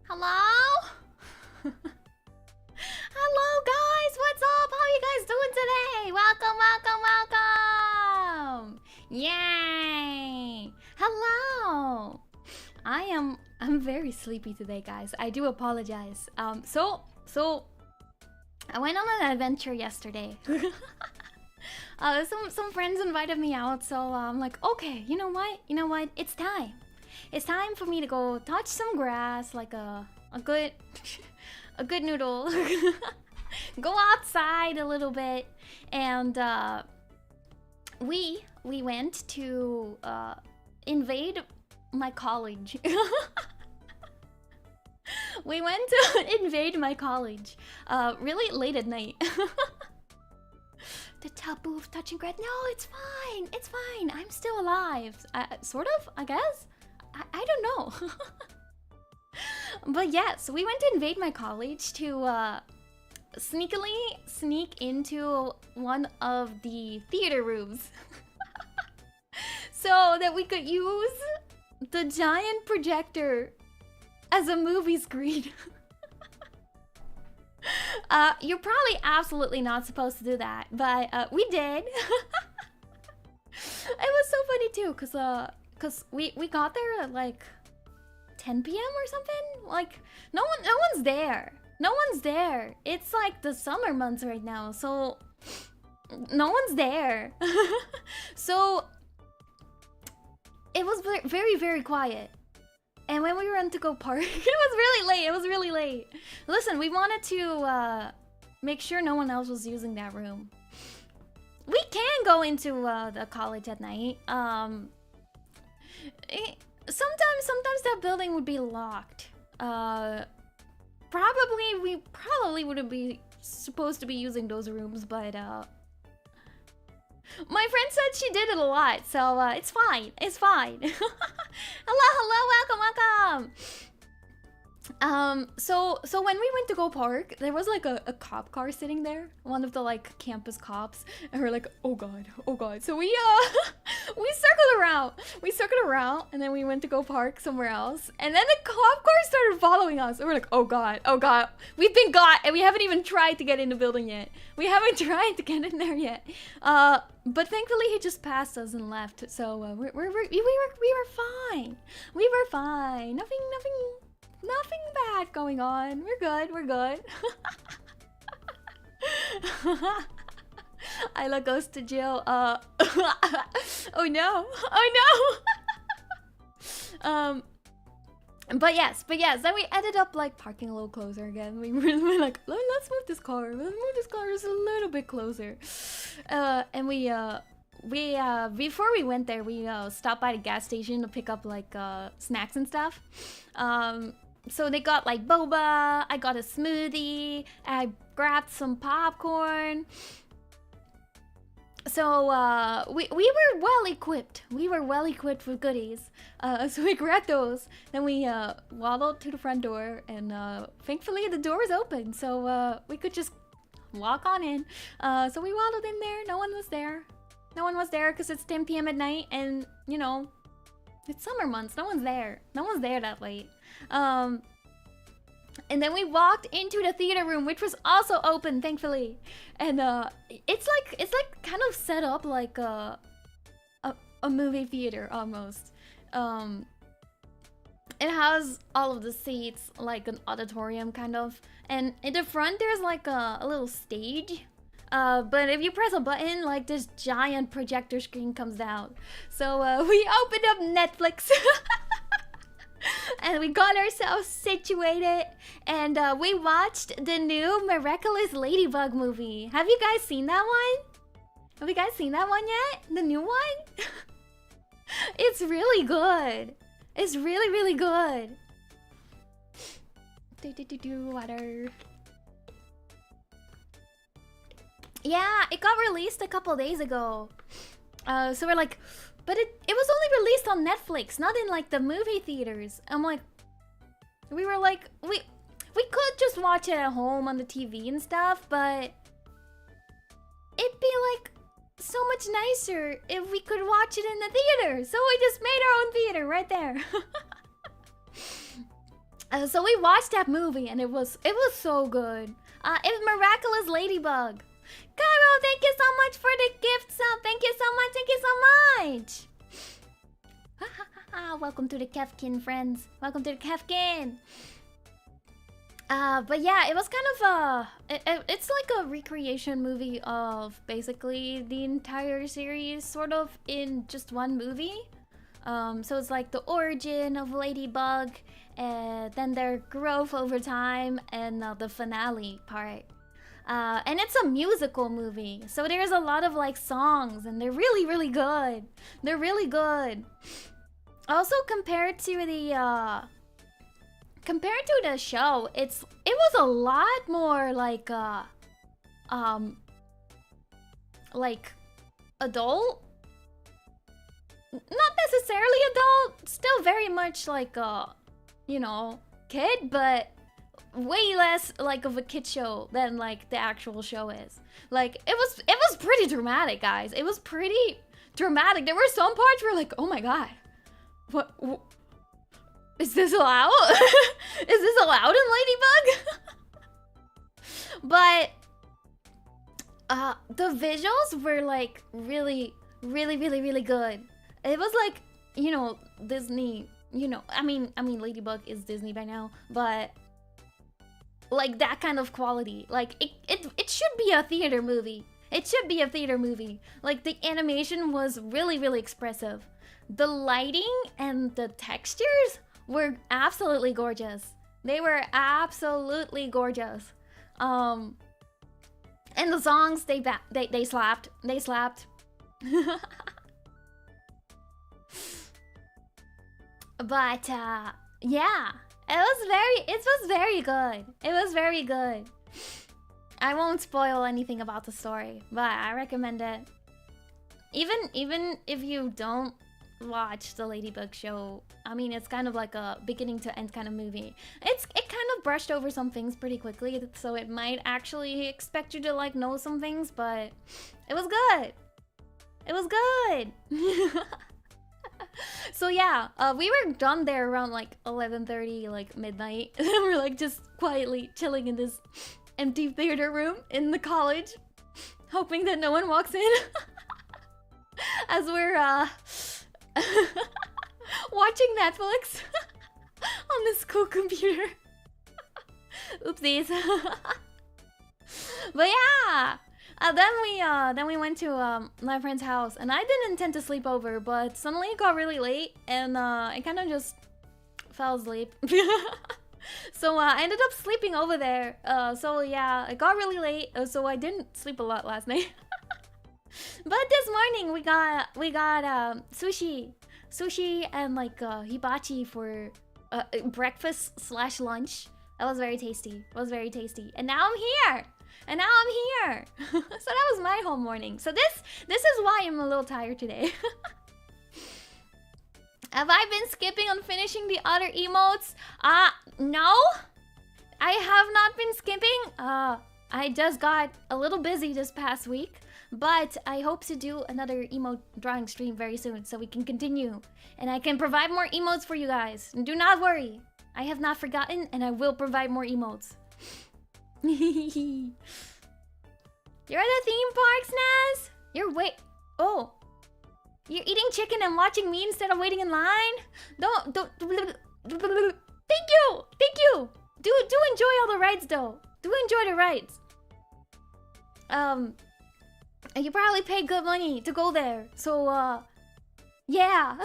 Hello? Hello guys, what's up? How you guys doing today? Welcome, welcome, welcome! Yay! Hello! I'm very sleepy today, guys. I do apologize. So I went on an adventure yesterday. Some friends invited me out, so I'm like, okay, you know what? It's time. It's time for me to go touch some grass, like a good a good noodle. Go outside a little bit, and we went to invade my college. We went to invade my college really late at night. The taboo of touching grass. No, it's fine. It's fine. I'm still alive. Sort of, I guess. I don't know. But yeah, so we went to invade my college to sneakily sneak into one of the theater rooms. So that we could use the giant projector as a movie screen. You're probably absolutely not supposed to do that, but we did. It was so funny too, cause we got there at like 10 p.m. or something. Like no one's there. No one's there. It's like the summer months right now, so no one's there. So it was very, very quiet. And when we went to go park, it was really late. It was really late. Listen, we wanted to make sure no one else was using that room. We can go into the college at night. Sometimes that building would be locked. We probably wouldn't be supposed to be using those rooms, but my friend said she did it a lot, so it's fine. It's fine. Hello, welcome. So when we went to go park, there was like a cop car sitting there, one of the like campus cops, and we're like, oh god. So we circled around, and then we went to go park somewhere else, and then the cop car started following us, and we're like, oh god, we've been got, and we haven't even tried to get in the building yet. We haven't tried to get in there yet. But thankfully he just passed us and left, so we were fine. We were fine. Nothing bad going on. We're good. Ayla goes to jail. Oh no. But yes, then we ended up like parking a little closer again. We were like, let's move this car. Just a little bit closer. And we before we went there, we stopped by the gas station to pick up like snacks and stuff. So they got like boba, I got a smoothie, I grabbed some popcorn. So we were well equipped. We were well equipped with goodies. So we grabbed those. Then we waddled to the front door, and thankfully the door was open, so we could just walk on in. So we waddled in there. No one was there. No one was there because it's 10 p.m. at night, and you know, it's summer months. No one's there. No one's there that late. And then we walked into the theater room, which was also open, thankfully. And it's like kind of set up like a movie theater almost. It has all of the seats like an auditorium kind of, and in the front there's like a little stage. But if you press a button, like this giant projector screen comes out. So we opened up Netflix. And we got ourselves situated, and we watched the new Miraculous Ladybug movie. Have you guys seen that one? Have you guys seen that one yet? The new one? It's really good. It's really good. Water. Yeah, it got released a couple days ago. So we're like, but it was only released on Netflix, not in like the movie theaters. I'm like, we were like, we could just watch it at home on the TV and stuff, but it'd be like so much nicer if we could watch it in the theater. So we just made our own theater right there. So we watched that movie and it was so good. It's Miraculous Ladybug. Cairo, thank you so much for the gift sub. Thank you so much. Thank you so much. Welcome to the Kefkin, friends. Welcome to the Kefkin. But yeah, it was kind of it's like a recreation movie of basically the entire series, sort of in just one movie. So it's like the origin of Ladybug, and then their growth over time, and the finale part. And it's a musical movie, so there's a lot of like songs, and they're really, really good. They're really good. Also, compared to the show, it was a lot more like adult. Not necessarily adult, still very much like you know, kid, but way less like of a kid show than like the actual show is. Like it was pretty dramatic, guys. It was pretty dramatic. There were some parts where like, oh my god, what is this allowed? Is this allowed in Ladybug? But the visuals were like really, really, really, really good. It was like, you know, Disney, you know, I mean Ladybug is Disney by now, but like that kind of quality. Like it should be a theater movie. It should be a theater movie. Like the animation was really, really expressive. The lighting and the textures were absolutely gorgeous. They were absolutely gorgeous. And the songs, they slapped. They slapped. But yeah, it was very good. It was very good. I won't spoil anything about the story, but I recommend it. Even if you don't watch the Ladybug show, I mean, it's kind of like a beginning to end kind of movie. It kind of brushed over some things pretty quickly, so it might actually expect you to like know some things, but it was good. It was good. So yeah, we were done there around like 11:30, like midnight. We're like just quietly chilling in this empty theater room in the college, hoping that no one walks in. As we're watching Netflix on this cool computer. Oopsies. But yeah, then we went to my friend's house, and I didn't intend to sleep over, but suddenly it got really late, and I kind of just fell asleep. So I ended up sleeping over there. So yeah, it got really late, so I didn't sleep a lot last night. But this morning we got sushi and like hibachi for breakfast / lunch. That was very tasty. It was very tasty. And now I'm here. So that was my whole morning. So this is why I'm a little tired today. Have I been skipping on finishing the other emotes? No. I have not been skipping. I just got a little busy this past week. But I hope to do another emote drawing stream very soon, so we can continue. And I can provide more emotes for you guys. And do not worry. I have not forgotten, and I will provide more emotes. You're at the theme park, Snaz? Oh. You're eating chicken and watching me instead of waiting in line? Don't. Thank you! Do enjoy all the rides, though. Do enjoy the rides. You probably paid good money to go there, so yeah.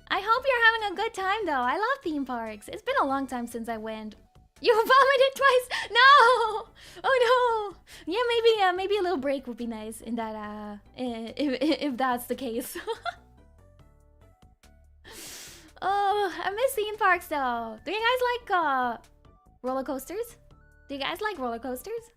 I hope you're having a good time though. I love theme parks. It's been a long time since I went. You vomited twice? No! Oh no! Yeah, maybe a little break would be nice in that if that's the case. Oh, I miss theme parks though. Do you guys like roller coasters? Do you guys like roller coasters?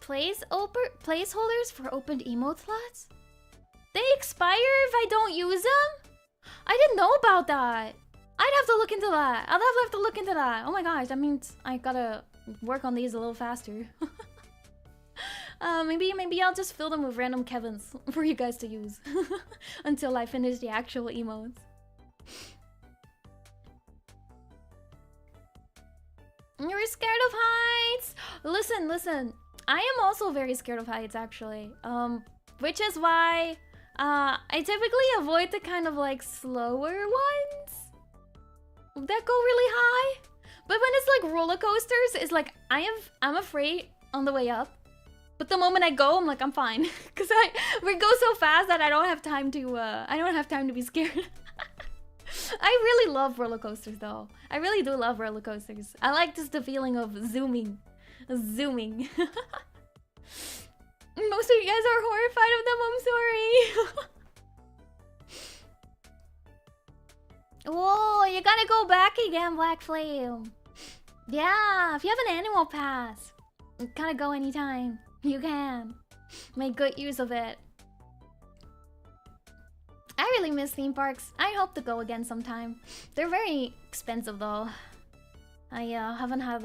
placeholders for opened emote slots? They expire if I don't use them? I didn't know about that. I'd have to look into that. I'll have to look into that. Oh my gosh, that means I gotta work on these a little faster. Maybe I'll just fill them with random Kevins for you guys to use until I finish the actual emotes. You're scared of heights? Listen. I am also very scared of heights, actually. Which is why I typically avoid the kind of like slower ones that go really high. But when it's like roller coasters, it's like I'm afraid on the way up. But the moment I go, I'm like, I'm fine. Cause we go so fast that I don't have time to be scared. I really love roller coasters though. I really do love roller coasters. I like just the feeling of zooming. Most of you guys are horrified of them, I'm sorry. Whoa, you gotta go back again, Black Flame. Yeah, if you have an annual pass, you gotta go anytime. You can. Make good use of it. I really miss theme parks. I hope to go again sometime. They're very expensive though. I haven't had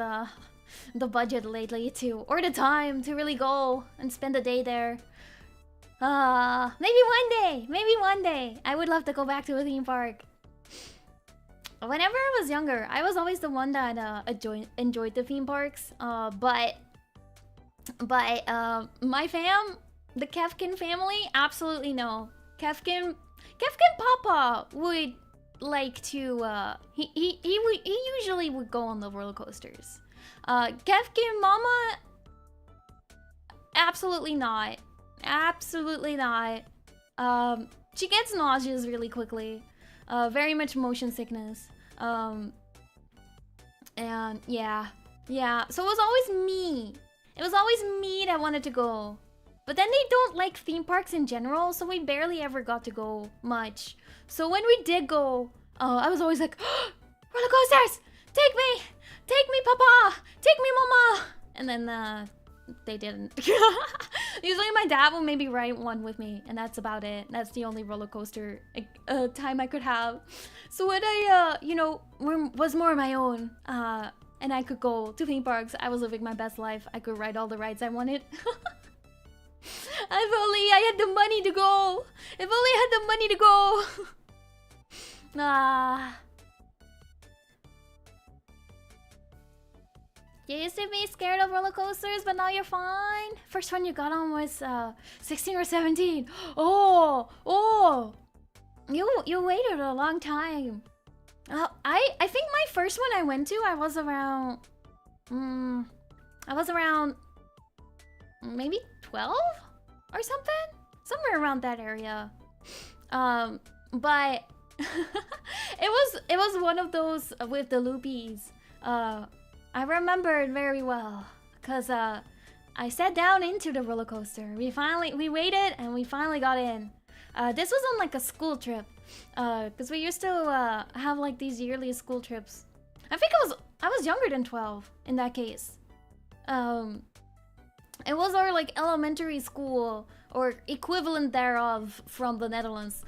the budget lately or the time to really go and spend a day there. Maybe one day. I would love to go back to a theme park. Whenever I was younger, I was always the one that enjoyed the theme parks. But my the Kefkin family, absolutely no. Kefkin Papa would like to. He usually would go on the roller coasters. Kefkin Mama, absolutely not. Absolutely not. She gets nauseous really quickly. Very much motion sickness. And yeah. So it was always me. It was always me that wanted to go. But then they don't like theme parks in general, so we barely ever got to go much. So when we did go, I was always like, oh, roller coasters! Take me! Take me, Papa! Take me, Mama! And then they didn't. Usually my dad will maybe ride one with me, and that's about it. That's the only roller coaster time I could have. So when I, was more my own, and I could go to theme parks, I was living my best life. I could ride all the rides I wanted. If only I had the money to go. If only I had the money to go. You used to be scared of roller coasters, but now you're fine. First one you got on was 16 or 17. Oh. You waited a long time. I think my first one I went to, I was around maybe 12 or something, somewhere around that area. But it was one of those with the loopies. I remember it very well because I sat down into the roller coaster. We waited and we finally got in. This was on like a school trip, because we used to have like these yearly school trips. I think I was younger than 12 in that case. It was our like elementary school or equivalent thereof from the Netherlands,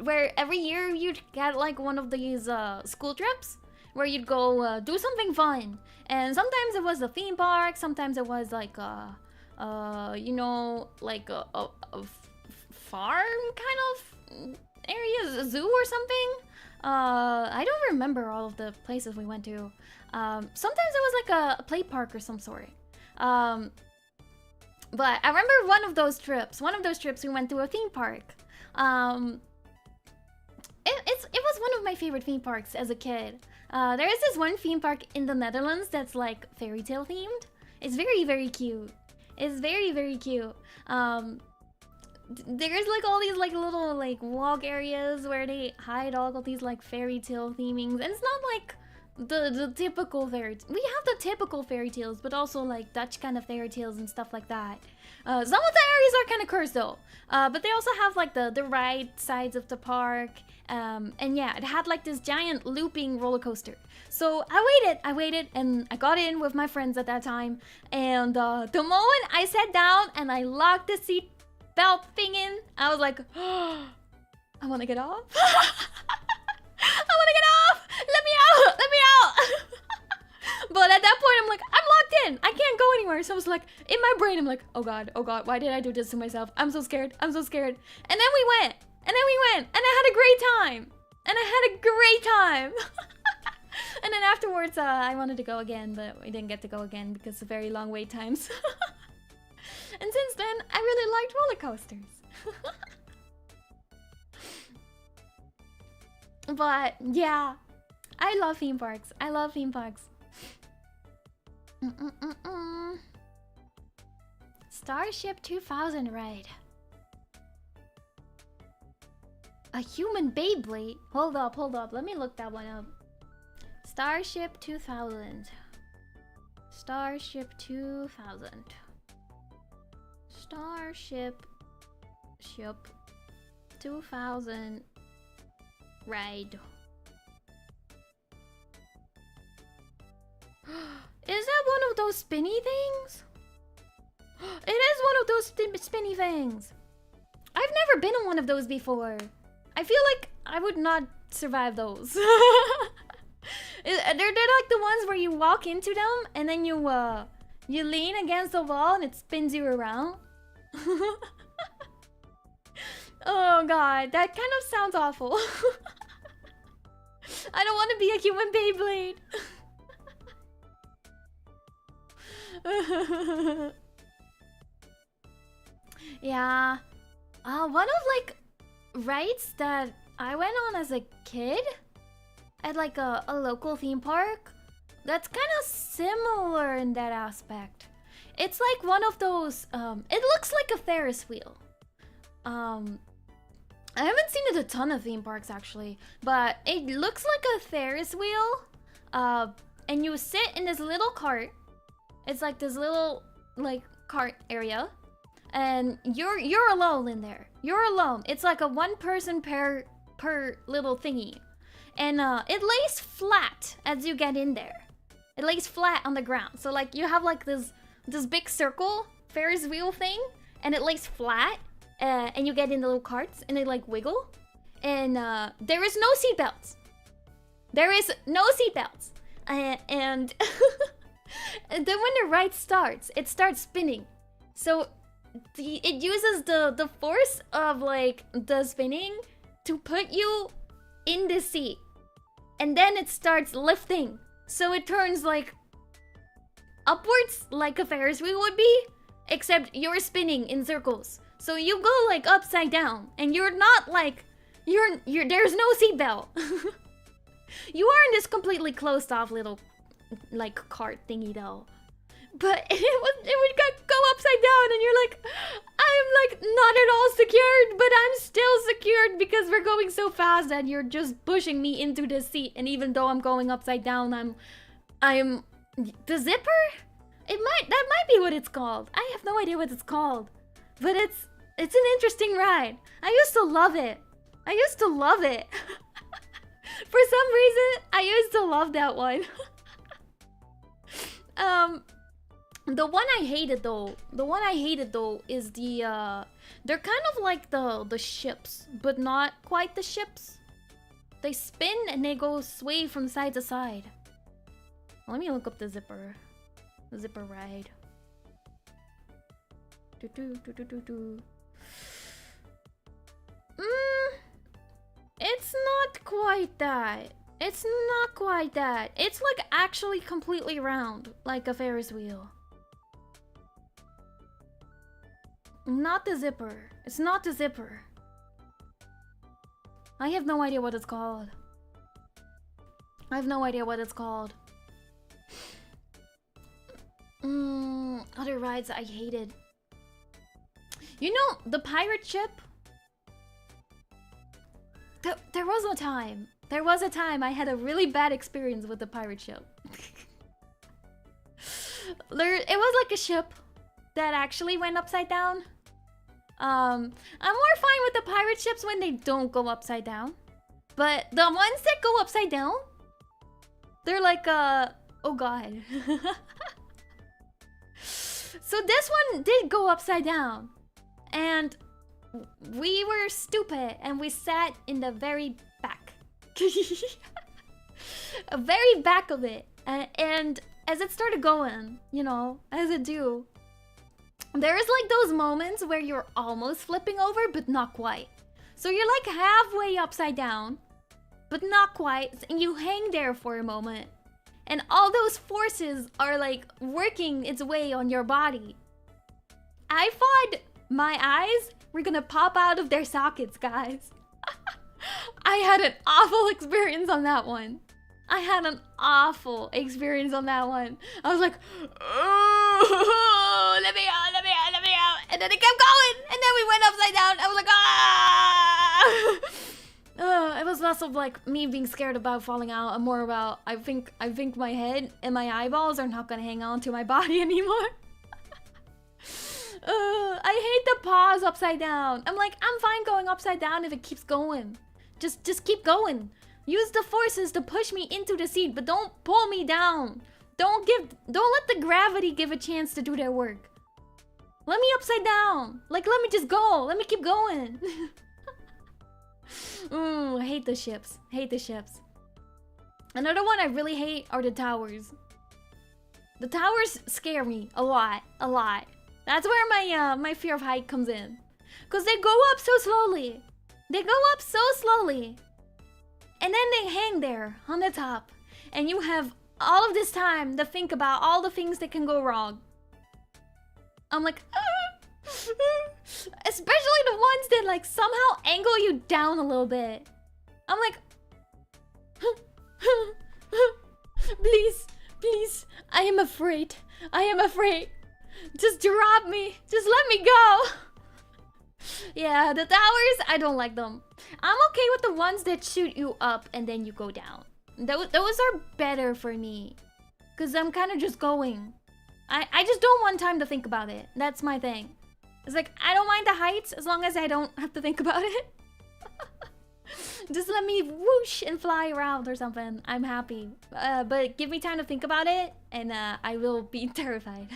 where every year you'd get like one of these school trips where you'd go do something fun. And sometimes it was a theme park, sometimes it was like like a farm kind of area, a zoo or something. I don't remember all of the places we went to. Sometimes it was like a play park or some sort. But I remember one of those trips we went to a theme park. It was one of my favorite theme parks as a kid. There is this one theme park in the Netherlands that's like fairy tale themed. It's very, very cute. It's very, very cute. There's like all these like little like walk areas where they hide all of these like fairy tale themings, and it's not like the typical fairy. We have the typical fairy tales, but also like Dutch kind of fairy tales and stuff like that. Some of the areas are kind of cursed though, but they also have like the right sides of the park. And yeah, it had like this giant looping roller coaster. So I waited, and I got in with my friends at that time. And the moment I sat down and I locked the seat belt thing in, I was like, oh, I want to get off. I want to get off. Let me out. Let me out. But at that point, I'm like, I'm locked in. I can't go anywhere. So I was like, in my brain, I'm like, oh God, why did I do this to myself? I'm so scared. I'm so scared. And then we went. And I had a great time. And then afterwards, I wanted to go again, but we didn't get to go again because of very long wait times. And since then, I really liked roller coasters. But yeah, I love theme parks. Starship 2000 ride. A human Beyblade? Hold up. Let me look that one up. Starship 2000. Starship 2000 ride. Is that one of those spinny things? It is one of those spinny things. I've never been on one of those before. I feel like I would not survive those. They're like the ones where you walk into them and then you lean against the wall and it spins you around. Oh God, that kind of sounds awful. I don't want to be a human Beyblade. Yeah. One of like rides that I went on as a kid at like a local theme park that's kind of similar in that aspect. It's like one of those it looks like a Ferris wheel. I haven't seen it at a ton of theme parks actually, but it looks like a Ferris wheel. And you sit in this little cart. It's like this little like cart area. And you're alone in there. You're alone. It's like a one person per little thingy. And it lays flat as you get in there. It lays flat on the ground. So like you have like this big circle Ferris wheel thing, and it lays flat, and you get in the little carts and they like wiggle. And there is no seatbelts. There is no seatbelts. And and then when the ride starts, it starts spinning. So it uses the force of like the spinning to put you in the seat, and then it starts lifting, so it turns like upwards like a Ferris wheel would be, except you're spinning in circles. So you go like upside down, and you're not like you're there's no seatbelt. You are in this completely closed off little like cart thingy though. But it would go upside down, and you're like, I'm like not at all secured, but I'm still secured because we're going so fast that you're just pushing me into the seat. And even though I'm going upside down, I'm the zipper. That might be what it's called. I have no idea what it's called, but it's an interesting ride. I used to love it. For some reason, I used to love that one. The one I hated though is the they're kind of like the ships, but not quite the ships. They spin and they go sway from side to side. Let me look up the zipper ride. It's not quite that. It's like actually completely round, like a Ferris wheel. Not the zipper. It's not the zipper. I have no idea what it's called. Other rides I hated. You know, the pirate ship? There was a time There was a time I had a really bad experience with the pirate ship. It was like a ship that actually went upside down. I'm more fine with the pirate ships when they don't go upside down. But the ones that go upside down, they're like, oh god. So this one did go upside down. And we were stupid and we sat in the very back. A very back of it. And as it started going, you know, as it do, there's like those moments where you're almost flipping over, but not quite. So you're like halfway upside down, but not quite, and you hang there for a moment. And all those forces are like working its way on your body. I thought my eyes were gonna pop out of their sockets, guys. I had an awful experience on that one. I had an awful experience on that one. I was like, oh, let me out, let me out, let me out. And then it kept going. And then we went upside down. I was like, ah. It was less of like me being scared about falling out and more about I think my head and my eyeballs are not gonna hang on to my body anymore. I hate the pause upside down. I'm like, I'm fine going upside down if it keeps going. Just keep going. Use the forces to push me into the seat, but don't pull me down. Don't let the gravity give a chance to do their work. Let me upside down. Like, let me just go. Let me keep going. I hate the ships. Hate the ships. Another one I really hate are the towers. The towers scare me a lot, a lot. That's where my fear of height comes in. Cause they go up so slowly. They go up so slowly. And then they hang there on the top. And you have all of this time to think about all the things that can go wrong. I'm like, especially the ones that like somehow angle you down a little bit. I'm like, please, please, I am afraid. I am afraid. Just drop me. Just let me go. Yeah, the towers, I don't like them. I'm okay with the ones that shoot you up and then you go down. Those are better for me. Because I'm kind of just going. I just don't want time to think about it. That's my thing. It's like, I don't mind the heights as long as I don't have to think about it. Just let me whoosh and fly around or something. I'm happy. But give me time to think about it and I will be terrified.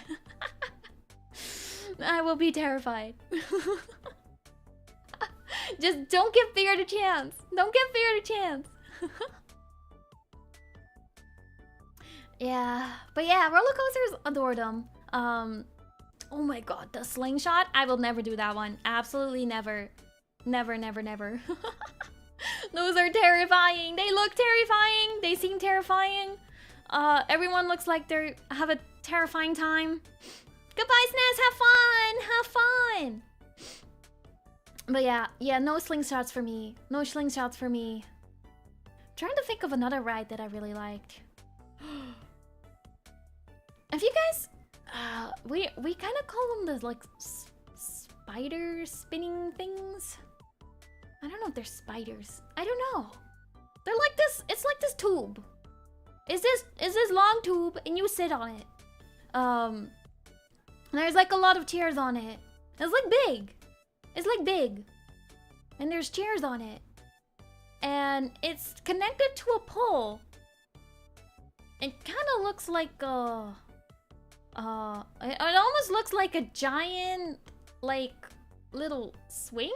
I will be terrified. Just don't give fear a chance. Don't give fear a chance. Yeah, but yeah, roller coasters, adore them. Oh my god, the slingshot, I will never do that one. Absolutely never. Never, never, never. Those are terrifying. They look terrifying. They seem terrifying. Everyone looks like they have a terrifying time. Goodbye, Snaz. Have fun. Have fun. But yeah, no slingshots for me. No slingshots for me. I'm trying to think of another ride that I really liked. Have you guys? We kind of call them the like spider spinning things. I don't know if they're spiders. I don't know. They're like this. It's like this tube. Is this long tube and you sit on it. There's like a lot of chairs on it. It's like big. It's like big. And there's chairs on it. And it's connected to a pole. It kind of looks like a... it almost looks like a giant, like, little swing?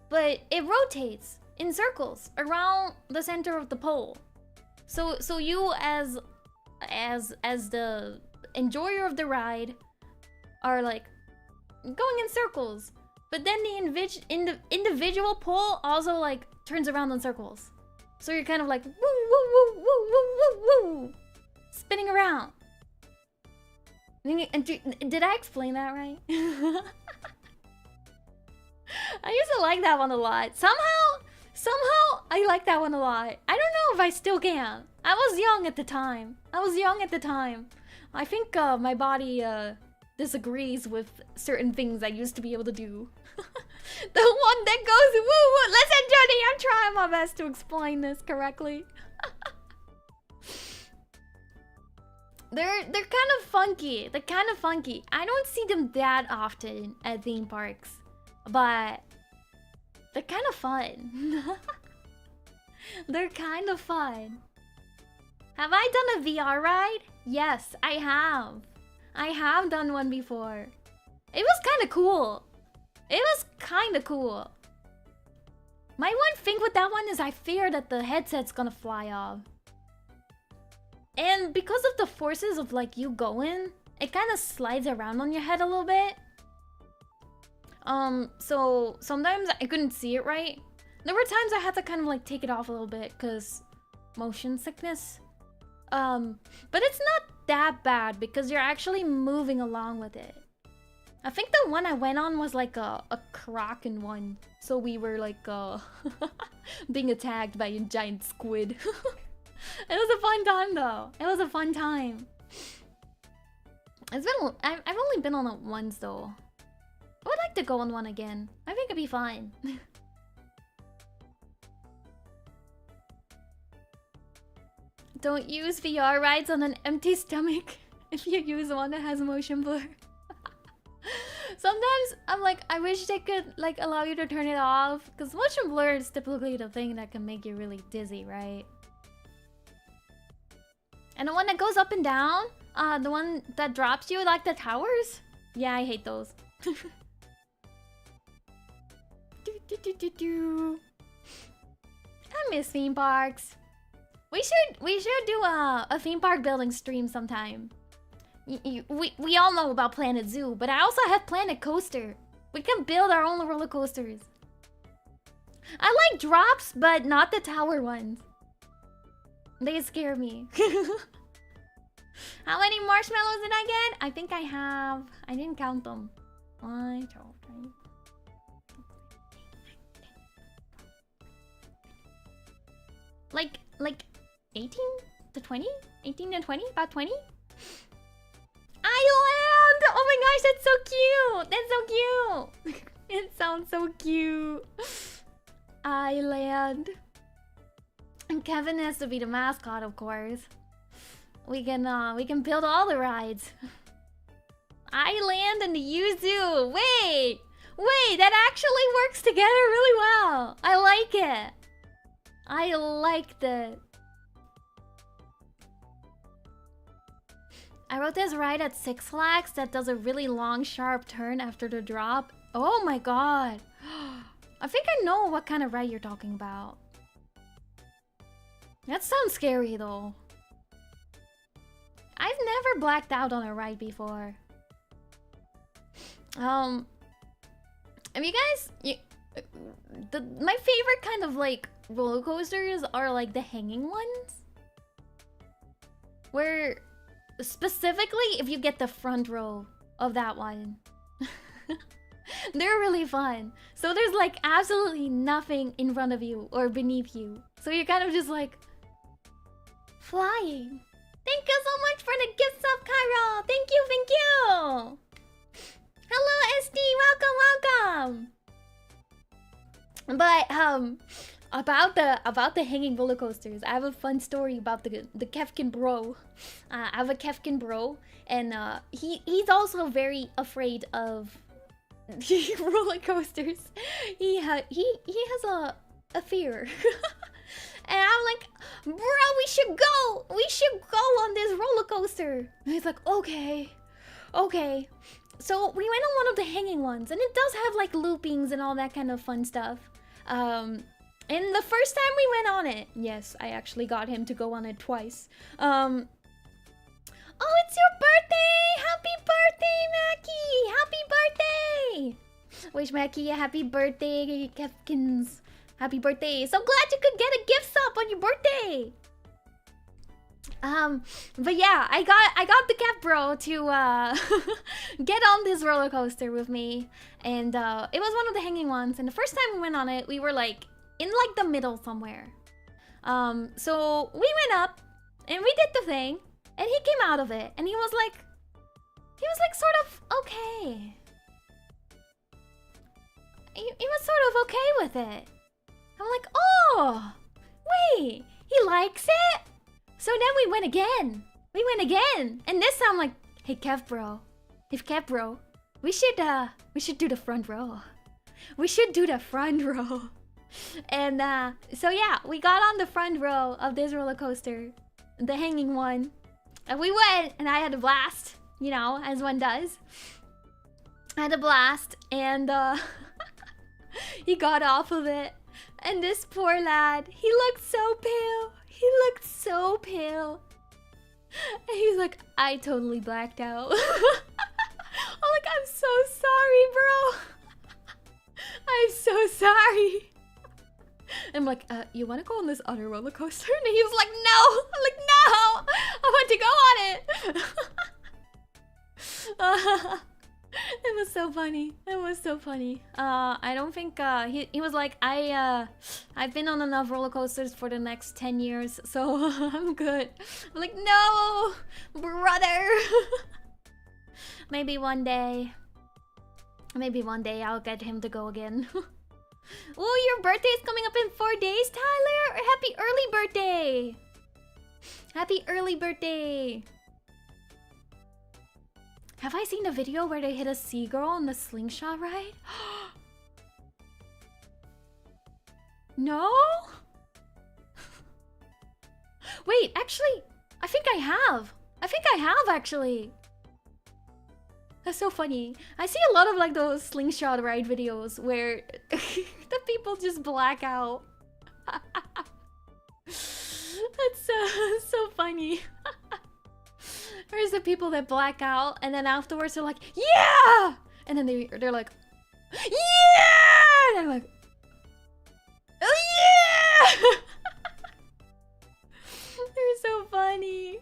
But it rotates in circles around the center of the pole. So you as the enjoyer of the ride are like going in circles. But then the individual pole also like turns around in circles. So you're kind of like woo woo woo woo woo woo woo, spinning around. And did I explain that right? I used to like that one a lot. Somehow I like that one a lot. I don't know if I still can. I was young at the time. I think my body disagrees with certain things I used to be able to do. The one that goes woo woo. Listen, Johnny, I'm try my best to explain this correctly. They're kind of funky. They're kind of funky. I don't see them that often at theme parks, but they're kind of fun. They're kind of fun. Have I done a VR ride? Yes, I have. I have done one before. It was kind of cool. It was kind of cool. My one thing with that one is I fear that the headset's gonna fly off. And because of the forces of like you going, it kind of slides around on your head a little bit. So sometimes I couldn't see it right. There were times I had to kind of like take it off a little bit because motion sickness. But it's not that bad because you're actually moving along with it. I think the one I went on was like a Kraken one. So we were like being attacked by a giant squid. It was a fun time though. It was a fun time. I've only been on it once though. I would like to go on one again. I think it'd be fun. Don't use VR rides on an empty stomach if you use one that has motion blur. Sometimes I'm like, I wish they could like allow you to turn it off, because motion blur is typically the thing that can make you really dizzy, right? And the one that goes up and down, the one that drops you like the towers? Yeah, I hate those. I miss theme parks. We should do a theme park building stream sometime. We all know about Planet Zoo, but I also have Planet Coaster. We can build our own roller coasters. I like drops, but not the tower ones. They scare me. How many marshmallows did I get? I think I have... I didn't count them. 1, 2, 3. Like 18 to 20? 18 to 20? About 20? Island! Oh my gosh, that's so cute! That's so cute! It sounds so cute. Island. And Kevin has to be the mascot, of course. We can build all the rides. Island and the Yuzu. Wait, that actually works together really well. I like it. I liked it. I wrote this ride at Six Flags that does a really long, sharp turn after the drop. Oh my god. I think I know what kind of ride you're talking about. That sounds scary though. I've never blacked out on a ride before. If you guys... my favorite kind of like roller coasters are like the hanging ones. Where... specifically if you get the front row of that one. They're really fun. So there's like absolutely nothing in front of you or beneath you. So you're kind of just like... flying. Thank you so much for the gift sub, Cairo. Thank you. Hello, SD. Welcome. But about the hanging roller coasters, I have a fun story about the Kefkin bro. I have a Kefkin bro, and he's also very afraid of roller coasters. He has a fear. And I'm like, bro, we should go on this roller coaster. And he's like, okay. So we went on one of the hanging ones, and it does have like loopings and all that kind of fun stuff. And the first time we went on it, yes, I actually got him to go on it twice. Oh, it's your birthday! Happy birthday, Mackie! Happy birthday! Wish Mackie a happy birthday, Kefkins. Happy birthday. So glad you could get a gift sub on your birthday. But yeah, I got the cat bro to get on this roller coaster with me. And it was one of the hanging ones. And the first time we went on it, we were like in like the middle somewhere. So we went up and we did the thing, and he came out of it and he was like sort of okay. He was sort of okay with it. I I'm like, oh, wait, he likes it? So then we went again. And this time I'm like, hey Kev bro, we should do the front row. And so yeah, we got on the front row of this roller coaster, the hanging one. And we went, and I had a blast, you know, as one does. I had a blast, and he got off of it. And this poor lad, he looked so pale. And he was like, I totally blacked out. I'm like, I'm so sorry, bro. I'm so sorry. I'm like, you want to go on this other roller coaster? And he was like, no. I'm like, no. I want to go on it. It was so funny. I don't think he was like, I've been on enough roller coasters for the next 10 years, so I'm good. I'm like, no, brother. Maybe one day I'll get him to go again. Oh, your birthday's coming up in 4 days, Tyler. Happy early birthday. Have I seen the video where they hit a seagull on the slingshot ride? No? Wait, actually, I think I have actually. That's so funny. I see a lot of like those slingshot ride videos where the people just black out. That's so funny. There's the people that black out and then afterwards they're like, yeah! And then they're like, yeah! And I'm like, oh yeah! They're so funny.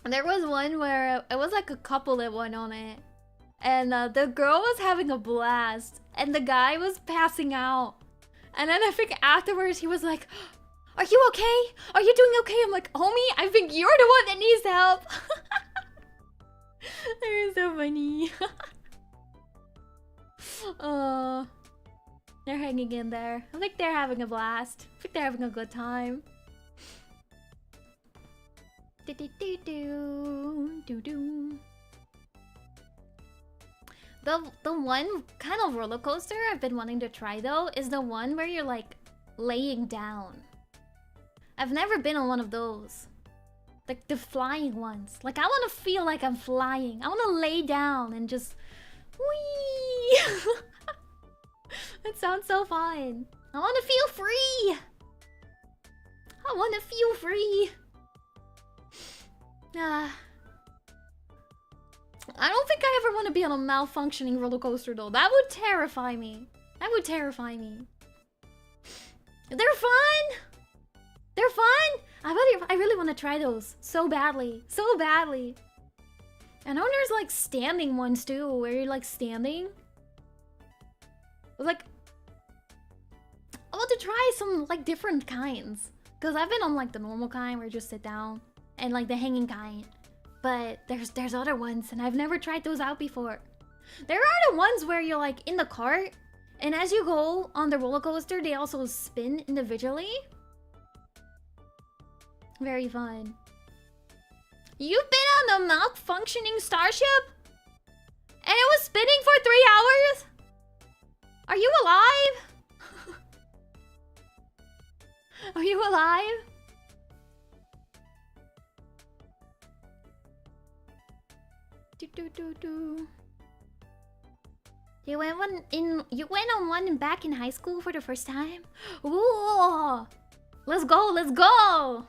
There was one where it was like a couple that went on it. And the girl was having a blast. And the guy was passing out. And then I think afterwards he was like, are you okay? Are you doing okay? I'm like, homie, I think you're the one that needs help. They're so funny. Oh, they're hanging in there. I think they're having a blast. I think they're having a good time. The one kind of roller coaster I've been wanting to try though is the one where you're like laying down. I've never been on one of those. Like the flying ones. Like I want to feel like I'm flying. I want to lay down and just whee. That sounds so fun. I want to feel free. I don't think I ever want to be on a malfunctioning roller coaster though. That would terrify me. They're fun. I really want to try those so badly. I know there's like standing ones too, where you're like standing. Like, I want to try some like different kinds. Cause I've been on like the normal kind where you just sit down, and like the hanging kind. But there's other ones, and I've never tried those out before. There are the ones where you're like in the cart, and as you go on the roller coaster, they also spin individually. Very fun. You've been on a malfunctioning starship? And it was spinning for 3 hours? Are you alive? Are you alive? You went on one back in high school for the first time? Ooh! Let's go!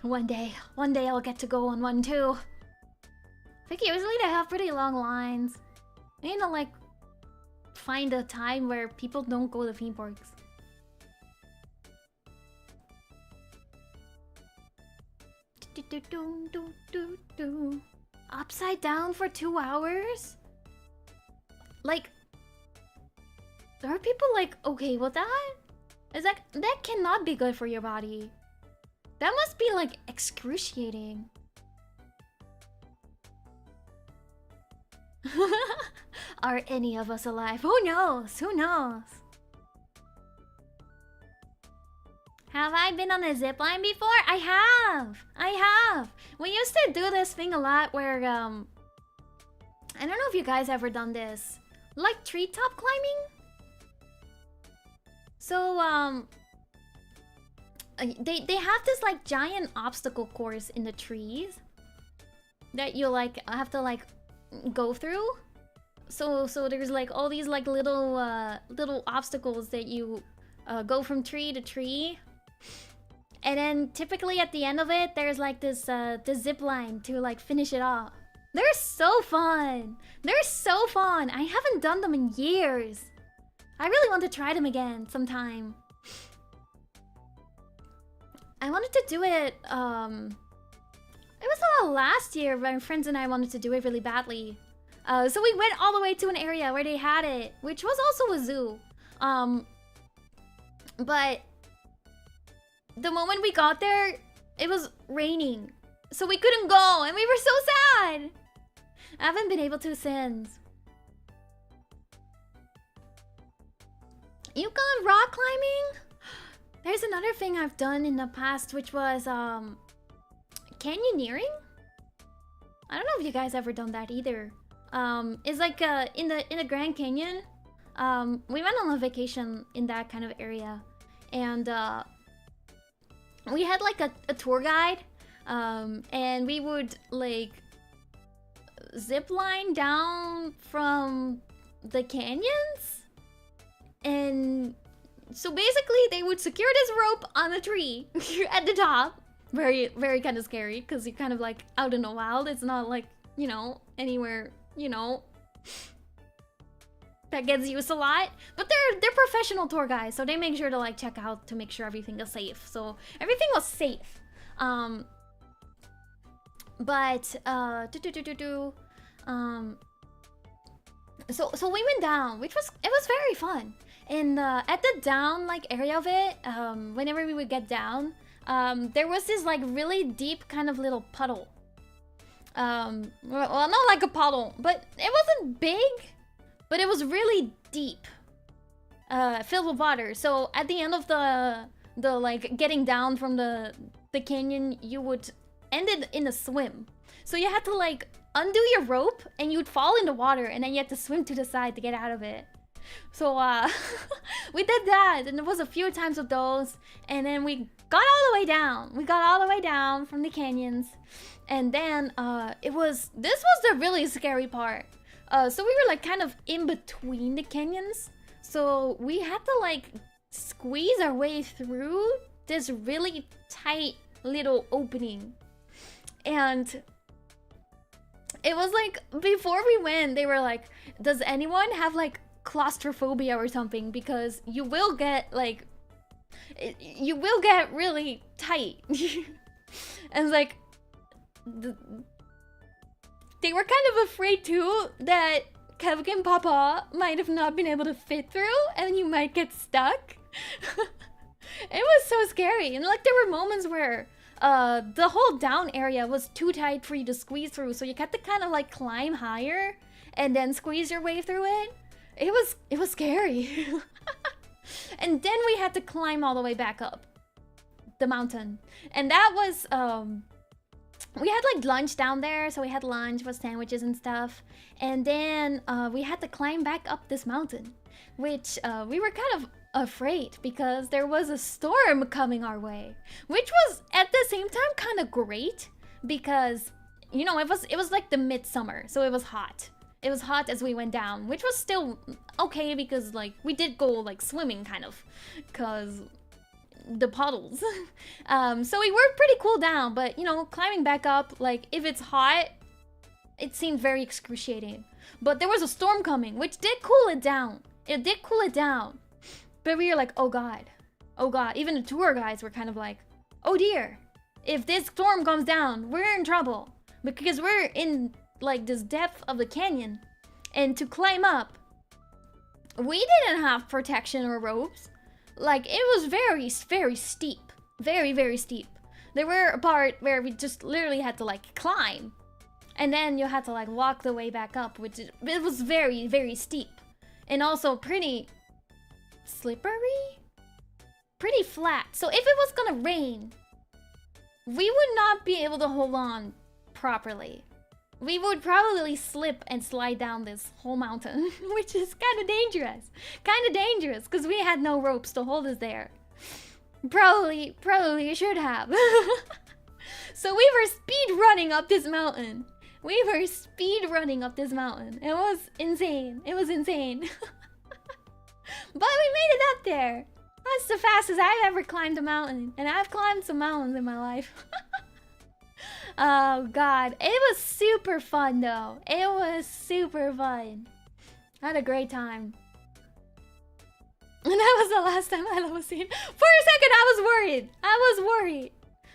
One day I'll get to go on one too. I think usually they have pretty long lines. I need to like find a time where people don't go to theme parks. Upside down for 2 hours? Like, there are people like okay with that? Is that cannot be good for your body. That must be like excruciating. Are any of us alive? Who knows? Who knows? Have I been on a zipline before? I have! I have! We used to do this thing a lot where, I don't know if you guys ever done this. Like treetop climbing? So, they have this like giant obstacle course in the trees that you like have to like go through. So there's like all these like little obstacles that you go from tree to tree. And then typically at the end of it, there's like this zip line to like finish it off. They're so fun. They're so fun. I haven't done them in years. I really want to try them again sometime. I wanted to do it, it was last year. My friends and I wanted to do it really badly. So we went all the way to an area where they had it, which was also a zoo. But the moment we got there, it was raining. So we couldn't go, and we were so sad. I haven't been able to since. You gone rock climbing? There's another thing I've done in the past, which was canyoneering. I don't know if you guys ever done that either. It's like in the Grand Canyon. We went on a vacation in that kind of area, and we had like a tour guide, and we would like zip line down from the canyons, and so basically they would secure this rope on a tree at the top. Very, very kind of scary because you're kind of like out in the wild. It's not like, you know, anywhere, you know, that gets used a lot. But they're professional tour guides, so they make sure to like check out to make sure everything is safe. So everything was safe. So we went down, which was very fun. And at the down like area of it, whenever we would get down, there was this like really deep kind of little puddle. Well, not like a puddle, but it wasn't big, but it was really deep, filled with water. So at the end of the like getting down from the canyon, you would end it in a swim. So you had to like undo your rope, and you'd fall in the water, and then you had to swim to the side to get out of it. So we did that, and there was a few times of those, and then we got all the way down. We got all the way down from the canyons, and then this was the really scary part. So we were like kind of in between the canyons, so we had to like squeeze our way through this really tight little opening. And it was like, before we went, they were like, does anyone have like claustrophobia or something? Because you will get like, you will get really tight. And like, they were kind of afraid too that Kevin and Papa might have not been able to fit through, and you might get stuck. It was so scary. And like, there were moments where the whole down area was too tight for you to squeeze through, so you had to kind of like climb higher and then squeeze your way through it. It was scary. And then we had to climb all the way back up the mountain, and that was we had like lunch down there, so we had lunch with sandwiches and stuff, and then we had to climb back up this mountain, which we were kind of afraid because there was a storm coming our way, which was at the same time kind of great because, you know, it was like the midsummer, so it was hot. It was hot as we went down, which was still okay because like we did go like swimming kind of because the puddles. So we were pretty cool down, but you know, climbing back up, like if it's hot, it seemed very excruciating. But there was a storm coming, which did cool it down. It did cool it down. But we were like, oh god. Oh god. Even the tour guides were kind of like, oh dear. If this storm comes down, we're in trouble. Because we're in like this depth of the canyon. And to climb up, we didn't have protection or ropes. Like, it was very, very steep. Very, very steep. There were a part where we just literally had to like climb. And then you had to like walk the way back up, which it was very, very steep. And also pretty slippery? Pretty flat. So if it was gonna rain, we would not be able to hold on properly. We would probably slip and slide down this whole mountain, which is kind of dangerous. Kind of dangerous, because we had no ropes to hold us there. Probably should have. So we were speed running up this mountain. We were speed running up this mountain. It was insane. It was insane. But we made it up there. That's the fastest I've ever climbed a mountain. And I've climbed some mountains in my life. Oh god. It was super fun though. It was super fun. I had a great time. And that was the last time Ayla was seen. For a second I was worried. I was worried.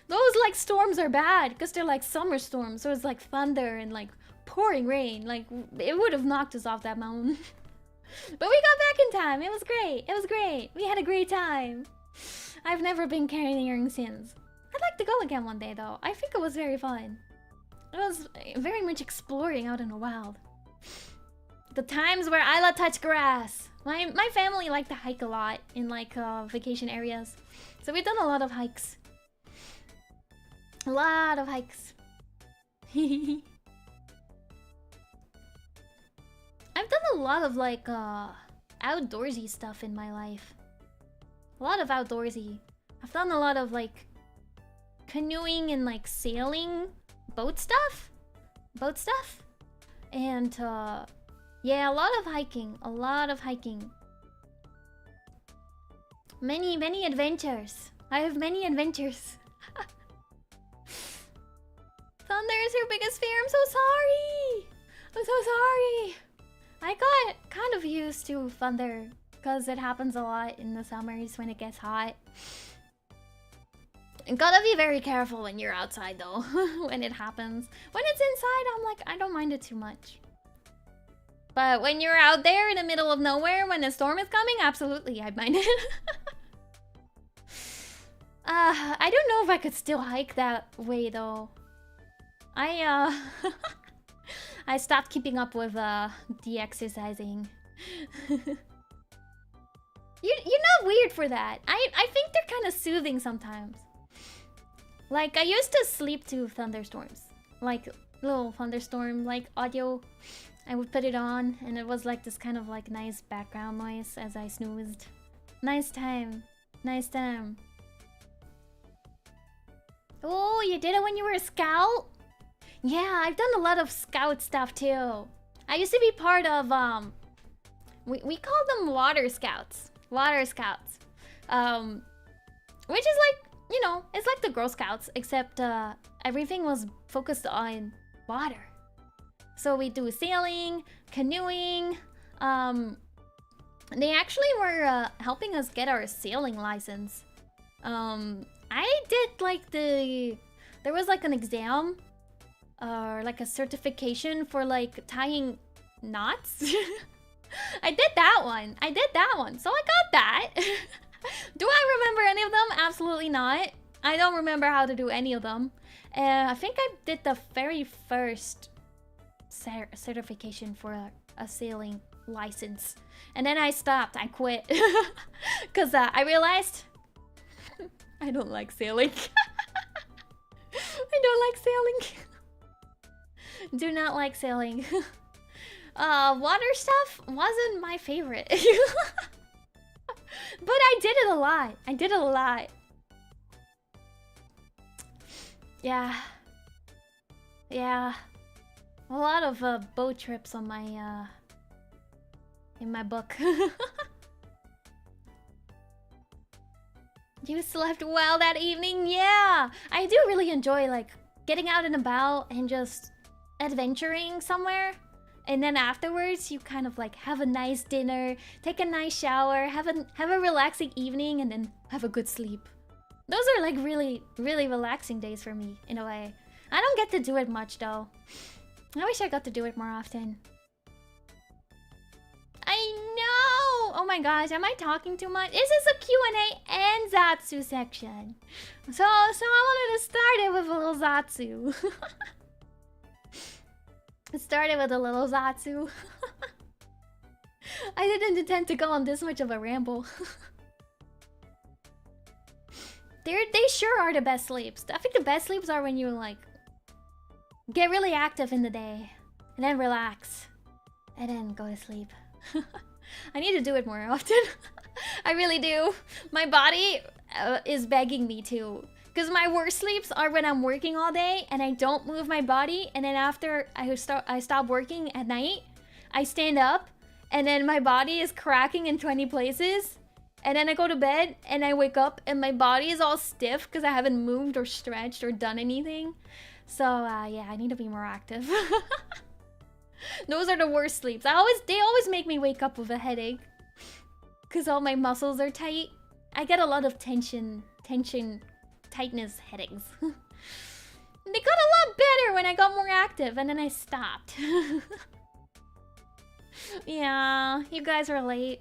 Those like storms are bad because they're like summer storms. So it's like thunder and like pouring rain. Like it would have knocked us off that mountain. But we got back in time. It was great. It was great. We had a great time. I've never been carrying since. I'd like to go again one day though. I think it was very fun. It was very much exploring out in the wild. The times where Ayla touched grass. My family liked to hike a lot in like vacation areas. So we've done a lot of hikes. A lot of hikes. I've done a lot of like outdoorsy stuff in my life. A lot of outdoorsy. I've done a lot of like canoeing and like sailing, boat stuff. And yeah, a lot of hiking. A lot of hiking. Many adventures. I have many adventures. Thunder is your biggest fear. I'm so sorry. I'm so sorry. I got kind of used to thunder because it happens a lot in the summers when it gets hot. You gotta be very careful when you're outside though, when it happens. When it's inside, I'm like, I don't mind it too much. But when you're out there in the middle of nowhere when a storm is coming, absolutely, I mind it. I don't know if I could still hike that way though. I stopped keeping up with the exercising. You're not weird for that. I think they're kind of soothing sometimes. Like I used to sleep to thunderstorms, like little thunderstorm like audio. I would put it on and it was like this kind of like nice background noise as I snoozed. Nice time. Nice time. Oh, you did it when you were a scout? Yeah, I've done a lot of scout stuff too. I used to be part of we call them water scouts. Water scouts. Which is like, you know, it's like the Girl Scouts, except everything was focused on water. So we do sailing, canoeing. They actually were helping us get our sailing license. I did like there was like an exam or like a certification for like tying knots. I did that one. So I got that. Do I remember any of them? Absolutely not. I don't remember how to do any of them. I think I did the very first certification for a sailing license. And then I stopped. I quit. Because I realized I don't like sailing. I don't like sailing. Do not like sailing. Water stuff wasn't my favorite. But I did it a lot. Yeah. A lot of boat trips on my in my book. You slept well that evening? Yeah. I do really enjoy like getting out and about and just adventuring somewhere. And then afterwards, you kind of like have a nice dinner, take a nice shower, have a relaxing evening, and then have a good sleep. Those are like really relaxing days for me, in a way. I don't get to do it much though. I wish I got to do it more often. I know! Oh my gosh, am I talking too much? This is a Q&A and Zatsu section. So I wanted to start it with a little Zatsu. It started with a little Zatsu. I didn't intend to go on this much of a ramble. They sure are the best sleeps. I think the best sleeps are when you like get really active in the day and then relax and then go to sleep. I need to do it more often. I really do. My body is begging me to. Because my worst sleeps are when I'm working all day and I don't move my body, and then after I stop working at night, I stand up and then my body is cracking in 20 places, and then I go to bed and I wake up and my body is all stiff because I haven't moved or stretched or done anything. So yeah, I need to be more active. Those are the worst sleeps. They always make me wake up with a headache because all my muscles are tight. I get a lot of tightness headaches. They got a lot better when I got more active, and then I stopped. Yeah, you guys relate.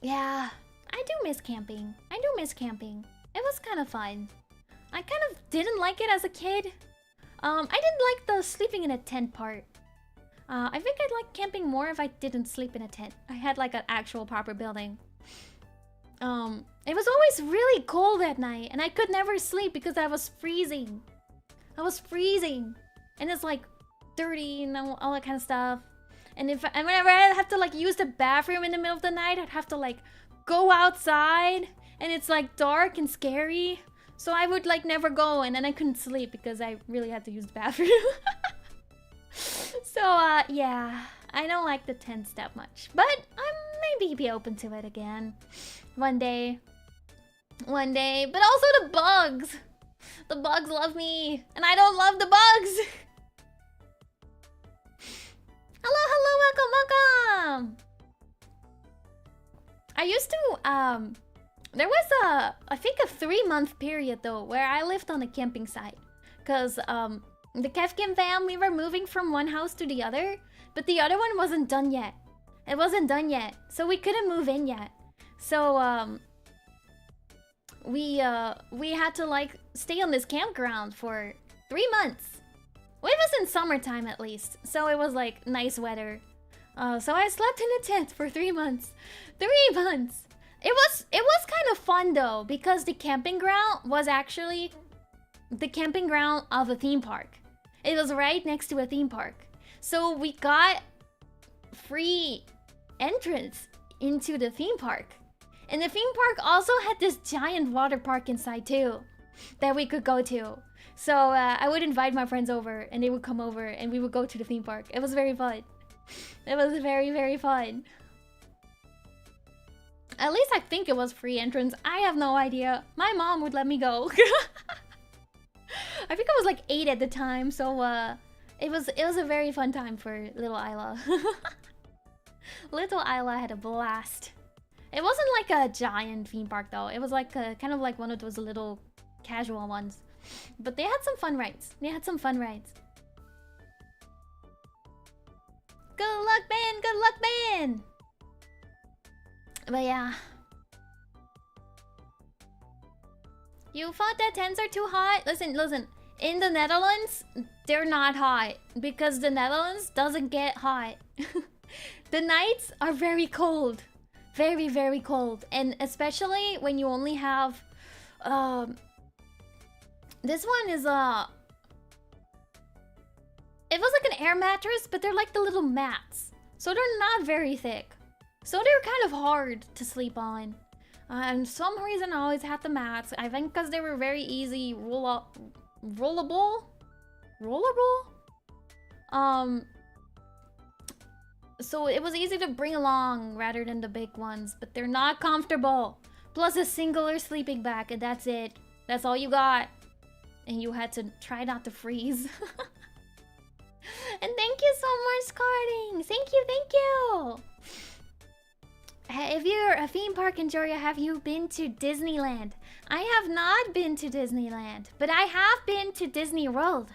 Yeah, I do miss camping. I do miss camping. It was kind of fun. I kind of didn't like it as a kid. I didn't like the sleeping in a tent part. I think I'd like camping more if I didn't sleep in a tent. I had like an actual proper building. It was always really cold at night, and I could never sleep because I was freezing. I was freezing, and it's like dirty and all that kind of stuff. And whenever I have to like use the bathroom in the middle of the night, I'd have to like go outside, and it's like dark and scary. So I would like never go, and then I couldn't sleep because I really had to use the bathroom. So yeah, I don't like the tents that much, but I maybe be open to it again one day. One day, but also the bugs. The bugs love me, and I don't love the bugs. Hello, welcome. I used to, there was I think a 3-month period though, where I lived on a camping site. Cause, the Kefkin fam, we were moving from one house to the other, but the other one wasn't done yet. It wasn't done yet, so we couldn't move in yet. So, we had to like stay on this campground for 3 months. Well, it was in summertime at least, so it was like nice weather. So I slept in a tent for 3 months. 3 months. It was kind of fun though, because the camping ground was actually the camping ground of a theme park. It was right next to a theme park. So we got free entrance into the theme park. And the theme park also had this giant water park inside too that we could go to. So I would invite my friends over, and they would come over, and we would go to the theme park. It was very fun. It was very, very fun. At least I think it was free entrance. I have no idea. My mom would let me go. I think I was like 8 at the time, so it was a very fun time for little Ayla. Little Ayla had a blast. It wasn't like a giant theme park though. It was like kind of like one of those little casual ones. But they had some fun rides. They had some fun rides. Good luck, man! Good luck, man! But yeah. You thought that tents are too hot? Listen. In the Netherlands, they're not hot. Because the Netherlands doesn't get hot. The nights are very cold. Very, very cold. And especially when you only have... this one is it was like an air mattress, but they're like the little mats. So they're not very thick. So they're kind of hard to sleep on. And for some reason I always had the mats. I think because they were very easy rollable? So it was easy to bring along rather than the big ones, but they're not comfortable. Plus a singular sleeping bag, and that's it. That's all you got. And you had to try not to freeze. And thank you so much, Carding. Thank you. If you're a theme park enjoyer, have you been to Disneyland? I have not been to Disneyland, but I have been to Disney World.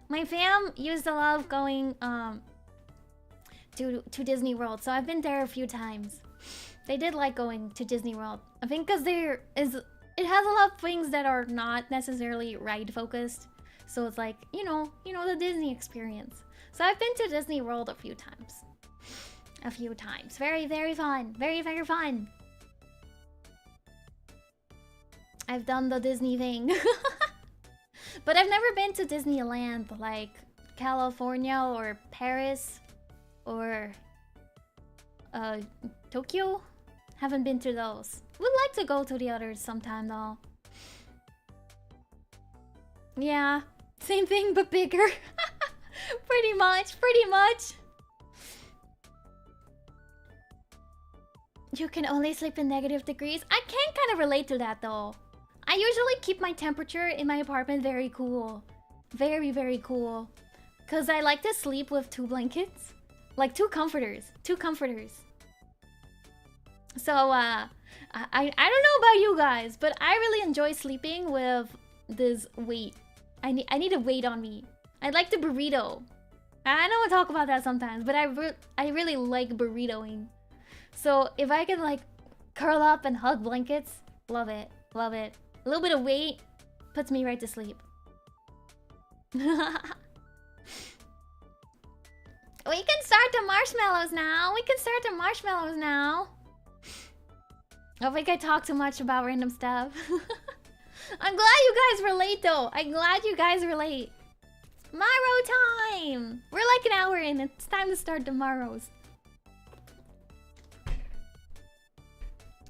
My fam used to love going to Disney World, so I've been there a few times. They did like going to Disney World. I think because it has a lot of things that are not necessarily ride focused. So it's like, the Disney experience. So I've been to Disney World a few times. A few times. Very, very fun. Very, very fun. I've done the Disney thing. But I've never been to Disneyland, like California or Paris or Tokyo. Haven't been to those. Would like to go to the others sometime though. Yeah, same thing but bigger. Pretty much, pretty much. You can only sleep in negative degrees. I can kind of relate to that though. I usually keep my temperature in my apartment very cool. Very, very cool. Because I like to sleep with 2 blankets. Like 2 comforters. 2 comforters. So, I don't know about you guys, but I really enjoy sleeping with this weight. I need a weight on me. I like the burrito. I know I talk about that sometimes, but I really like burritoing. So if I can like curl up and hug blankets, love it, love it. A little bit of weight puts me right to sleep. We can start the marshmallows now. We can start the marshmallows now. I think I talk too much about random stuff. I'm glad you guys relate though. I'm glad you guys relate. Marrow time! We're like an hour in. It's time to start the marrows.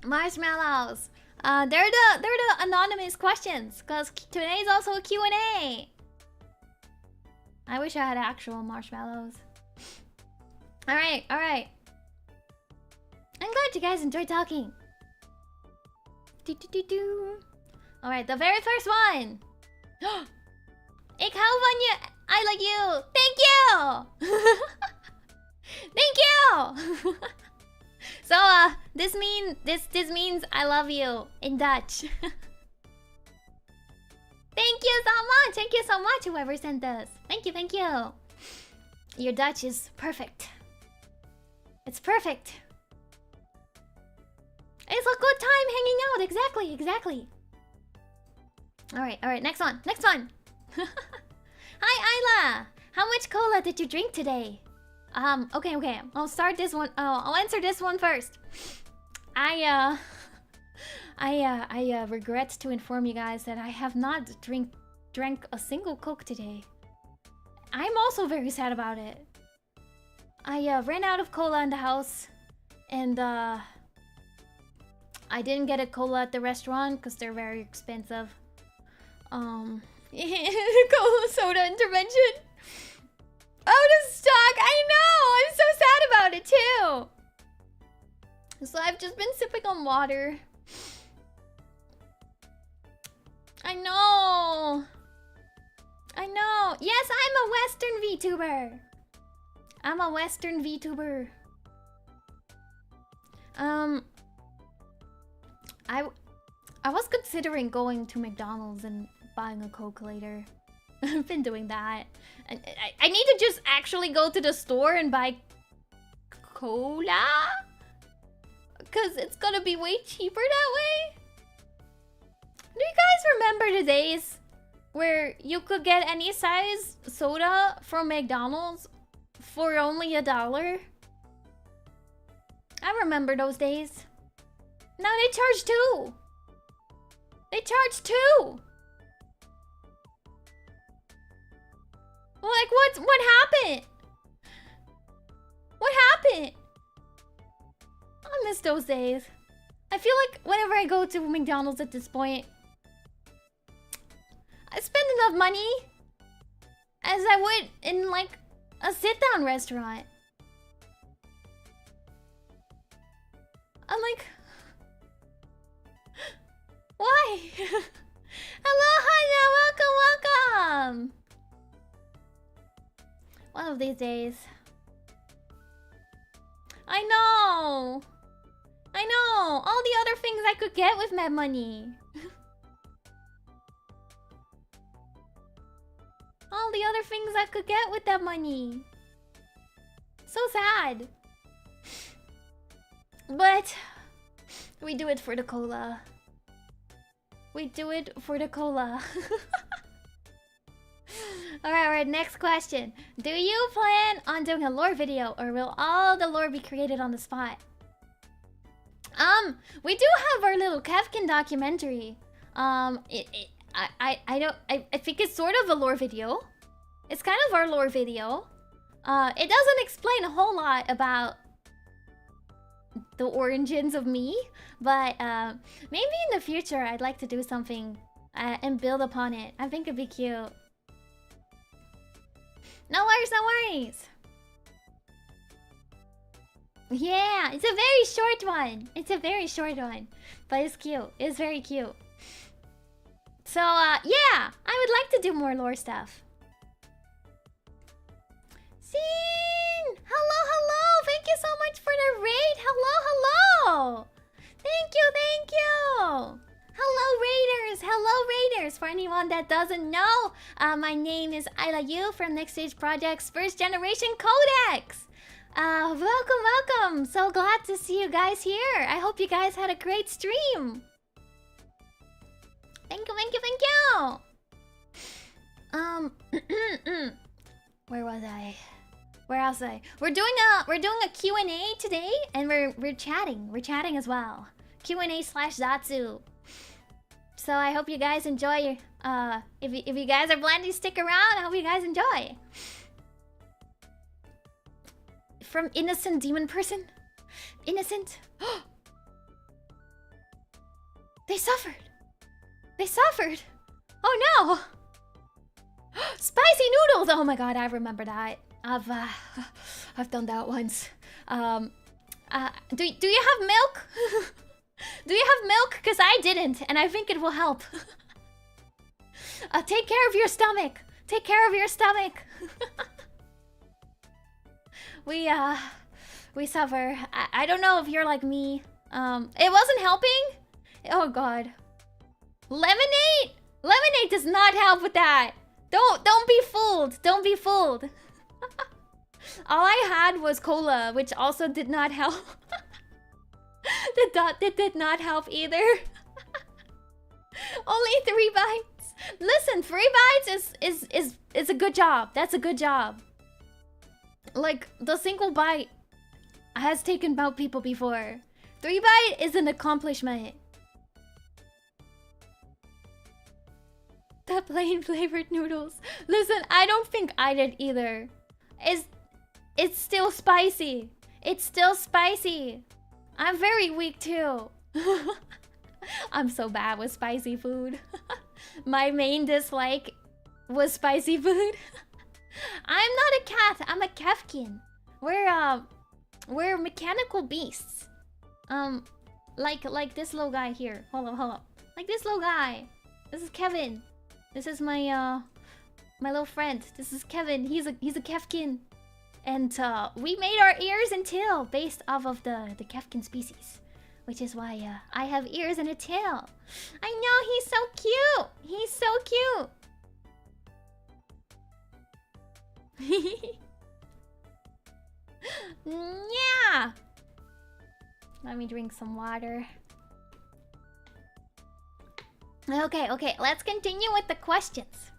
Marshmallows. They're the anonymous questions, cause today is also a Q&A. I wish I had actual marshmallows. All right. I'm glad you guys enjoyed talking. All right, the very first one. Ik hou van je, Ayla Yew. Thank you. Thank you. So this means I love you in Dutch. Thank you so much. Thank you so much, whoever sent this. Thank you. Your Dutch is perfect. It's perfect. It's a good time hanging out. Exactly. All right. Next one. Hi, Ayla. How much cola did you drink today? Okay. I'll start this one. I'll answer this one first. I regret to inform you guys that I have not drank a single Coke today. I'm also very sad about it. I ran out of cola in the house, and I didn't get a cola at the restaurant because they're very expensive. Cola soda intervention. Out of stock. I know. I'm so sad about it too. So I've just been sipping on water. I know. Yes, I'm a Western VTuber. I was considering going to McDonald's and buying a Coke later. I've been doing that. I need to just actually go to the store and buy cola, because it's gonna be way cheaper that way. Do you guys remember the days where you could get any size soda from McDonald's for only $1? I remember those days. Now they charge $2. Like, what happened? I miss those days. I feel like whenever I go to McDonald's at this point, I spend enough money as I would in like a sit-down restaurant. I'm like, why? Hello, Hanya, welcome. One of these days. I know. All the other things I could get with my money. All the other things I could get with that money. So sad. But we do it for the cola. Alright, next question. Do you plan on doing a lore video, or will all the lore be created on the spot? We do have our little Kefkin documentary. I think it's sort of a lore video. It's kind of our lore video. It doesn't explain a whole lot about the origins of me, but maybe in the future I'd like to do something and build upon it. I think it'd be cute. No worries, no worries. Yeah, it's a very short one. It's a very short one, but it's cute. It's very cute. So, yeah, I would like to do more lore stuff. Sin! Hello, hello! Thank you so much for the raid! Hello, hello! Thank you, thank you! Hello, Raiders! Hello, Raiders! For anyone that doesn't know, my name is Ayla Yew from NexStage Project's first generation CodeX! Welcome, welcome! So glad to see you guys here! I hope you guys had a great stream! Thank you, thank you, thank you! Where was I? Where else was I? We're doing a Q&A today, and we're chatting. We're chatting as well. Q&A/Zatsu. So I hope you guys enjoy. If you guys are planning to stick around, I hope you guys enjoy. From innocent demon person, innocent. They suffered. They suffered. Oh no. Spicy noodles. Oh my god, I remember that. I've done that once. Do you have milk? Do you have milk? Because I didn't, and I think it will help. Take care of your stomach. Take care of your stomach. We suffer. I don't know if you're like me. It wasn't helping. Oh god. Lemonade? Lemonade does not help with that. Don't be fooled. Don't be fooled. All I had was cola, which also did not help. That did not help either. Only 3 bites. Listen, 3 bites is a good job. That's a good job. Like, the single bite has taken out people before. 3 bite is an accomplishment. The plain flavored noodles. Listen, I don't think I did either. It's still spicy. It's still spicy. I'm very weak too. I'm so bad with spicy food. My main dislike was spicy food. I'm not a cat. I'm a Kefkin. We're mechanical beasts. Like this little guy here. Hold up. Like this little guy. This is Kevin. This is my my little friend. This is Kevin. He's a Kefkin. And we made our ears and tail based off of the Kefkin species. Which is why I have ears and a tail. I know, he's so cute. He's so cute. Yeah. Let me drink some water. Okay, let's continue with the questions.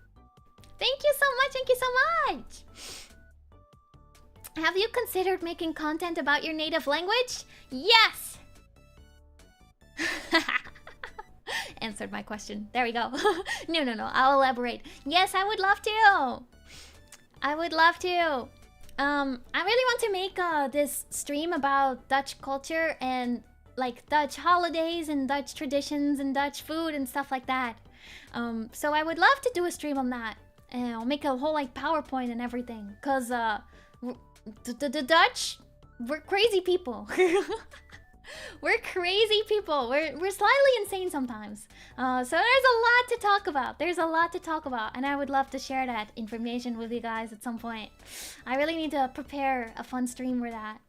Thank you so much, thank you so much. Have you considered making content about your native language? Yes! Answered my question. There we go. No, I'll elaborate. Yes, I would love to. I would love to. I really want to make this stream about Dutch culture and like Dutch holidays and Dutch traditions and Dutch food and stuff like that. So I would love to do a stream on that. And I'll make a whole like PowerPoint and everything. Cause the Dutch, we're crazy people. We're crazy people. We're slightly insane sometimes. So there's a lot to talk about. There's a lot to talk about, and I would love to share that information with you guys at some point. I really need to prepare a fun stream for that.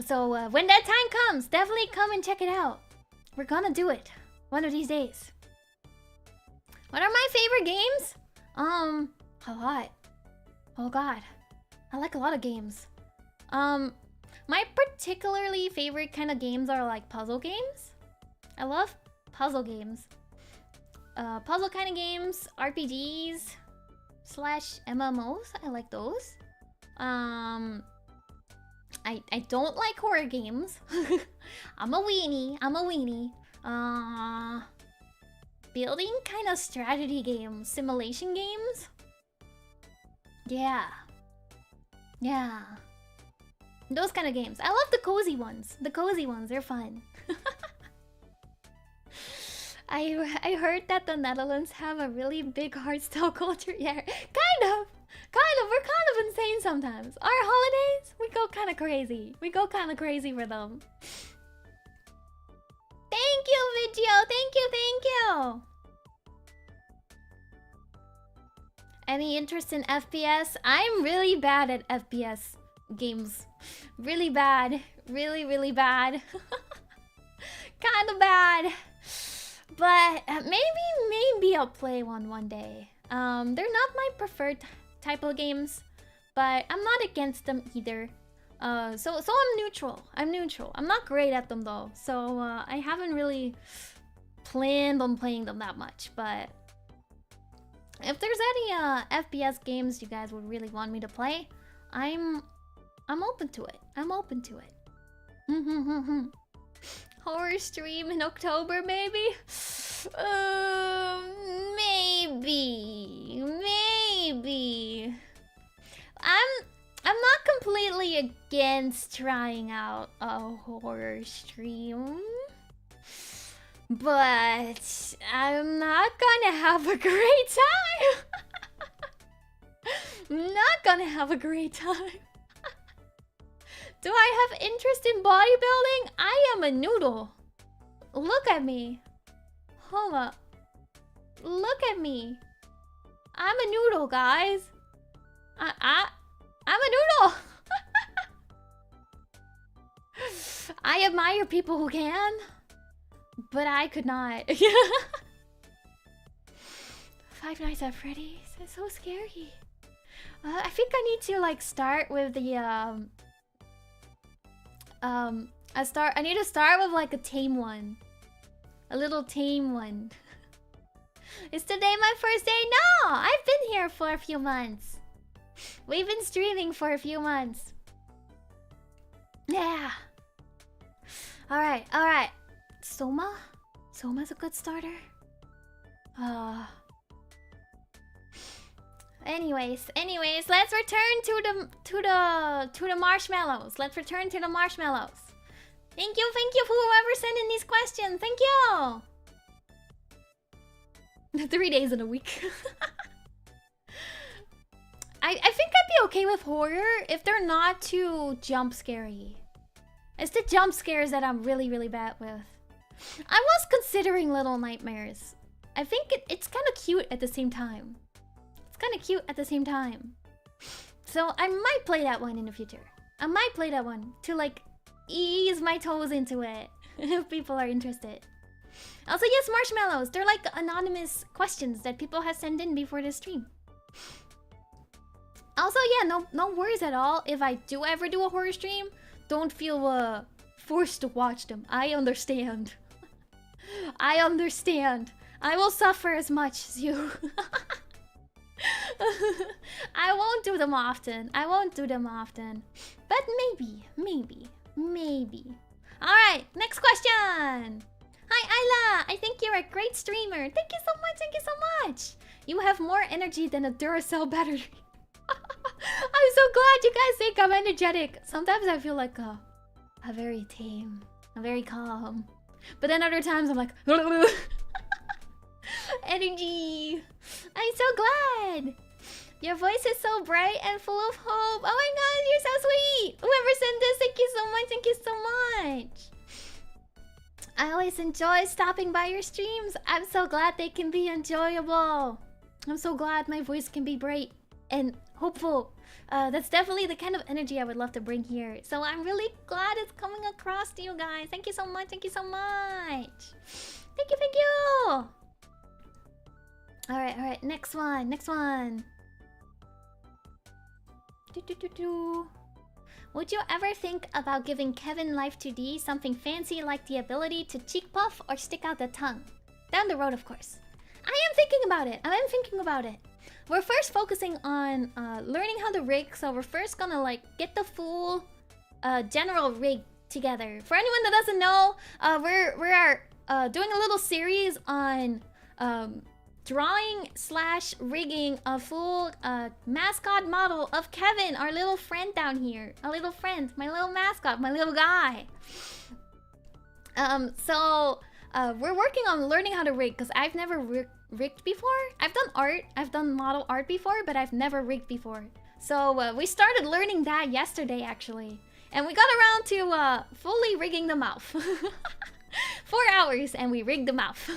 So when that time comes, definitely come and check it out. We're gonna do it one of these days. What are my favorite games? A lot. Oh god, I like a lot of games. My particularly favorite kind of games are like puzzle games. I love puzzle games. Puzzle kind of games, RPGs, slash MMOs. I like those. I don't like horror games. I'm a weenie. I'm a weenie. Building kind of strategy games, simulation games. Yeah. Yeah. Those kind of games. I love the cozy ones. The cozy ones, they're fun. I heard that the Netherlands have a really big hardstyle culture. Yeah, kind of. We're kind of insane sometimes. Our holidays, we go kind of crazy. We go kind of crazy for them. Thank you, Video. Thank you. Any interest in FPS? I'm really bad at FPS games. Really bad. Really bad. Kind of bad. But maybe I'll play one day. They're not my preferred type of games, but I'm not against them either. So I'm neutral. I'm not great at them though, so I haven't really planned on playing them that much. But if there's any FPS games you guys would really want me to play, I'm open to it. I'm open to it. Horror stream in October, maybe? Maybe. I'm not completely against trying out a horror stream, but I'm not gonna have a great time. Not gonna have a great time. Do I have interest in bodybuilding? I am a noodle. Look at me. Hold up. Look at me. I'm a noodle, guys. I'm a noodle. I admire people who can, but I could not. Five Nights at Freddy's. It's so scary. I think I need to like start with the I need to start with like a tame one. A little tame one. Is today my first day? No! I've been here for a few months. We've been streaming for a few months. Yeah. Alright. Soma? Soma's a good starter. Anyways, let's return to the marshmallows. Let's return to the marshmallows. Thank you for whoever sent in these questions. Thank you. 3 days in a week. I think I'd be okay with horror if they're not too jump scary. It's the jump scares that I'm really bad with. I was considering Little Nightmares. I think it's kind of cute at the same time. So I might play that one in the future. I might play that one to like ease my toes into it if people are interested. Also, yes, marshmallows. They're like anonymous questions that people have sent in before the stream. Also, yeah, no worries at all. If I do ever do a horror stream, don't feel forced to watch them. I understand. I will suffer as much as you. I won't do them often. But maybe. Alright, next question. Hi, Ayla. I think you're a great streamer. Thank you so much. You have more energy than a Duracell battery. I'm so glad you guys think I'm energetic. Sometimes I feel like a very tame. I'm very calm. But then other times I'm like energy. I'm so glad. Your voice is so bright and full of hope. Oh my god, you're so sweet. Whoever sent this, thank you so much. I always enjoy stopping by your streams. I'm so glad they can be enjoyable. I'm so glad my voice can be bright and hopeful. That's definitely the kind of energy I would love to bring here. So I'm really glad it's coming across to you guys. Thank you so much. Thank you. Alright, next one. Would you ever think about giving Kevin Life 2D something fancy like the ability to cheek puff or stick out the tongue? Down the road, of course. I am thinking about it. we're first focusing on learning how to rig. So we're first gonna like get the full general rig together. For anyone that doesn't know, we're doing a little series on drawing / rigging a full mascot model of Kevin, our little friend down here. A little friend, my little mascot, my little guy. So we're working on learning how to rig because I've never rigged before. I've done art, I've done model art before, but I've never rigged before. So we started learning that yesterday actually. And we got around to fully rigging the mouth. 4 hours and we rigged the mouth.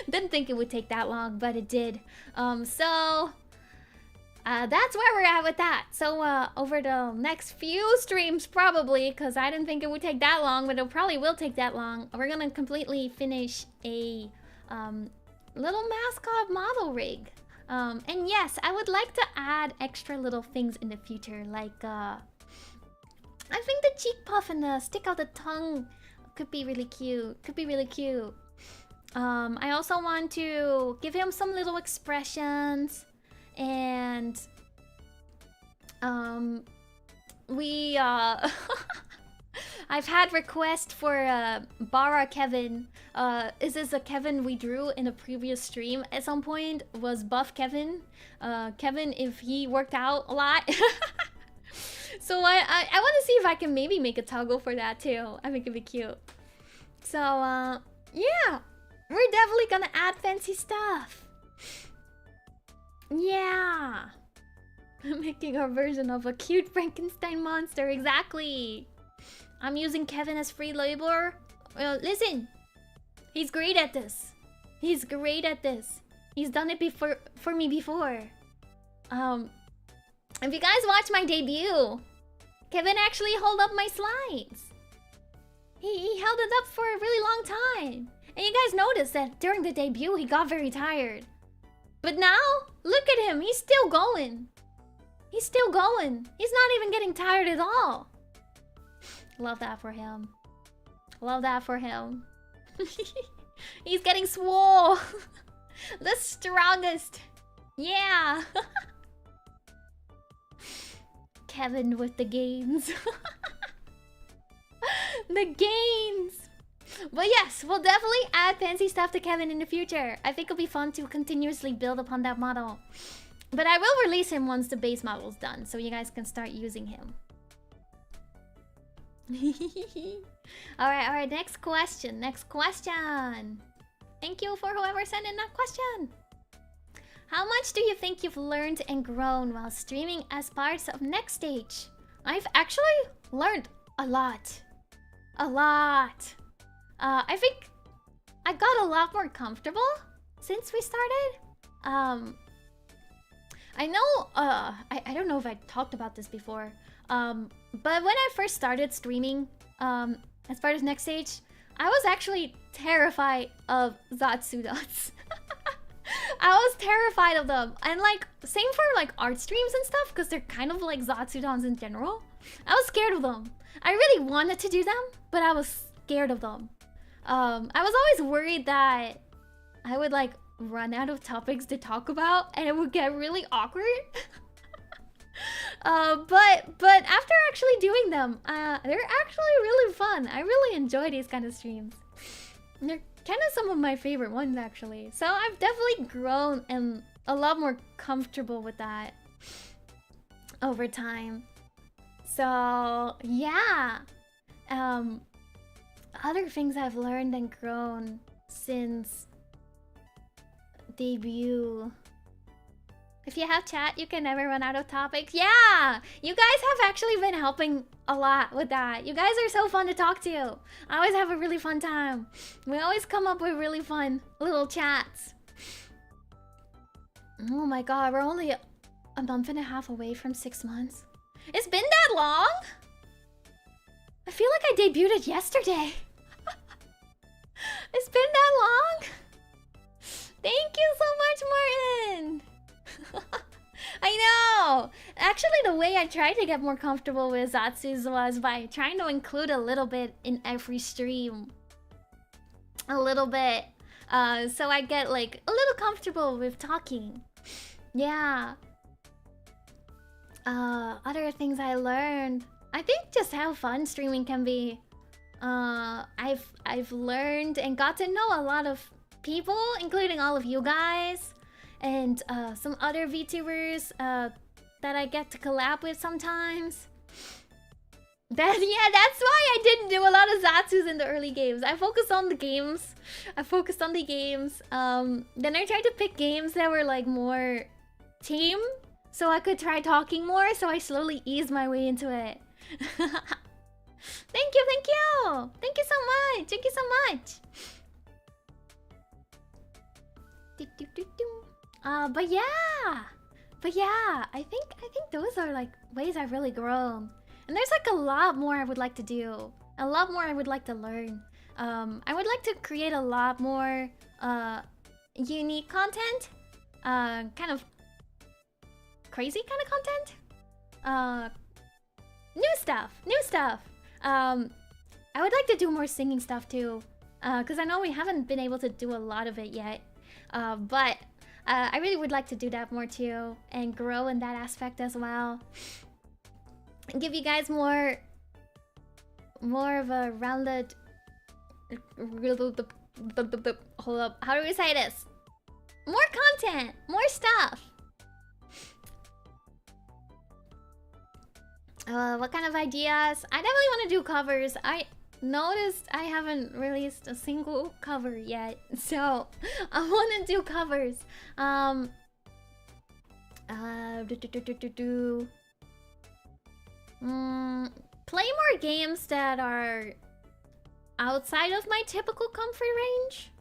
Didn't think it would take that long, but it did. So that's where we're at with that. So over the next few streams probably, because I didn't think it would take that long, but it probably will take that long. We're gonna completely finish a little mascot model rig. And yes, I would like to add extra little things in the future, like I think the cheek puff and the stick out the tongue could be really cute. I also want to give him some little expressions, and we I've had requests for Bara Kevin. Is this a Kevin we drew in a previous stream at some point? Was Buff Kevin. Kevin, if he worked out a lot. So I want to see if I can maybe make a toggle for that too. I think it'd be cute. So yeah, we're definitely gonna add fancy stuff. Yeah. Making our version of a cute Frankenstein monster, exactly. I'm using Kevin as free labor. Well, listen, he's great at this. He's great at this. He's done it before for me before. If you guys watch my debut, Kevin actually held up my slides. He held it up for a really long time. And you guys noticed that during the debut, he got very tired. But now, look at him. He's still going. He's still going. He's not even getting tired at all. Love that for him. Love that for him. He's getting swole. The strongest. Yeah. Kevin with the gains. The gains. But yes, we'll definitely add fancy stuff to Kevin in the future. I think it'll be fun to continuously build upon that model. But I will release him once the base model's done, so you guys can start using him. Alright, next question. Thank you for whoever sent in that question. How much do you think you've learned and grown while streaming as parts of NexStage? I've actually learned a lot. I think I got a lot more comfortable since we started. I know, I don't know if I talked about this before, but when I first started streaming as part of NexStage, I was actually terrified of Zatsudans. I was terrified of them. And like, same for like art streams and stuff, because they're kind of like Zatsudans in general. I was scared of them. I really wanted to do them, but I was scared of them. I was always worried that I would like run out of topics to talk about and it would get really awkward. But after actually doing them, they're actually really fun. I really enjoy these kind of streams. They're kind of some of my favorite ones actually. So I've definitely grown and a lot more comfortable with that over time. So yeah. Other things I've learned and grown since debut. If you have chat, you can never run out of topics. Yeah! You guys have actually been helping a lot with that. You guys are so fun to talk to. I always have a really fun time. We always come up with really fun little chats. Oh my god, we're only a month and a half away from 6 months. It's been that long? I feel like I debuted yesterday. It's been that long? Thank you so much, Martin! I know! Actually, the way I tried to get more comfortable with Zatsus was by trying to include a little bit in every stream. A little bit. So I get like a little comfortable with talking. Yeah. Other things I learned. I think just how fun streaming can be. I've learned and got to know a lot of people, including all of you guys, and some other VTubers that I get to collab with sometimes. Yeah, that's why I didn't do a lot of Zatsus in the early games. I focused on the games. Then I tried to pick games that were like more team, so I could try talking more. So I slowly eased my way into it. Thank you, thank you, thank you so much, thank you so much. But yeah, I think those are like ways I've really grown. And there's like a lot more I would like to do. A lot more I would like to learn. I would like to create a lot more unique content. Kind of crazy kind of content. New stuff. I would like to do more singing stuff too. Because I know we haven't been able to do a lot of it yet. But I really would like to do that more too. And grow in that aspect as well. And give you guys more of a rounded. Hold up, how do we say this? More content, more stuff. What kind of ideas? I definitely want to do covers. I noticed I haven't released a single cover yet, so I want to do covers. Play more games that are outside of my typical comfort range.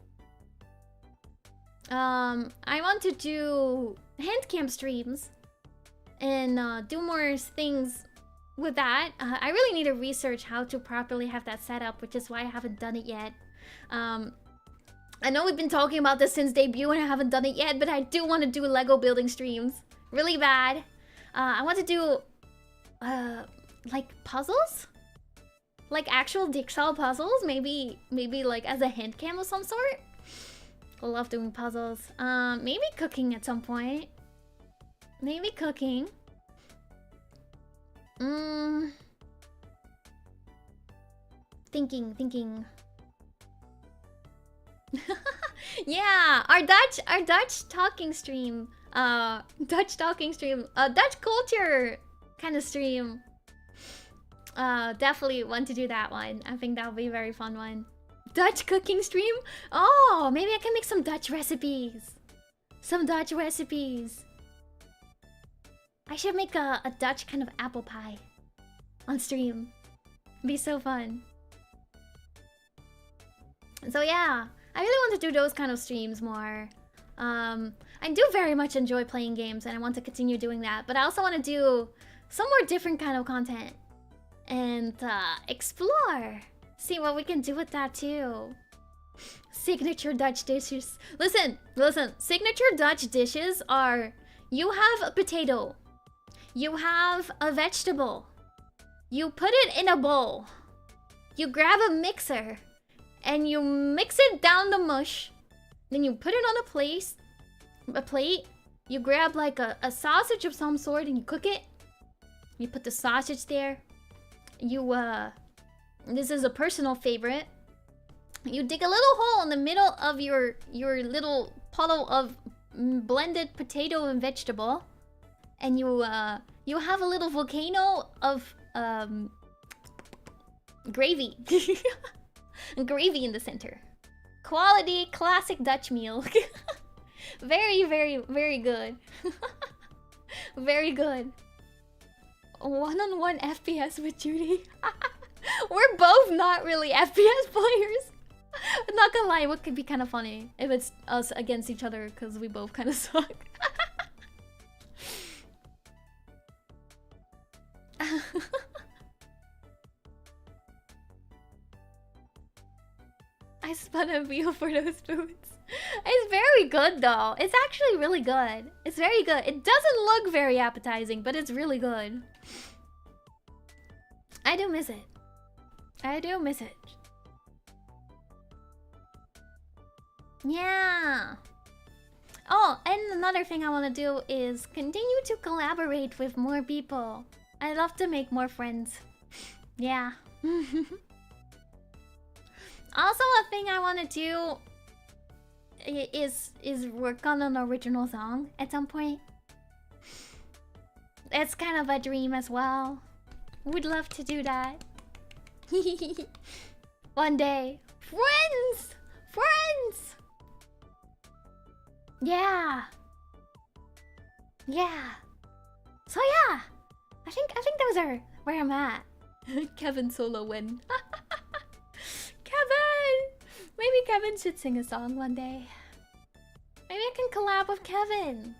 I want to do handcam streams and do more things with that. I really need to research how to properly have that set up, which is why I haven't done it yet. I know we've been talking about this since debut and I haven't done it yet, but I do want to do Lego building streams really bad. I want to do like puzzles, like actual jigsaw puzzles, maybe like as a hand cam of some sort. I love doing puzzles. Maybe cooking at some point. Maybe cooking. Thinking. Yeah, our Dutch talking stream. Dutch culture kind of stream. Definitely want to do that one. I think that would be a very fun one. Dutch cooking stream? Oh, maybe I can make some Dutch recipes. I should make a Dutch kind of apple pie on stream. Be so fun. So yeah, I really want to do those kind of streams more. I do very much enjoy playing games and I want to continue doing that, but I also want to do some more different kind of content and explore. See what we can do with that too. Signature Dutch dishes. Listen. Signature Dutch dishes are: you have a potato, you have a vegetable, you put it in a bowl, you grab a mixer, and you mix it down the mush. Then you put it on a plate. You grab like a sausage of some sort and you cook it. You put the sausage there. This is a personal favorite. You dig a little hole in the middle of your little puddle of blended potato and vegetable, and you have a little volcano of gravy. Gravy in the center. Quality classic Dutch meal. Very, very, very good. Very good. One-on-one FPS with Judy. We're both not really FPS players. Not gonna lie, what could be kind of funny if it's us against each other because we both kind of suck. I spun a wheel for those foods. It's very good though. It's actually really good. It's very good. It doesn't look very appetizing, but it's really good. I do miss it. Yeah. Oh, and another thing I want to do is continue to collaborate with more people. I love to make more friends. Yeah. Also, a thing I want to do is work on an original song at some point. It's kind of a dream as well. Would love to do that. One day. Friends! Friends! Yeah. Yeah. So yeah. I think those are where I'm at. Kevin solo win. Kevin! Maybe Kevin should sing a song one day. Maybe I can collab with Kevin.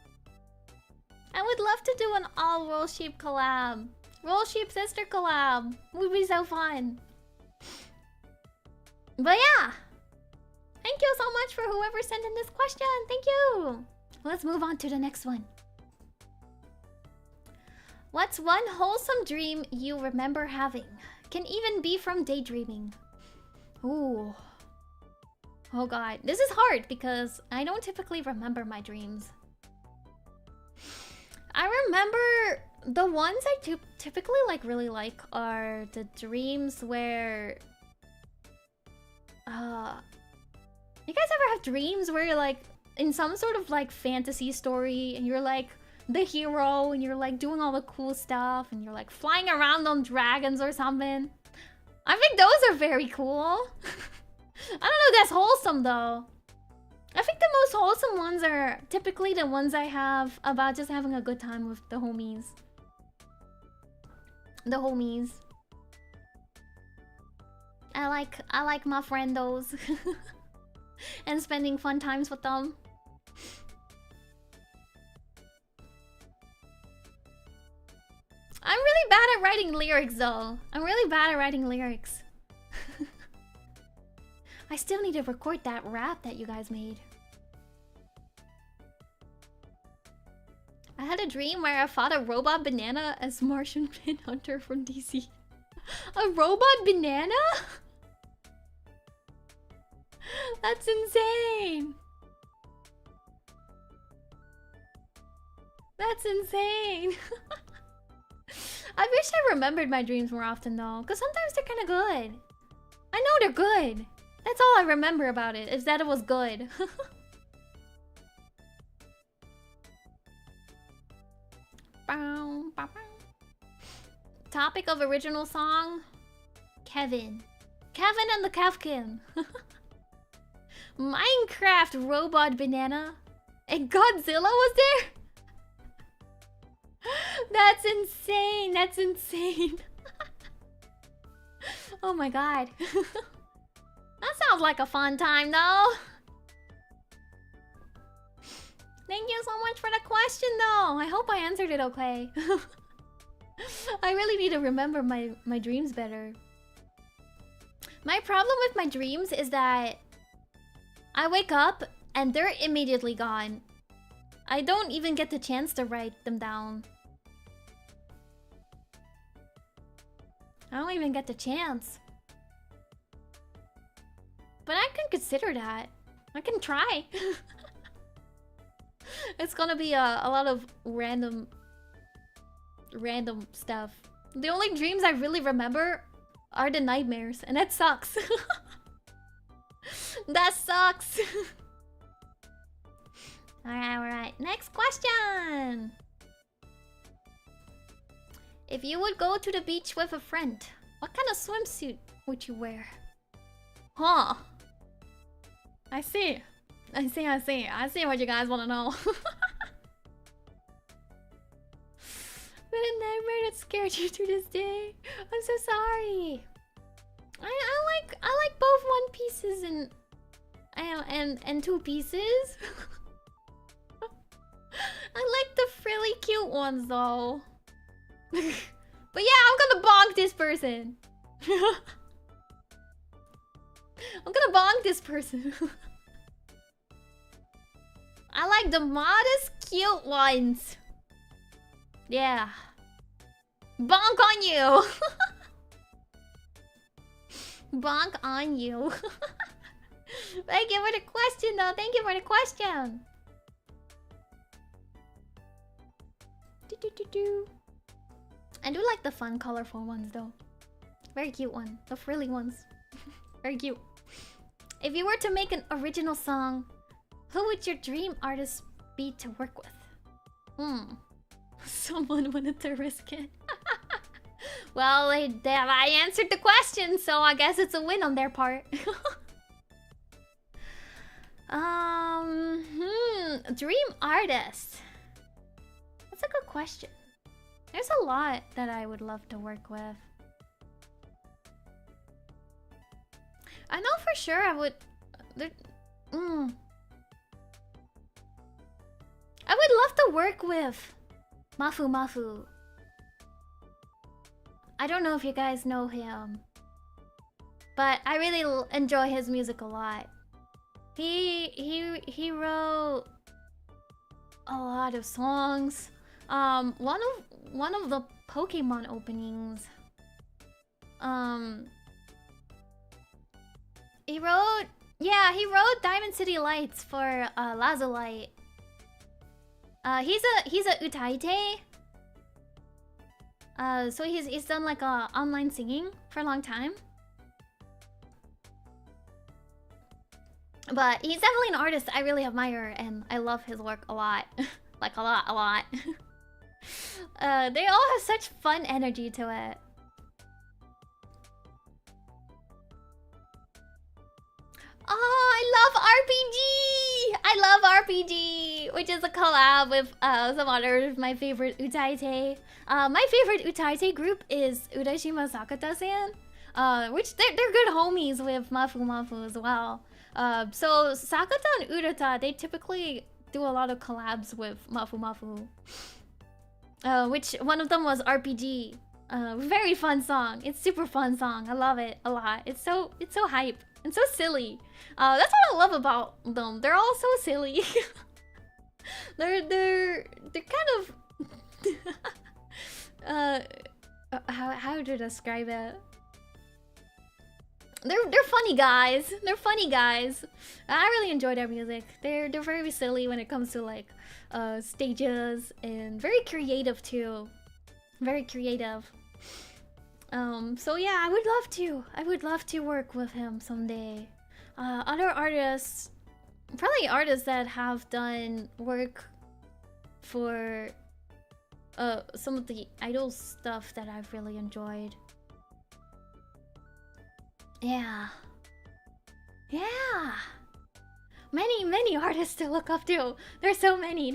I would love to do an all Roll Sheep collab. Roll Sheep sister collab. Would be so fun. But yeah. Thank you so much for whoever sent in this question. Thank you. Let's move on to the next one. What's one wholesome dream you remember having? Can even be from daydreaming. Ooh. Oh god. This is hard because I don't typically remember my dreams. I remember the ones I typically really like are the dreams where... You guys ever have dreams where you're like in some sort of like fantasy story and you're like the hero and you're like doing all the cool stuff and you're like flying around on dragons or something? I think those are very cool. I don't know if that's wholesome though. I think the most wholesome ones are typically the ones I have about just having a good time with the homies. The homies. I like my friendos. And spending fun times with them. I'm really bad at writing lyrics though. I'm really bad at writing lyrics. I still need to record that rap that you guys made. I had a dream where I fought a robot banana as Martian Manhunter from DC. A robot banana? That's insane. That's insane. I wish I remembered my dreams more often though, because sometimes they're kind of good. I know they're good. That's all I remember about it, is that it was good. Topic of original song? Kevin. Kevin and the Kevkin. Minecraft robot banana. And Godzilla was there? That's insane. That's insane. Oh my god. That sounds like a fun time though. Thank you so much for the question though. I hope I answered it okay. I really need to remember my dreams better. My problem with my dreams is that I wake up and they're immediately gone. I don't even get the chance to write them down. I don't even get the chance. But I can consider that. I can try. It's gonna be a lot of random stuff. The only dreams I really remember are the nightmares, and that sucks. That sucks. Alright. Next question. If you would go to the beach with a friend, what kind of swimsuit would you wear? Huh. I see. I see what you guys want to know. But a nightmare that scared you to this day. I'm so sorry. I like both one pieces and two pieces. I like the frilly cute ones though. But yeah, I'm gonna bonk this person. I'm gonna bonk this person. I like the modest cute ones. Yeah. Bonk on you. Bonk on you. Thank you for the question though. Thank you for the question. I do like the fun, colorful ones though. Very cute one. The frilly ones. Very cute. If you were to make an original song, who would your dream artist be to work with? Someone wanted to risk it. Well, I answered the question, so I guess it's a win on their part. Dream artist. That's a good question. There's a lot that I would love to work with. I know for sure I would... I would love to work with Mafu Mafu. I don't know if you guys know him, but I really enjoy his music a lot. He wrote a lot of songs. One of the Pokemon openings. He wrote Diamond City Lights for Lazulite. He's a utaite. So he's done like online singing for a long time. But he's definitely an artist I really admire, and I love his work a lot. Like a lot. They all have such fun energy to it. Oh, I love RPG, which is a collab with some other of my favorite utaite. My favorite utaite group is Urashima Sakata-san, which they're good homies with Mafu Mafu as well. So Sakata and Urata, they typically do a lot of collabs with Mafu Mafu. Which one of them was RPG. Very fun song. It's super fun song. I love it a lot. It's so hype and so silly. That's what I love about them. They're all so silly. they're kind of how to describe it? They're funny guys. They're funny guys. I really enjoy their music. They're very silly when it comes to like stages, and very creative too. Very creative. So yeah, I would love to work with him someday. Other artists, probably artists that have done work for some of the idol stuff that I've really enjoyed. Yeah. Many artists to look up to. There's so many.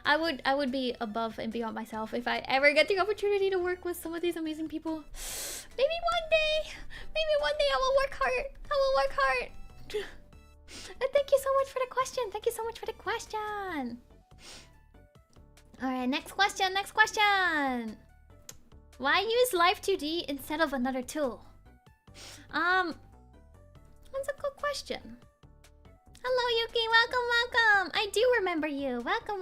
I would be above and beyond myself if I ever get the opportunity to work with some of these amazing people. Maybe one day I will work hard. And thank you so much for the question. Alright, next question. Why use Live 2D instead of another tool? That's a good question. Hello, Yuki. Welcome. I do remember you. Welcome.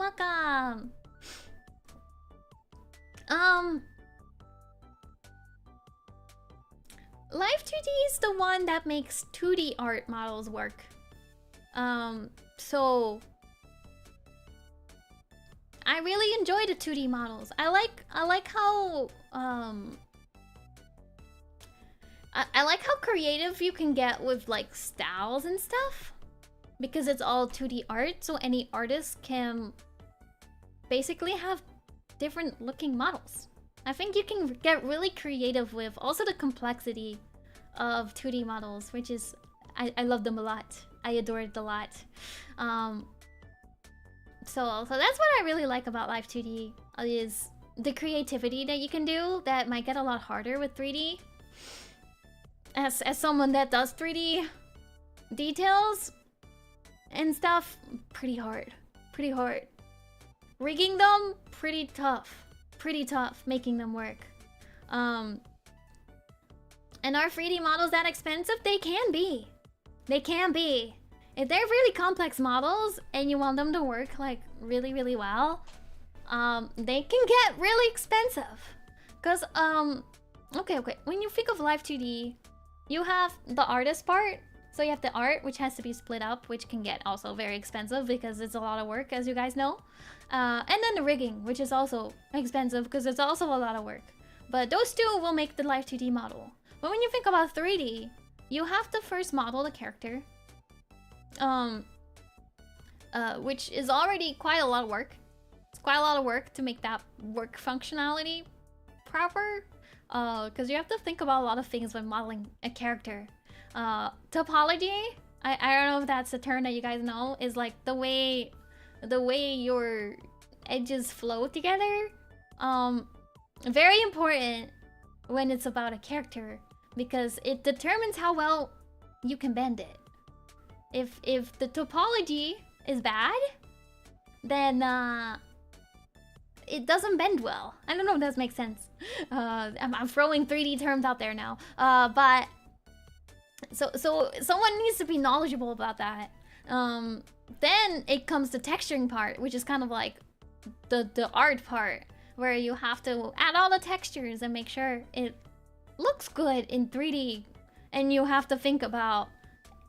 Live 2D is the one that makes 2D art models work. So I really enjoy the 2D models. I like how I like how creative you can get with like styles and stuff, because it's all 2D art, so any artist can basically have different looking models. I think you can get really creative with also the complexity of 2D models, which is I love them a lot. I adore it a lot. So that's what I really like about Live 2D, is the creativity that you can do that might get a lot harder with 3D. As someone that does 3D details and stuff, pretty hard. Rigging them, pretty tough making them work. And are 3D models that expensive? They can be. If they're really complex models and you want them to work like really well, they can get really expensive. Cause okay. When you think of Live 2D, you have the artist part, So you have the art, which has to be split up, which can get also very expensive because it's a lot of work, as you guys know. And then the rigging, which is also expensive because it's also a lot of work. But those two will make the live 2D model. But when you think about 3D, you have to first model the character. Which is already quite a lot of work. It's quite a lot of work to make that work functionality proper. Because you have to think about a lot of things when modeling a character. Topology, I don't know if that's a term that you guys know, is like the way your edges flow together. Very important when it's about a character because it determines how well you can bend it. If the topology is bad, then it doesn't bend well. I don't know if that makes sense. I'm throwing 3D terms out there now. But so someone needs to be knowledgeable about that. Then it comes the texturing part, which is kind of like the art part, where you have to add all the textures and make sure it looks good in 3D. And you have to think about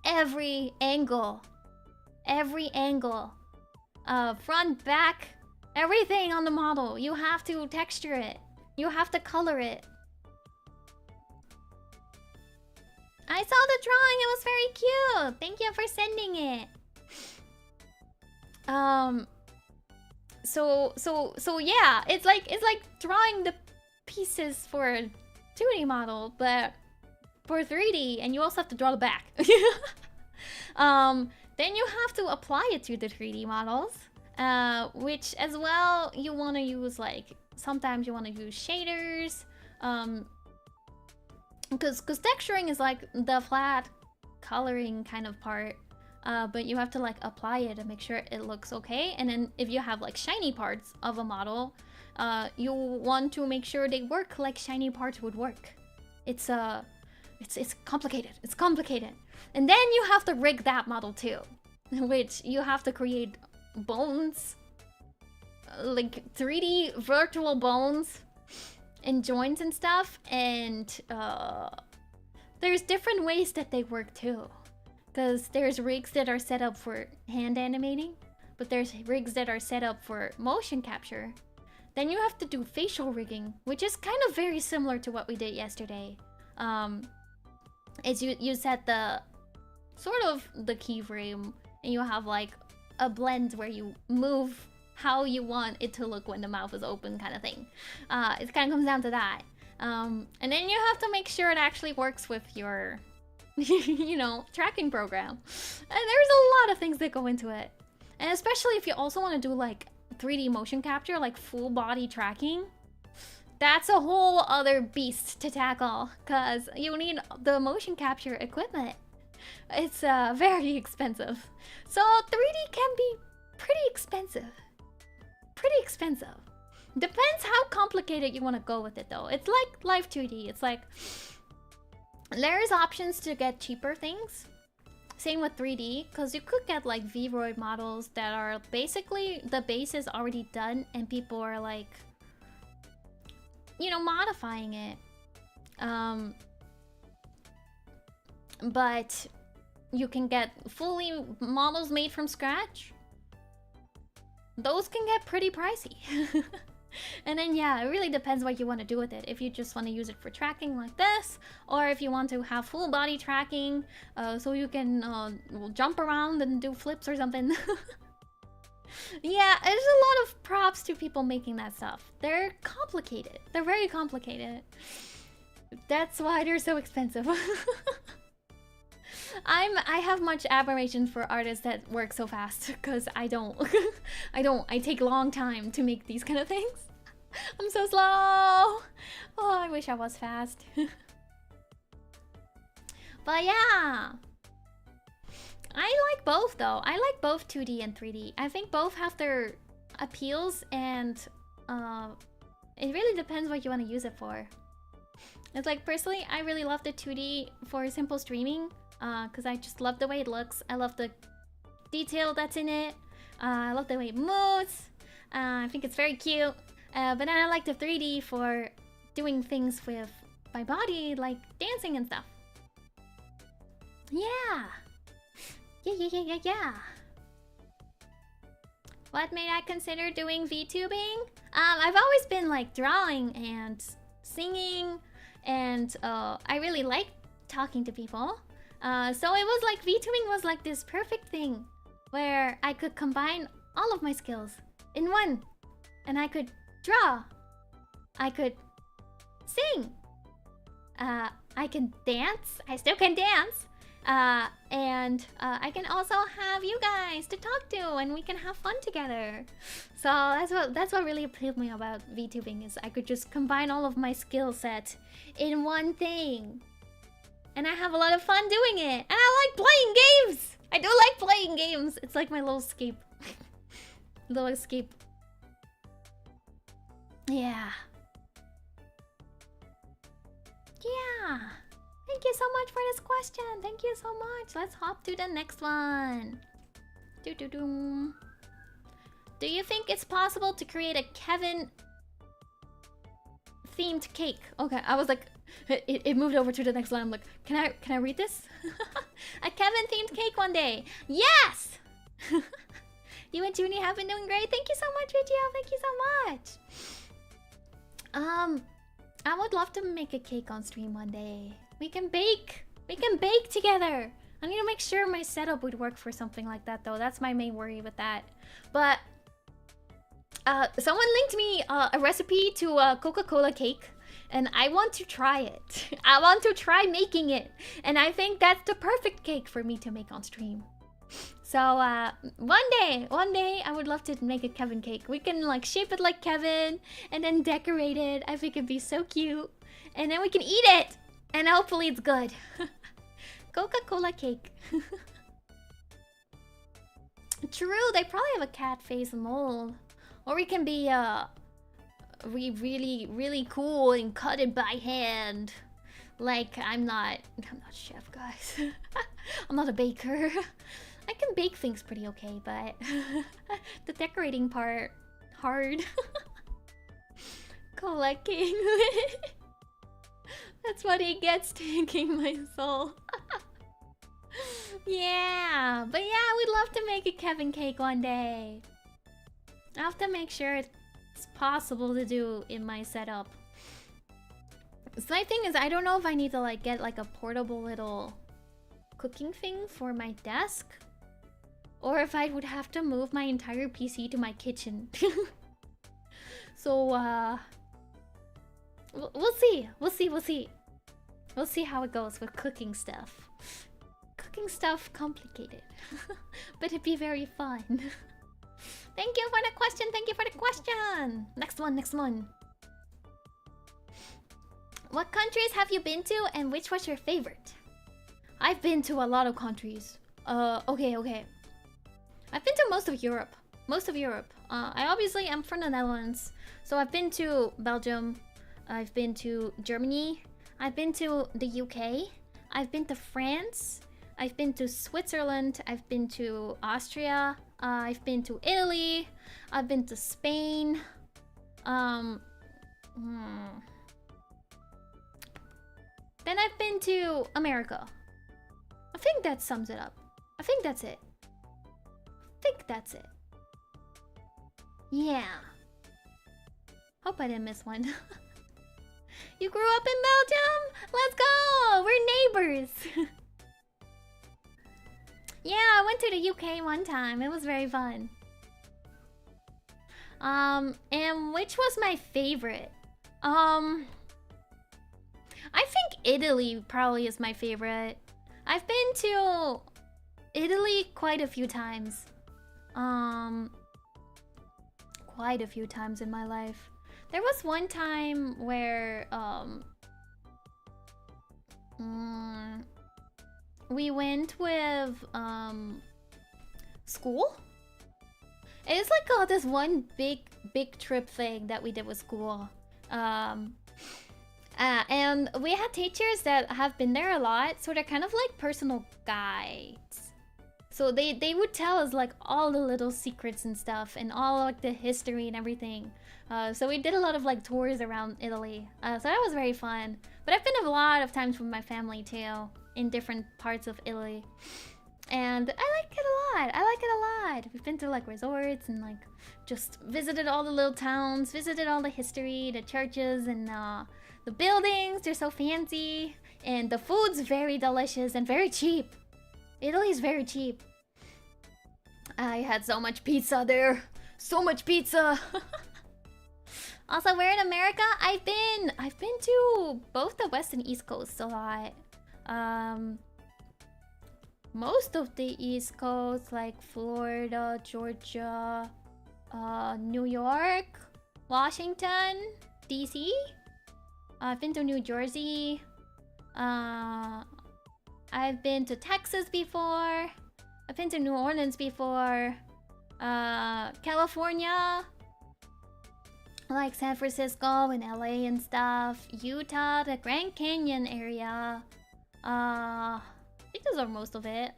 every angle, front, back, everything on the model. You have to texture it. You have to color it. I saw the drawing. It was very cute. Thank you for sending it. So yeah, it's like drawing the pieces for a 2D model, but for 3D, and you also have to draw the back. Then you have to apply it to the 3D models, which as well you want to use, like, sometimes you want to use shaders, because texturing is like the flat coloring kind of part, but you have to like apply it and make sure it looks okay. And then if you have like shiny parts of a model, you want to make sure they work like shiny parts would work. It's complicated. It's complicated. And then you have to rig that model too, which you have to create bones, like 3D virtual bones and joints and stuff. And there's different ways that they work too, because there's rigs that are set up for hand animating, but there's rigs that are set up for motion capture. Then you have to do facial rigging, which is kind of very similar to what we did yesterday. Is you set the sort of the keyframe, and you have like a blend where you move how you want it to look when the mouth is open, kind of thing. It kind of comes down to that. And then you have to make sure it actually works with your, you know, tracking program. And there's a lot of things that go into it. And especially if you also want to do like 3D motion capture, like full body tracking, that's a whole other beast to tackle, because you need the motion capture equipment. It's very expensive. So 3D can be pretty expensive. Pretty expensive. Depends how complicated you want to go with it though. It's like live 2D. It's like there's options to get cheaper things. Same with 3D, because you could get like Vroid models that are basically the base is already done and people are like, you know, modifying it. But you can get fully models made from scratch. Those can get pretty pricey. And then yeah, it really depends what you want to do with it. If you just want to use it for tracking like this, or if you want to have full body tracking, so you can jump around and do flips or something. Yeah, there's a lot of props to people making that stuff. They're complicated. They're very complicated. That's why they're so expensive. I have much admiration for artists that work so fast, because I don't. I take a long time to make these kind of things. I'm so slow. Oh, I wish I was fast. But yeah, I like both though. I like both 2D and 3D. I think both have their appeals, and it really depends what you want to use it for. It's like, personally, I really love the 2D for simple streaming, because I just love the way it looks. I love the detail that's in it. I love the way it moves. I think it's very cute. But then I like the 3D for doing things with my body, like dancing and stuff. Yeah. Yeah. What made I consider doing VTubing? I've always been like drawing and singing, and I really like talking to people. So it was like VTubing was like this perfect thing where I could combine all of my skills in one, and I could draw, I could sing, I can dance. I still can dance. And I can also have you guys to talk to, and we can have fun together. So that's what really appealed me about VTubing, is I could just combine all of my skill set in one thing, and I have a lot of fun doing it. And I like playing games. I do like playing games. It's like my little escape. Little escape. Yeah. Yeah. Thank you so much for this question. Thank you so much. Let's hop to the next one. Do you think it's possible to create a Kevin themed cake? Okay, I was like, it moved over to the next line. I'm like, can I read this? A Kevin themed cake one day. Yes. You and Zhuni have been doing great. Thank you so much, Vigio. Thank you so much. I would love to make a cake on stream one day. We can bake. We can bake together. I need to make sure my setup would work for something like that, though. That's my main worry with that. But someone linked me a recipe to a Coca-Cola cake, and I want to try it. I want to try making it, and I think that's the perfect cake for me to make on stream. So one day, I would love to make a Kevin cake. We can like shape it like Kevin and then decorate it. I think it'd be so cute, and then we can eat it, and hopefully it's good. Coca-Cola cake. True, they probably have a cat face mold, or we can be really cool and cut it by hand. Like I'm not chef, guys. I'm not a baker. I can bake things pretty okay, but the decorating part, hard. Collecting. That's what he gets, taking my soul. Yeah, but yeah, we'd love to make a Kevin cake one day. I have to make sure it's possible to do in my setup. So my thing is, I don't know if I need to like get like a portable little cooking thing for my desk, or if I would have to move my entire PC to my kitchen. So we'll see. We'll see how it goes with cooking stuff. Cooking stuff complicated. But it'd be very fun. Thank you for the question. Thank you for the question. Next one. What countries have you been to, and which was your favorite? I've been to a lot of countries. Okay. I've been to most of Europe. I obviously am from the Netherlands, so I've been to Belgium. I've been to Germany. I've been to the UK. I've been to France. I've been to Switzerland. I've been to Austria. I've been to Italy. I've been to Spain. Then I've been to America. I think that sums it up. I think that's it. Yeah. Hope I didn't miss one. You grew up in Belgium? Let's go! We're neighbors. Yeah, I went to the UK one time. It was very fun. And which was my favorite? I think Italy probably is my favorite. I've been to Italy quite a few times. Quite a few times in my life. There was one time where we went with school. It's like this one big trip thing that we did with school. And we had teachers that have been there a lot, so they're kind of like personal guides. So they would tell us like all the little secrets and stuff, and all like the history and everything. So we did a lot of like tours around Italy. So that was very fun. But I've been a lot of times with my family too. in different parts of Italy. And I like it a lot. I like it a lot. We've been to like resorts and like just visited all the little towns, visited all the history, the churches, and the buildings. They're so fancy. And the food's very delicious and very cheap. Italy's very cheap. I had so much pizza there. So much pizza. Also, where in America? I've been to both the West and East Coast a lot. Most of the East Coast, like Florida, Georgia, New York, Washington, DC. I've been to New Jersey. I've been to Texas before. I've been to New Orleans before. California. Like San Francisco and LA and stuff. Utah, the Grand Canyon area. I think those are most of it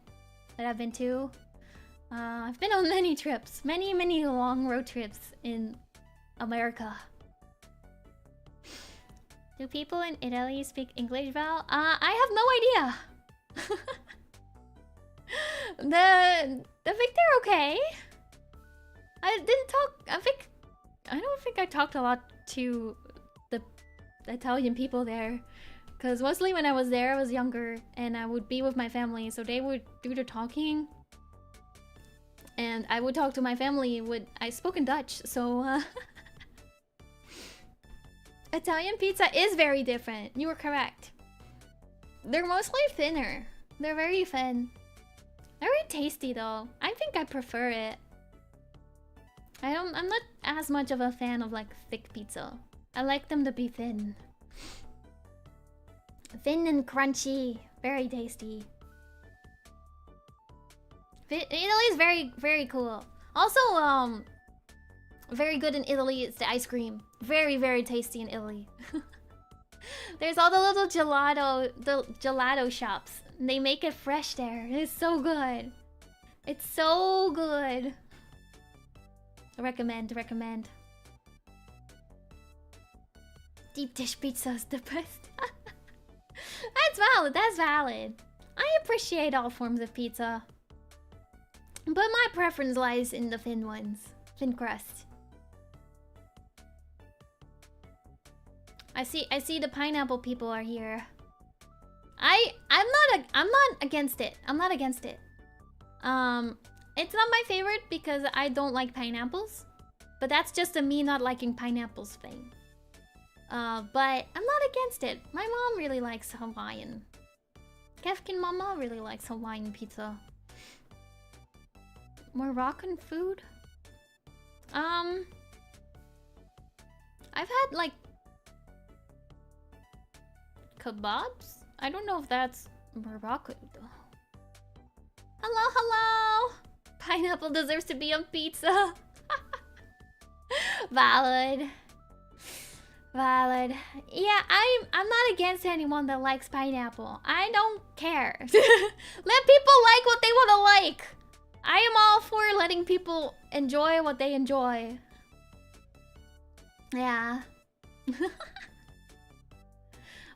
that I've been to. I've been on many trips. Many long road trips in America. Do people in Italy speak English well? I have no idea. I think they're okay. I didn't talk. I don't think I talked a lot to the Italian people there, because mostly when I was there, I was younger and I would be with my family, so they would do the talking, and I would talk to my family. I spoke in Dutch, so Italian pizza is very different. You were correct. They're mostly thinner. They're very thin. Very tasty though. I think I prefer it. I'm not as much of a fan of like thick pizza. I like them to be thin. Thin and crunchy. Very tasty. Italy is very cool. Also, very good in Italy is the ice cream. Very tasty in Italy. There's all the little gelato shops. They make it fresh there. It's so good. It's so good. Recommend. Deep dish pizza is the best. That's valid. I appreciate all forms of pizza. But my preference lies in the thin ones. Thin crust. I see the pineapple people are here. I'm not against it. I'm not against it. It's not my favorite because I don't like pineapples. But that's just a me not liking pineapples thing. But I'm not against it. My mom really likes Hawaiian. Kefkin mama really likes Hawaiian pizza. Moroccan food? I've had like kebabs? I don't know if that's Moroccan though. Hello! Pineapple deserves to be on pizza. Valid. Yeah, I'm not against anyone that likes pineapple. I don't care. Let people like what they want to like. I am all for letting people enjoy what they enjoy. Yeah.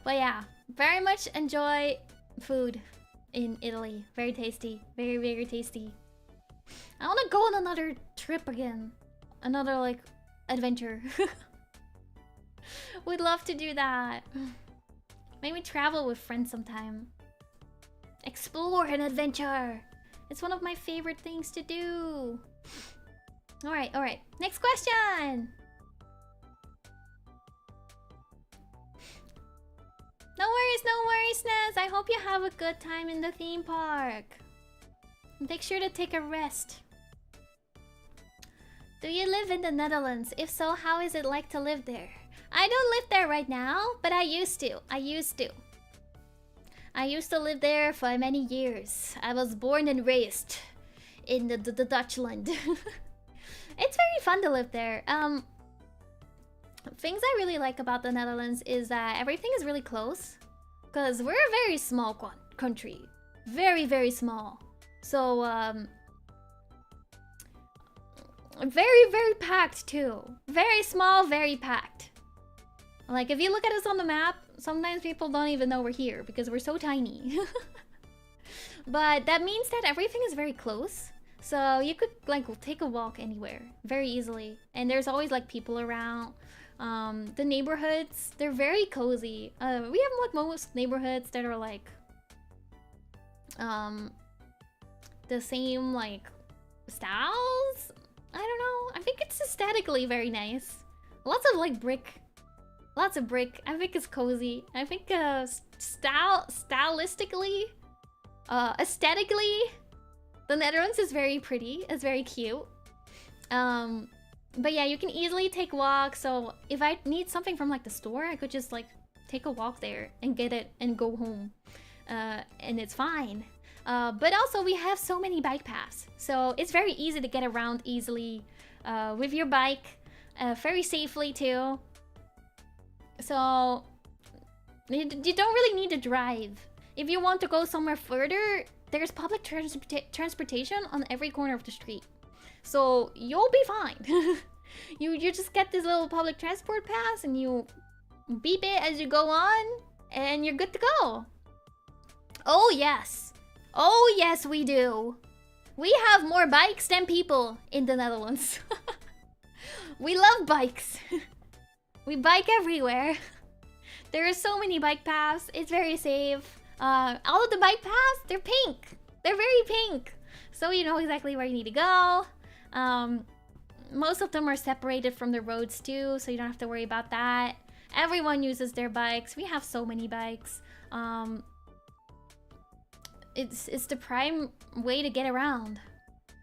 But yeah, very much enjoy food in Italy. Very tasty. Very tasty. I want to go on another trip again. Another, like, adventure. We'd love to do that. Maybe travel with friends sometime. Explore an adventure. It's one of my favorite things to do. Alright. Next question. No worries, Nez. I hope you have a good time in the theme park. Make sure to take a rest. Do you live in the Netherlands? If so, how is it like to live there? I don't live there right now, but I used to. I used to live there for many years. I was born and raised in the Dutchland. It's very fun to live there. Things I really like about the Netherlands is that everything is really close. Because we're a very small country. Very small. So, very packed too. Very small, very packed. Like, if you look at us on the map, sometimes people don't even know we're here because we're so tiny. But that means that everything is very close. So you could like take a walk anywhere very easily. And there's always like people around. The neighborhoods, they're very cozy. We have like most neighborhoods that are like the same like styles. I don't know. I think it's aesthetically very nice. Lots of like brick. Lots of brick. I think it's cozy. I think stylistically, aesthetically, the Netherlands is very pretty. It's very cute. But yeah, you can easily take walks. So if I need something from like the store, I could just like take a walk there and get it and go home. And it's fine. But also we have so many bike paths. So it's very easy to get around easily with your bike. Very safely too. So you don't really need to drive. If you want to go somewhere further, there's public transportation on every corner of the street. So you'll be fine. you just get this little public transport pass and you beep it as you go on and you're good to go. Oh yes. Oh yes, we do. We have more bikes than people in the Netherlands. We love bikes. We bike everywhere. There are so many bike paths. It's very safe. All of the bike paths, they're pink. They're very pink. So you know exactly where you need to go. Most of them are separated from the roads too, so you don't have to worry about that. Everyone uses their bikes. We have so many bikes. It's the prime way to get around.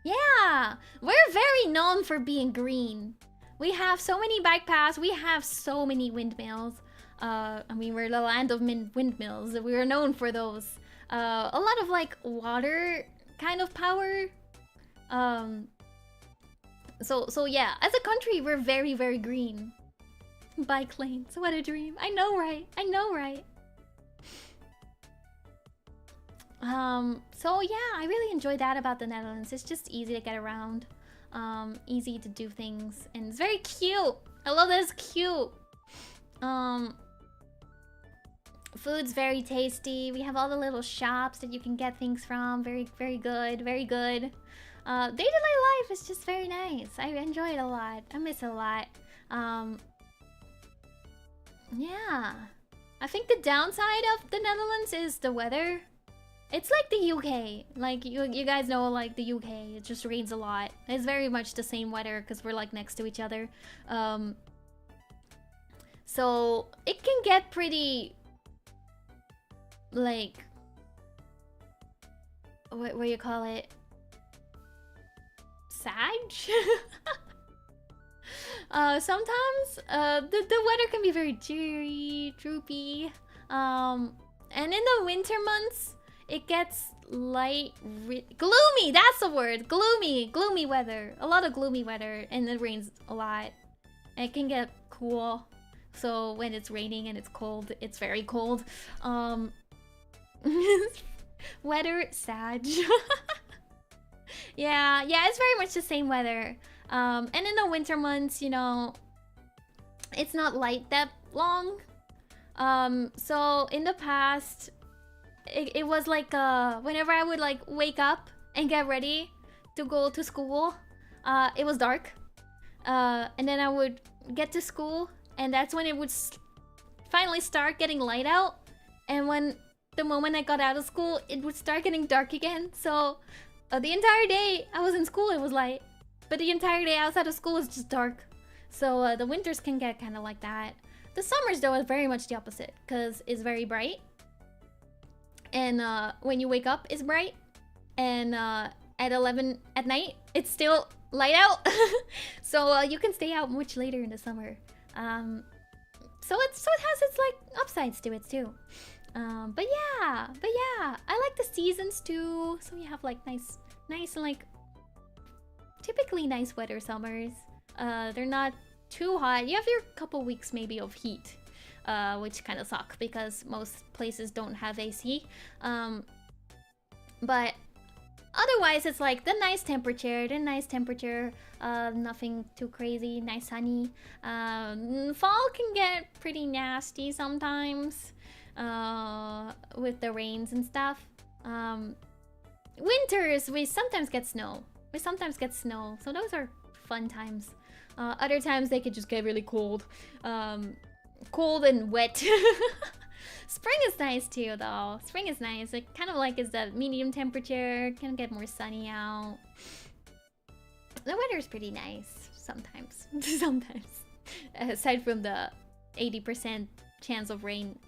Yeah, we're very known for being green. We have so many bike paths. We have so many windmills. I mean, we're the land of windmills. We are known for those. A lot of like water kind of power. So yeah, as a country, we're very, very green. Bike lanes, what a dream. I know, right? I know, right? So yeah, I really enjoy that about the Netherlands. It's just easy to get around. Easy to do things. And it's very cute. I love that it's cute. Food's very tasty. We have all the little shops that you can get things from. Very, very good. Very good. Day-to-day life is just very nice. I enjoy it a lot. I miss it a lot. Yeah. I think the downside of the Netherlands is the weather. It's like the UK. Like, you guys know, like, the UK. It just rains a lot. It's very much the same weather because we're, like, next to each other. So, it can get pretty... Like... What do you call it? Sag? Sometimes, the weather can be very dreary, droopy. And in the winter months... It gets gloomy, that's the word. Gloomy weather. A lot of gloomy weather, and it rains a lot. And it can get cool. So when it's raining and it's cold, it's very cold. Weather, Sag. yeah, it's very much the same weather. And in the winter months, you know, it's not light that long. So in the past... It was like whenever I would like wake up and get ready to go to school, it was dark. And then I would get to school, and that's when it would finally start getting light out. And when the moment I got out of school, it would start getting dark again. So the entire day I was in school, it was light, but the entire day outside of school is just dark. So the winters can get kind of like that. The summers though is very much the opposite, because it's very bright. And when you wake up, it's bright. And at 11 at night, it's still light out. So you can stay out much later in the summer. So it has its like upsides to it too. But yeah, I like the seasons too. So you have like nice like typically nice weather summers. They're not too hot. You have your couple weeks maybe of heat. Which kind of suck because most places don't have AC. But otherwise, it's like the nice temperature, nothing too crazy, nice sunny. Fall can get pretty nasty sometimes with the rains and stuff. Winters, we sometimes get snow. So those are fun times. Other times they could just get really cold. Cold and wet. Spring is nice too, though. Spring is nice. It kind of like is the medium temperature. Can get more sunny out. The weather is pretty nice sometimes. Sometimes. Aside from the 80% chance of rain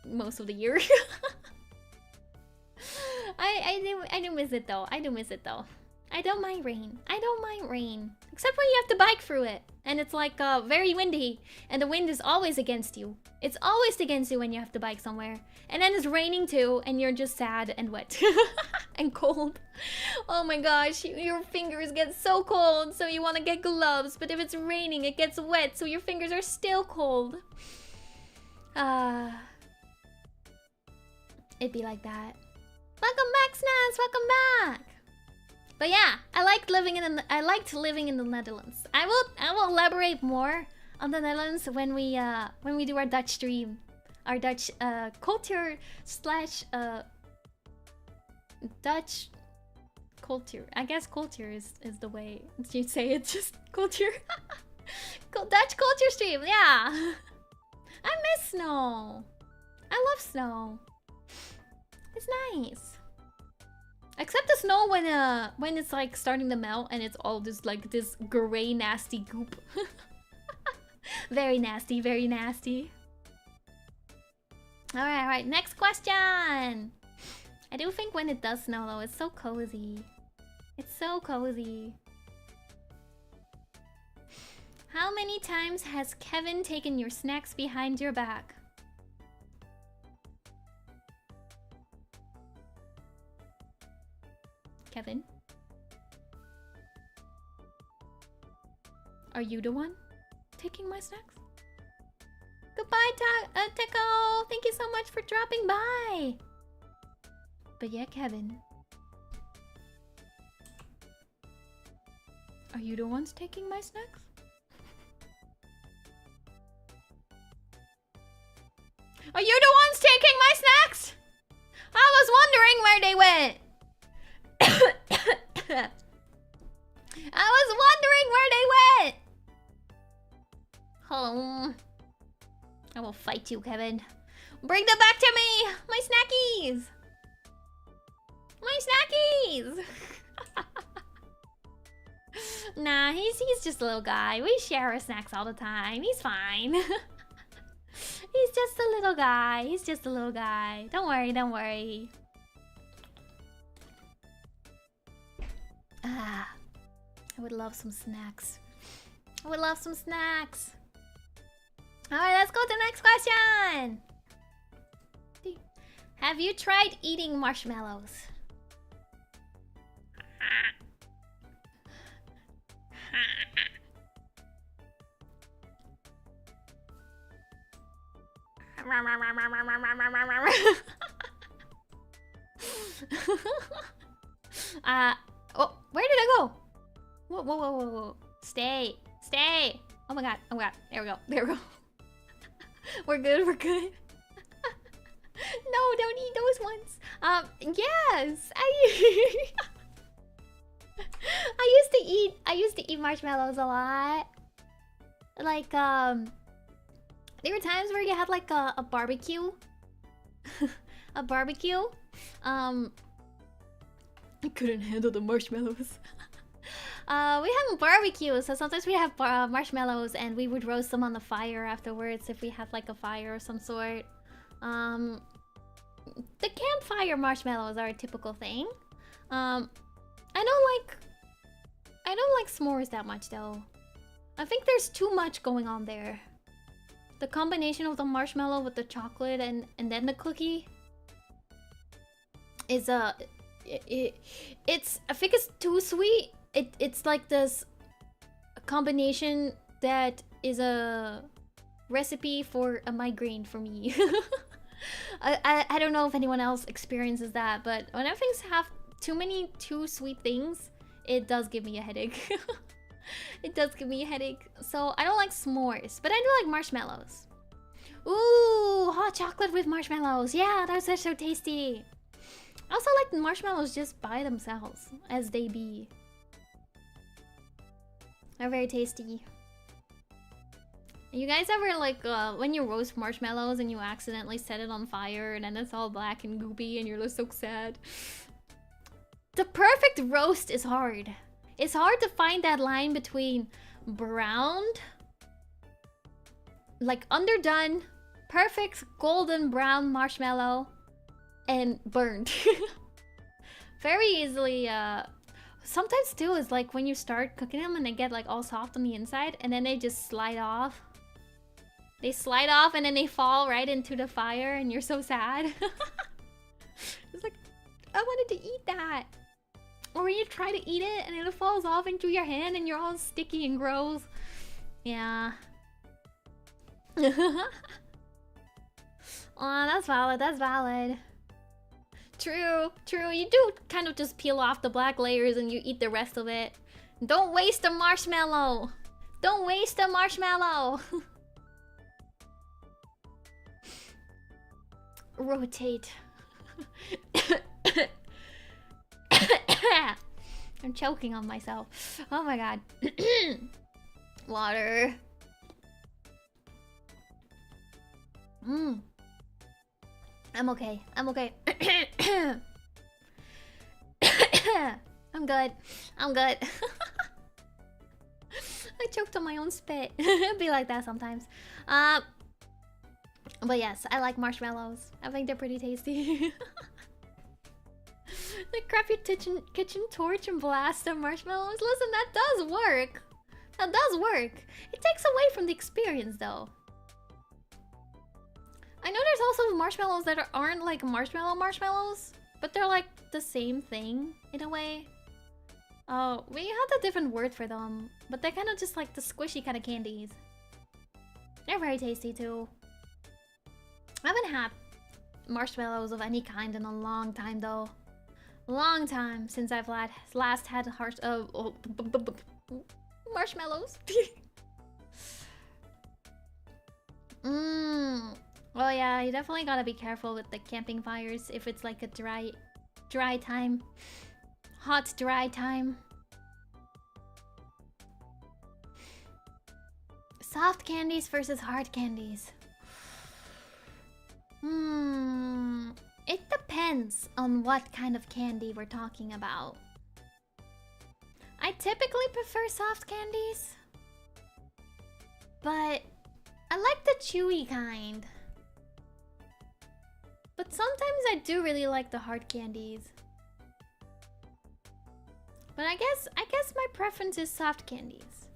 most of the year. I do miss it though. I don't mind rain. Except when you have to bike through it. And it's like very windy. And the wind is always against you. It's always against you when you have to bike somewhere. And then it's raining too. And you're just sad and wet. And cold. Oh my gosh. Your fingers get so cold. So you want to get gloves. But if it's raining, it gets wet. So your fingers are still cold. It'd be like that. Welcome back, Snaz. Welcome back. But yeah, I liked living in the Netherlands. I will elaborate more on the Netherlands when we do our Dutch stream, our Dutch culture slash Dutch culture. I guess culture is the way you say it. Just culture. Dutch culture stream. Yeah. I miss snow. I love snow. It's nice. Except the snow when it's like starting to melt and it's all just like this gray nasty goop. Very nasty, very nasty. Alright, next question. I do think when it does snow though, it's so cozy. It's so cozy. How many times has Kevin taken your snacks behind your back? Kevin? Are you the one taking my snacks? Goodbye, Teco! Thank you so much for dropping by! But yeah, Kevin. Are you the ones taking my snacks? Are you the ones taking my snacks? I was wondering where they went! I was wondering where they went! Home. I will fight you, Kevin. Bring them back to me! My snackies! My snackies! Nah, he's just a little guy. We share our snacks all the time. He's fine. He's just a little guy. He's just a little guy. Don't worry, don't worry. I would love some snacks. I would love some snacks. Alright, let's go to the next question. Have you tried eating marshmallows? Oh, where did I go? Whoa. Stay. Oh my god. There we go. We're good. No, don't eat those ones. Yes. I used to eat marshmallows a lot. Like, there were times where you had like a barbecue. A barbecue. I couldn't handle the marshmallows. We have a barbecue, so sometimes we have marshmallows and we would roast them on the fire afterwards if we had like a fire of some sort. The campfire marshmallows are a typical thing. I don't like s'mores that much though. I think there's too much going on there. The combination of the marshmallow with the chocolate and then the cookie is I think it's too sweet. It's like this combination that is a recipe for a migraine for me. I don't know if anyone else experiences that, but whenever things have too sweet things, it does give me a headache. It does give me a headache. So I don't like s'mores, but I do like marshmallows. Ooh, hot chocolate with marshmallows. Yeah, that's so tasty. I also like the marshmallows just by themselves, as they be. They're very tasty. You guys ever like when you roast marshmallows and you accidentally set it on fire and then it's all black and goopy and you're just so sad? The perfect roast is hard. It's hard to find that line between browned, like underdone, perfect golden brown marshmallow, and burned. Very easily. Sometimes too is like when you start cooking them and they get like all soft on the inside and then they just slide off. They slide off and then they fall right into the fire and you're so sad. It's like, I wanted to eat that. Or when you try to eat it and it falls off into your hand and you're all sticky and gross. Yeah. Aw, that's valid, that's valid. True, true. You do kind of just peel off the black layers and you eat the rest of it. Don't waste a marshmallow. Don't waste a marshmallow. Rotate. I'm choking on myself. Oh my god. Water. I'm okay. I'm okay. I'm good. I'm good. I choked on my own spit. It'd be like that sometimes. But yes, I like marshmallows. I think they're pretty tasty. Like grab your kitchen torch and blast some marshmallows. Listen, that does work. That does work. It takes away from the experience though. I know there's also marshmallows that aren't like marshmallows, but they're like the same thing in a way. Oh, we had a different word for them, but they're kind of just like the squishy kind of candies. They're very tasty too. I haven't had marshmallows of any kind in a long time though. Long time since I've last had marshmallows. Well, yeah, you definitely gotta be careful with the camping fires if it's like a dry time. Hot, dry time. Soft candies versus hard candies. It depends on what kind of candy we're talking about. I typically prefer soft candies, but I like the chewy kind. But sometimes I do really like the hard candies. But I guess my preference is soft candies.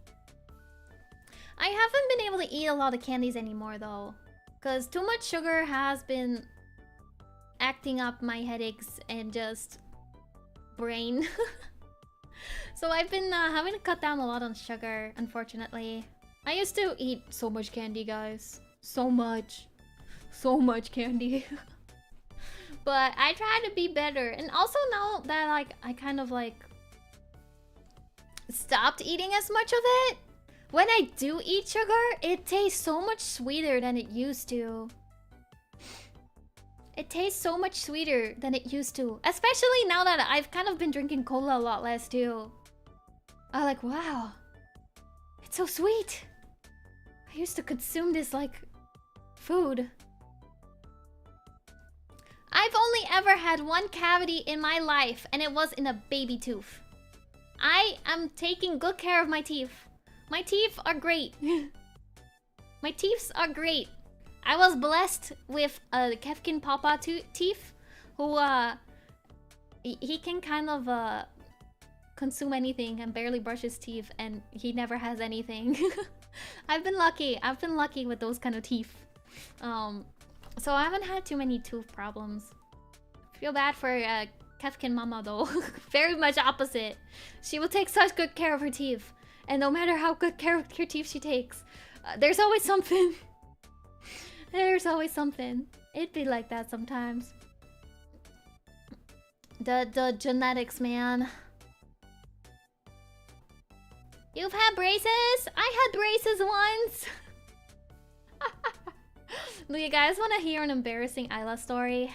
I haven't been able to eat a lot of candies anymore though, because too much sugar has been acting up my headaches and just brain. So I've been having to cut down a lot on sugar, unfortunately. I used to eat so much candy, guys. So much candy. But I try to be better. And also now that like I kind of like stopped eating as much of it, when I do eat sugar, it tastes so much sweeter than it used to. It tastes so much sweeter than it used to. Especially now that I've kind of been drinking cola a lot less too. I'm like, wow. It's so sweet. I used to consume this like food. I've only ever had one cavity in my life, and it was in a baby tooth. I am taking good care of my teeth. My teeth are great. My teeth are great. I was blessed with a Kefkin Papa teeth, who he can kind of consume anything and barely brush his teeth, and he never has anything. I've been lucky. I've been lucky with those kind of teeth. So I haven't had too many tooth problems. Feel bad for Kefkin Mama though. Very much opposite. She will take such good care of her teeth, and no matter how good care of her teeth she takes, there's always something. There's always something. It'd be like that sometimes. The genetics, man. You've had braces? I had braces once. Do you guys want to hear an embarrassing Ayla story?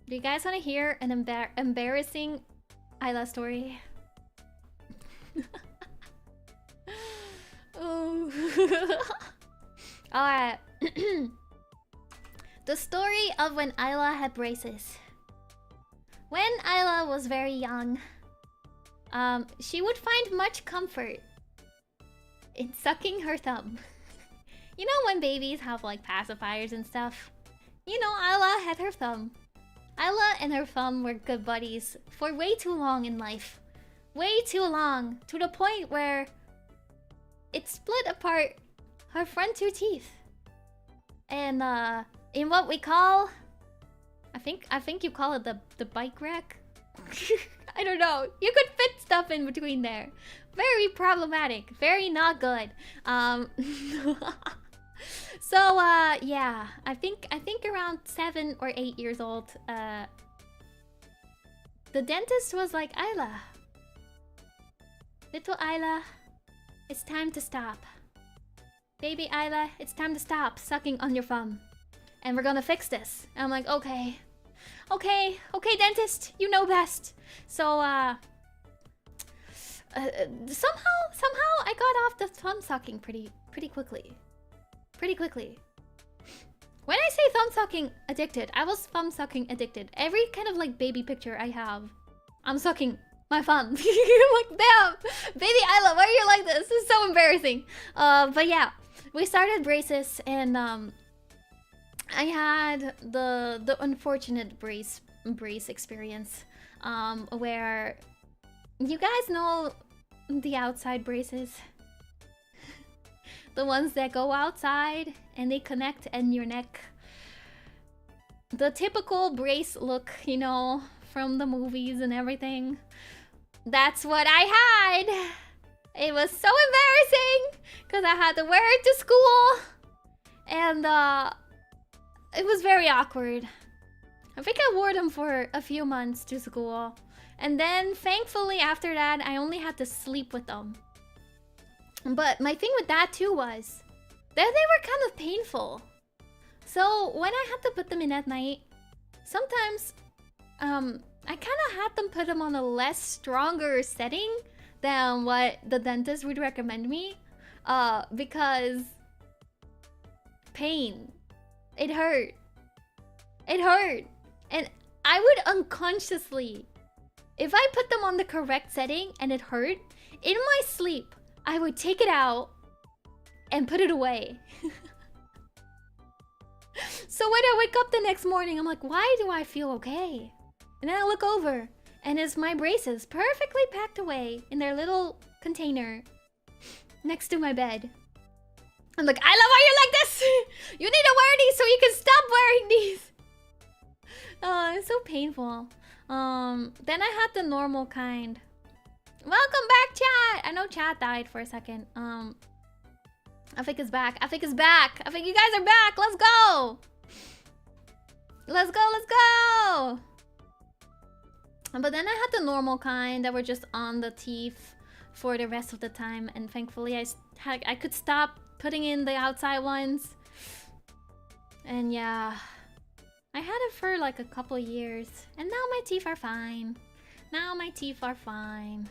Do you guys want to hear an embarrassing Ayla story? Oh. Alright. The story of when Ayla had braces. When Ayla was very young, she would find much comfort in sucking her thumb. You know when babies have like pacifiers and stuff? You know, Ayla had her thumb. Ayla and her thumb were good buddies for way too long in life. Way too long, to the point where it split apart her front two teeth. And in what we call, I think you call it the bike rack. I don't know. You could fit stuff in between there. Very problematic. Very not good. So yeah, I think around 7 or 8 years old, the dentist was like, Ayla, little Ayla, it's time to stop. Baby Ayla, it's time to stop sucking on your thumb. And we're gonna fix this. And I'm like, okay. Okay, dentist, you know best. So, somehow I got off the thumb sucking pretty quickly. Pretty quickly. When I say thumb sucking addicted, I was thumb sucking addicted. Every kind of like baby picture I have, I'm sucking my thumb. I'm like, damn, baby Ayla, why are you like this? This is so embarrassing. But yeah, we started braces, and I had the unfortunate brace experience, where you guys know the outside braces. The ones that go outside and they connect in your neck. The typical brace look, you know, from the movies and everything. That's what I had. It was so embarrassing because I had to wear it to school. And it was very awkward. I think I wore them for a few months to school. And then thankfully after that, I only had to sleep with them. But my thing with that too was that they were kind of painful. So when I had to put them in at night, sometimes I kind of had them put them on a less stronger setting than what the dentist would recommend me, because pain. It hurt. It hurt. And I would unconsciously, if I put them on the correct setting and it hurt, in my sleep, I would take it out and put it away. So when I wake up the next morning, I'm like, why do I feel okay? And then I look over, and it's my braces perfectly packed away in their little container next to my bed. I'm like, Ayla, why are you like this? You need to wear these so you can stop wearing these. Oh, it's so painful. Then I had the normal kind. Welcome back, chat. I know chat died for a second. I think it's back. I think it's back. I think you guys are back. Let's go. Let's go. Let's go. But then I had the normal kind that were just on the teeth for the rest of the time, and thankfully I could stop putting in the outside ones. And yeah, I had it for like a couple years, and now my teeth are fine. Now my teeth are fine.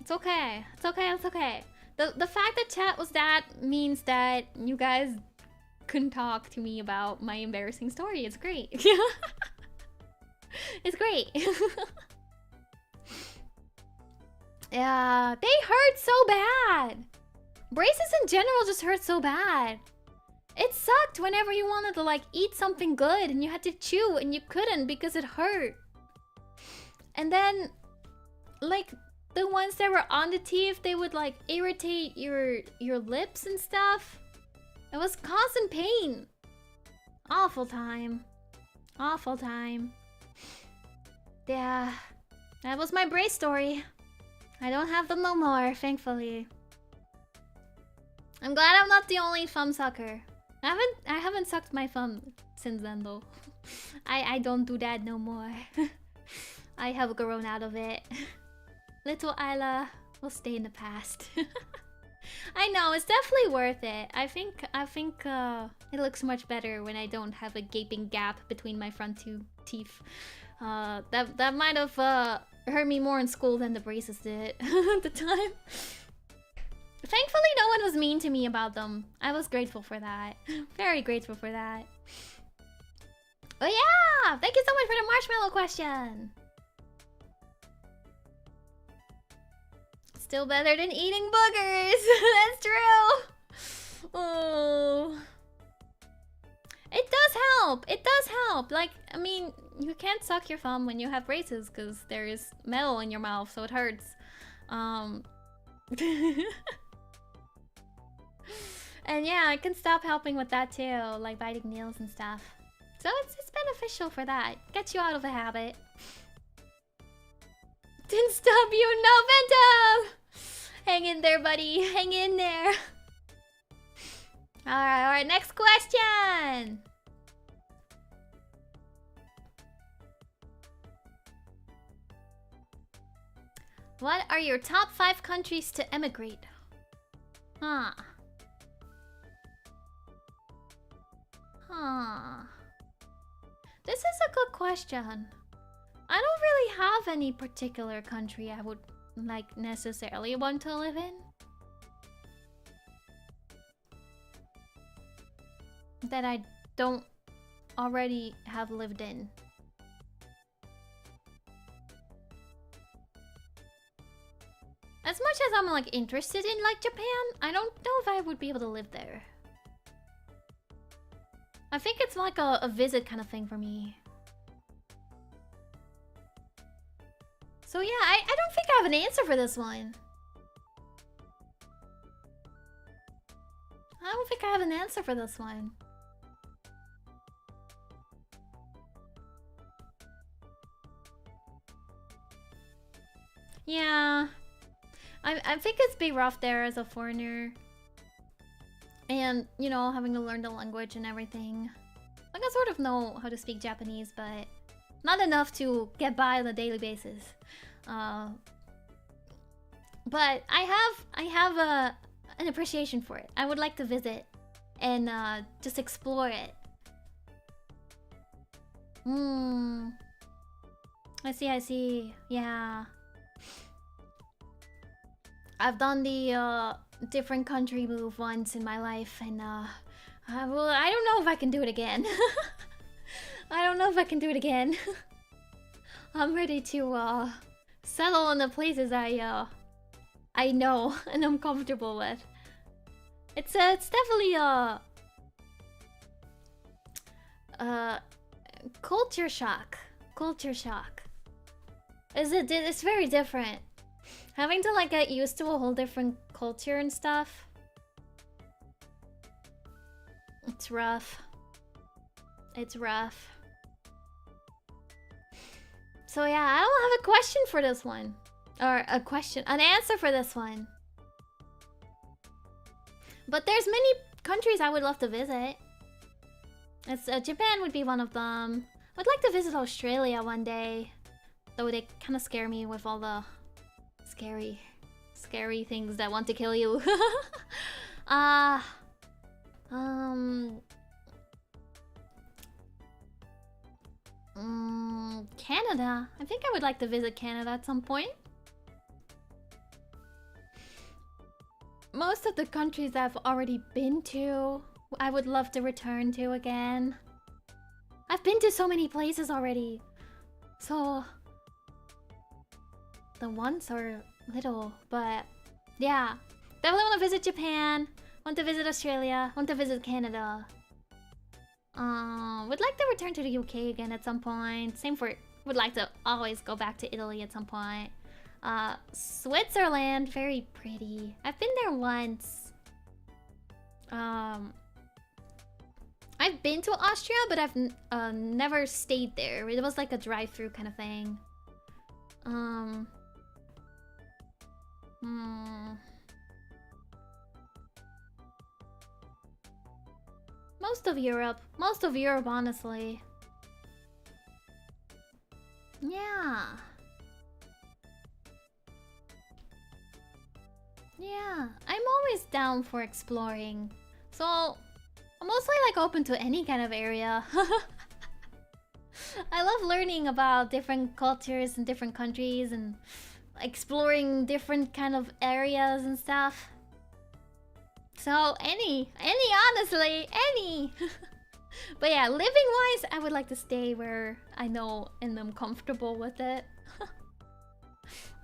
It's okay. It's okay. It's okay. The fact that chat was that means that you guys couldn't talk to me about my embarrassing story. It's great. It's great. Yeah, they hurt so bad. Braces in general just hurt so bad. It sucked whenever you wanted to like eat something good and you had to chew and you couldn't because it hurt. And then like the ones that were on the teeth, they would like irritate your lips and stuff. It was constant pain. Awful time. Awful time. Yeah, that was my brace story. I don't have them no more, thankfully. I'm glad I'm not the only thumb sucker. I haven't sucked my thumb since then though. I don't do that no more. I have grown out of it. Little Ayla will stay in the past. I know, it's definitely worth it. I think it looks much better when I don't have a gaping gap between my front two teeth. That might have hurt me more in school than the braces did at the time. Thankfully, no one was mean to me about them. I was grateful for that. Very grateful for that. Oh yeah! Thank you so much for the marshmallow question. Still better than eating boogers. That's true. Oh. It does help. It does help. Like, I mean, you can't suck your thumb when you have braces because there is metal in your mouth, so it hurts. And yeah, it can stop helping with that too, like biting nails and stuff. So it's beneficial for that. Gets you out of a habit. Didn't stop you, no, Ventum! Hang in there, buddy. Hang in there. Alright, next question! What are your top 5 countries to emigrate? Huh. This is a good question. I don't really have any particular country I would like necessarily want to live in that I don't already have lived in. As much as I'm like interested in like Japan, I don't know if I would be able to live there. I think it's like a visit kind of thing for me. So yeah, I don't think I have an answer for this one. I don't think I have an answer for this one. Yeah. I think it's be rough there as a foreigner. And, you know, having to learn the language and everything. Like, I sort of know how to speak Japanese, but not enough to get by on a daily basis. But I have an appreciation for it. I would like to visit and just explore it. I see. Yeah. I've done the different country move once in my life, and well, I don't know if I can do it again. I don't know if I can do it again. I'm ready to settle in the places I know and I'm comfortable with. It's definitely culture shock. Culture shock. It's very different. Having to like get used to a whole different culture and stuff. It's rough. It's rough. So yeah, I don't have a question for this one. Or an answer for this one. But there's many countries I would love to visit. Japan would be one of them. I'd like to visit Australia one day. Though they kind of scare me with all the scary things that want to kill you. Canada. I think I would like to visit Canada at some point. Most of the countries I've already been to, I would love to return to again. I've been to so many places already. So the ones are little, but yeah. Definitely want to visit Japan. Want to visit Australia. Want to visit Canada. Would like to return to the UK again at some point. Same for... Would like to always go back to Italy at some point. Switzerland, very pretty. I've been there once. I've been to Austria, but I've never stayed there. It was like a drive-through kind of thing. Most of Europe, honestly. Yeah. Yeah, I'm always down for exploring. So, I'm mostly like open to any kind of area. I love learning about different cultures and different countries and exploring different kind of areas and stuff. So, any, honestly, any. But yeah, living-wise, I would like to stay where I know and I'm comfortable with it.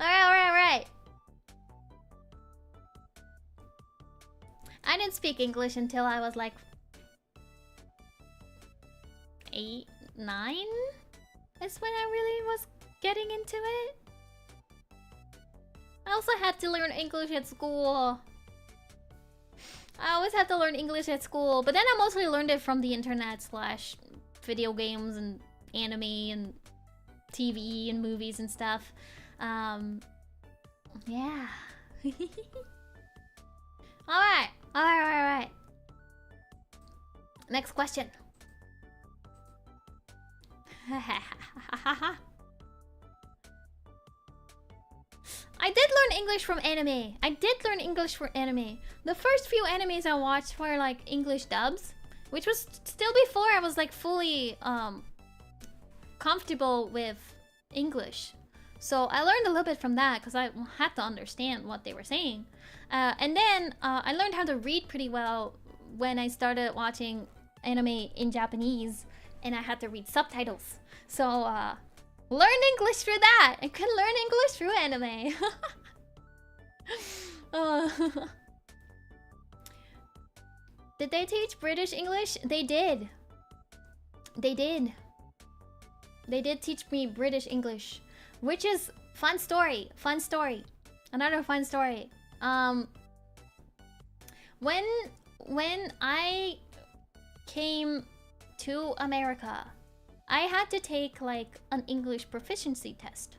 Alright. I didn't speak English until I was like 8, 9? Is when I really was getting into it. I also had to learn English at school. I always had to learn English at school, but then I mostly learned it from the internet slash video games and anime and TV and movies and stuff. Yeah. Alright. Next question. I did learn English from anime. The first few animes I watched were like English dubs, which was still before I was like fully comfortable with English. So I learned a little bit from that because I had to understand what they were saying. And then I learned how to read pretty well when I started watching anime in Japanese and I had to read subtitles. So learned English through that. I could learn English through anime. Did they teach British English? They did. They did teach me British English, which is fun story. Another fun story. When I came to America, I had to take like an English proficiency test.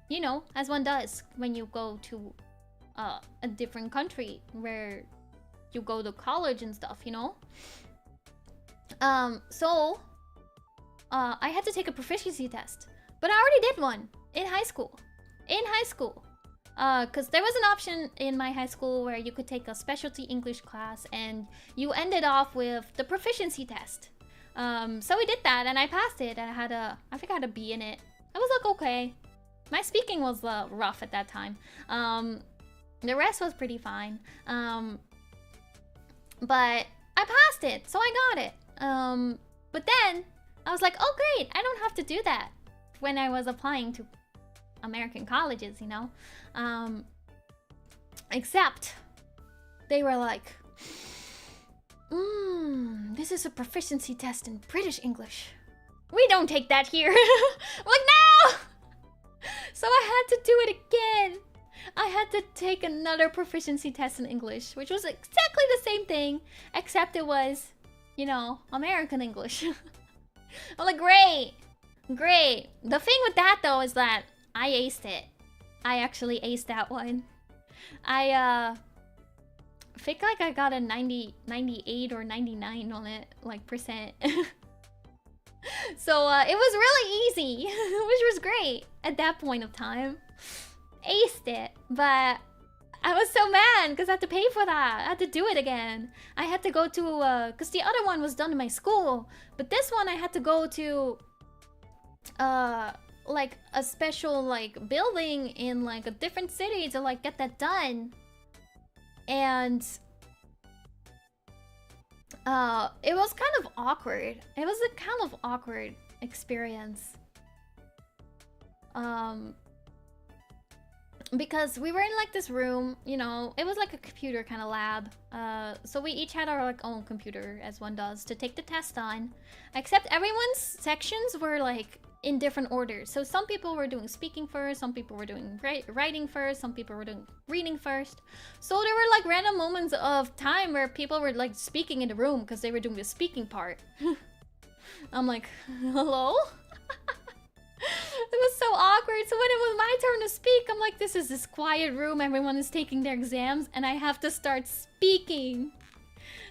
You know, as one does when you go to a different country where you go to college and stuff, you know? So I had to take a proficiency test. But I already did one in high school. Because there was an option in my high school where you could take a specialty English class and you ended off with the proficiency test. So we did that and I passed it. I think I had a B in it. I was like, okay. My speaking was rough at that time. The rest was pretty fine. But I passed it, so I got it. But then I was like, oh great, I don't have to do that when I was applying to American colleges, you know? Except they were like, this is a proficiency test in British English. We don't take that here. I'm like, no! So I had to do it again. I had to take another proficiency test in English, which was exactly the same thing, except it was, you know, American English. I'm like, great. The thing with that, though, is that I aced it. I actually aced that one. I think like I got a 98 or 99 on it, like percent. So it was really easy, which was great at that point of time. Aced it, but I was so mad because I had to pay for that. I had to do it again. I had to go to because the other one was done in my school, but this one I had to go to like a special like building in like a different city to like get that done. And it was kind of awkward. It was a kind of awkward experience. Because we were in like this room, you know, it was like a computer kind of lab. So we each had our like own computer, as one does, to take the test on. Except everyone's sections were like in different orders. So some people were doing speaking first, some people were doing writing first, some people were doing reading first. So there were like random moments of time where people were like speaking in the room because they were doing the speaking part. I'm like, hello? It was so awkward. So when it was my turn to speak, I'm like, this is this quiet room, everyone is taking their exams, and I have to start speaking.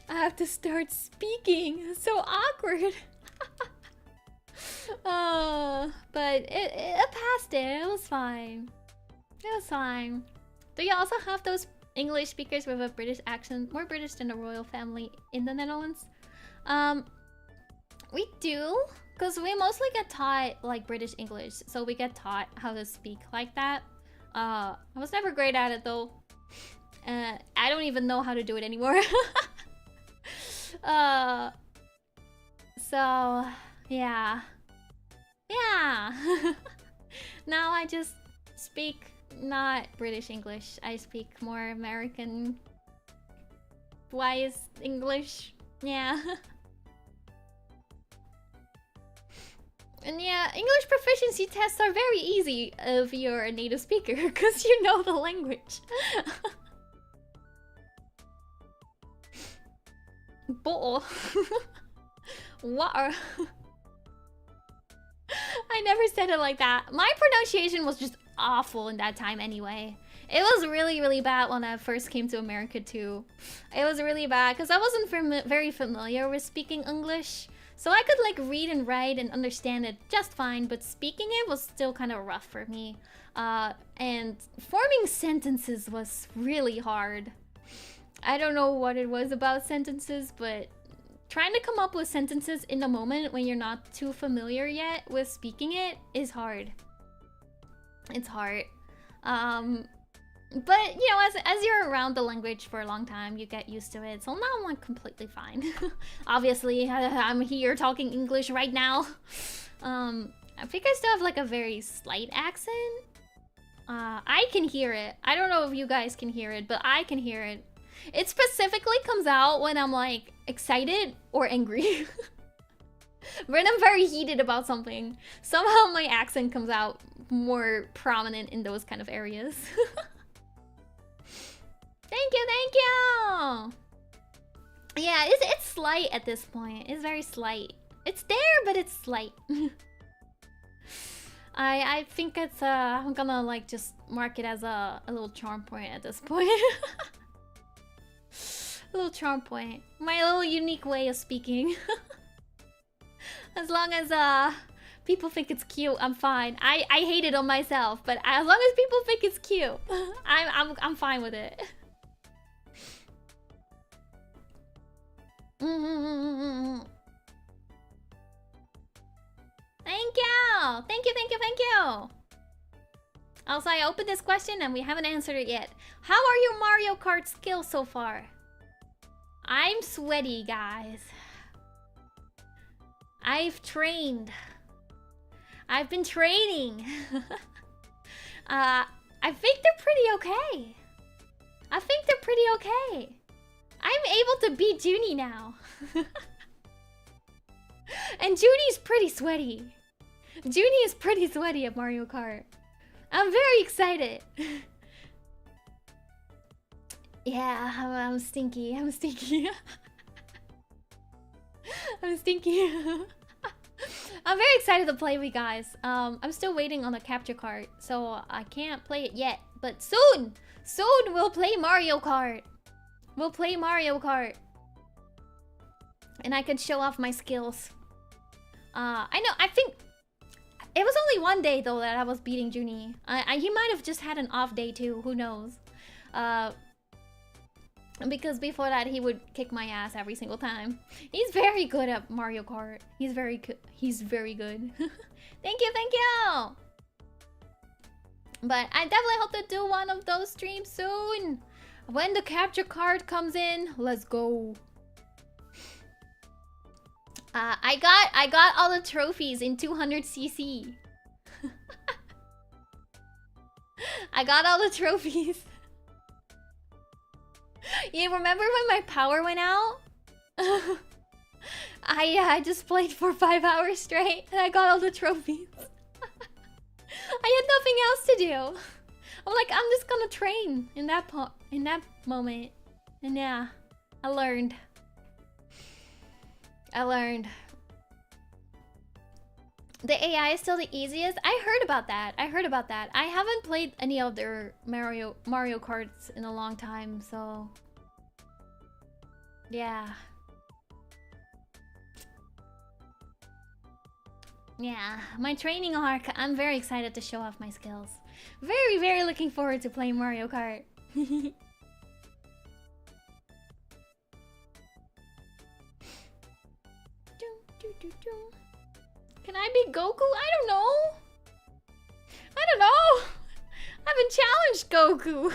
I have to start speaking. It's so awkward. But it passed it. It was fine. It was fine. Do you also have those English speakers with a British accent? More British than the royal family in the Netherlands? We do. Because we mostly get taught like British English. So we get taught how to speak like that. I was never great at it though. I don't even know how to do it anymore. So yeah. Yeah. Now I just speak not British English. I speak more American wise English. Yeah. And yeah, English proficiency tests are very easy if you're a native speaker because you know the language. Bull. Water. I never said it like that. My pronunciation was just awful in that time anyway. It was really, really bad when I first came to America too. It was really bad because I wasn't very familiar with speaking English. So I could like read and write and understand it just fine, but speaking it was still kind of rough for me. And forming sentences was really hard. I don't know what it was about sentences, but trying to come up with sentences in the moment when you're not too familiar yet with speaking it is hard. It's hard. But, you know, as you're around the language for a long time, you get used to it. So now I'm like completely fine. Obviously, I'm here talking English right now. I think I still have like a very slight accent. I can hear it. I don't know if you guys can hear it, but I can hear it. It specifically comes out when I'm like excited or angry. When I'm very heated about something. Somehow my accent comes out more prominent in those kind of areas. Thank you, thank you! Yeah, it's slight at this point. It's very slight. It's there, but it's slight. I think it's I'm gonna like just mark it as a little charm point at this point. A little charm point. My little unique way of speaking. As long as people think it's cute, I'm fine. I hate it on myself, but as long as people think it's cute, I'm fine with it. Thank you! Thank you, thank you, thank you! Also, I opened this question and we haven't answered it yet. How are your Mario Kart skills so far? I'm sweaty, guys. I've trained. I've been training. I think they're pretty okay. I think they're pretty okay. I'm able to beat Zhuni now. And Zhuni's pretty sweaty. Zhuni is pretty sweaty at Mario Kart. I'm very excited. Yeah, I'm stinky. I'm stinky. I'm stinky. I'm very excited to play with you guys. I'm still waiting on the capture card, so I can't play it yet. But soon! Soon we'll play Mario Kart. We'll play Mario Kart. And I can show off my skills. I know, I think... It was only one day, though, that I was beating Zhuni. He might have just had an off day, too. Who knows? Because before that, he would kick my ass every single time. He's very good at Mario Kart. He's very good. He's very good. Thank you, thank you! But I definitely hope to do one of those streams soon. When the capture card comes in, let's go. I got all the trophies in 200cc. I got all the trophies. You remember when my power went out? I just played for 5 hours straight and I got all the trophies. I had nothing else to do. I'm like, I'm just gonna train in that moment. And yeah, I learned. The AI is still the easiest? I heard about that. I haven't played any of their Mario Karts in a long time, so... Yeah. Yeah, my training arc. I'm very excited to show off my skills. Very, very looking forward to playing Mario Kart. Can I be Goku? I don't know. I don't know. I haven't challenged Goku.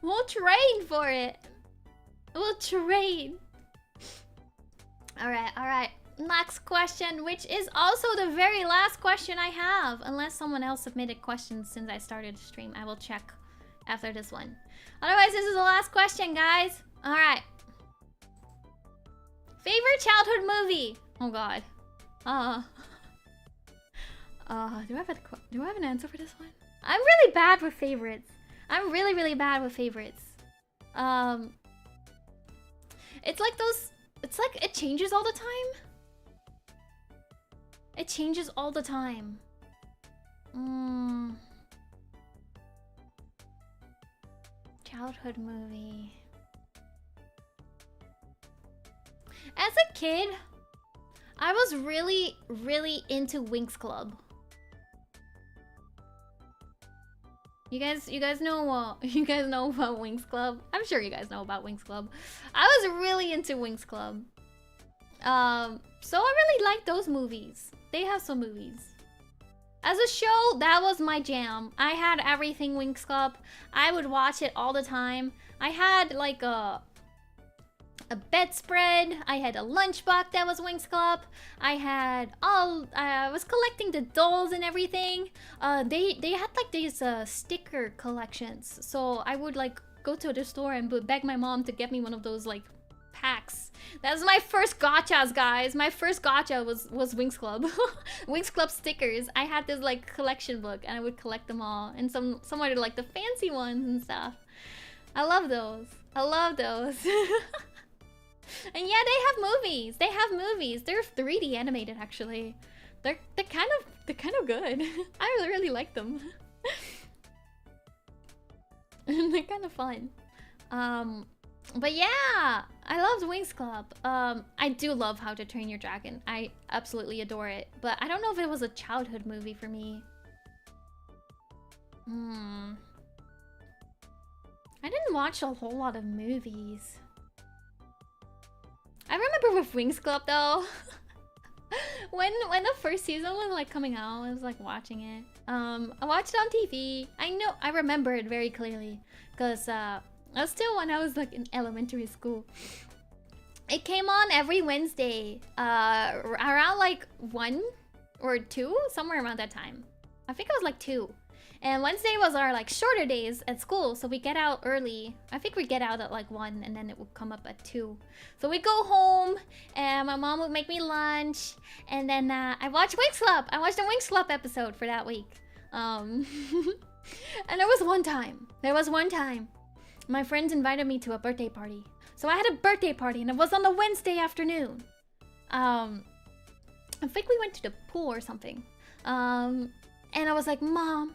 We'll trade for it. We'll trade. Alright, alright. Next question, which is also the very last question I have. Unless someone else submitted questions since I started the stream. I will check after this one. Otherwise, this is the last question, guys. Alright. Favorite childhood movie? Oh god. Do I have an answer for this one? I'm really bad with favorites. I'm really, really bad with favorites. It's like those... It's like it changes all the time. It changes all the time. Childhood movie. As a kid, I was really, really into Winx Club. You guys know you guys know about Winx Club? I'm sure you guys know about Winx Club. I was really into Winx Club. So I really like those movies. They have some movies. As a show, that was my jam. I had everything Winx Club. I would watch it all the time. I had like a bedspread. I had a lunchbox that was Winx Club. I was collecting the dolls and everything. They had like these sticker collections. So I would like go to the store and beg my mom to get me one of those like packs. That was my first gachas, guys. My first gacha was Winx Club. Winx Club stickers. I had this like collection book and I would collect them all. And some are like the fancy ones and stuff. I love those. I love those. And yeah, they have movies. They have movies. They're 3D animated actually. They're kind of good. I really like them. They're kind of fun. But yeah, I loved Winx Club. I do love How to Train Your Dragon. I absolutely adore it. But I don't know if it was a childhood movie for me. I didn't watch a whole lot of movies. I remember with Winx Club though. when the first season was like coming out, I was like watching it. I watched it on TV. I remember it very clearly because I was still when I was like in elementary school. It came on every Wednesday, around like 1 or 2, somewhere around that time. I think it was like 2. And Wednesday was our like shorter days at school, so we get out early. I think we get out at like 1 and then it would come up at 2. So we go home and my mom would make me lunch and then I watched Winx Club. I watched a Winx Club episode for that week. And there was one time my friends invited me to a birthday party. So I had a birthday party and it was on a Wednesday afternoon. I think we went to the pool or something. And I was like, Mom,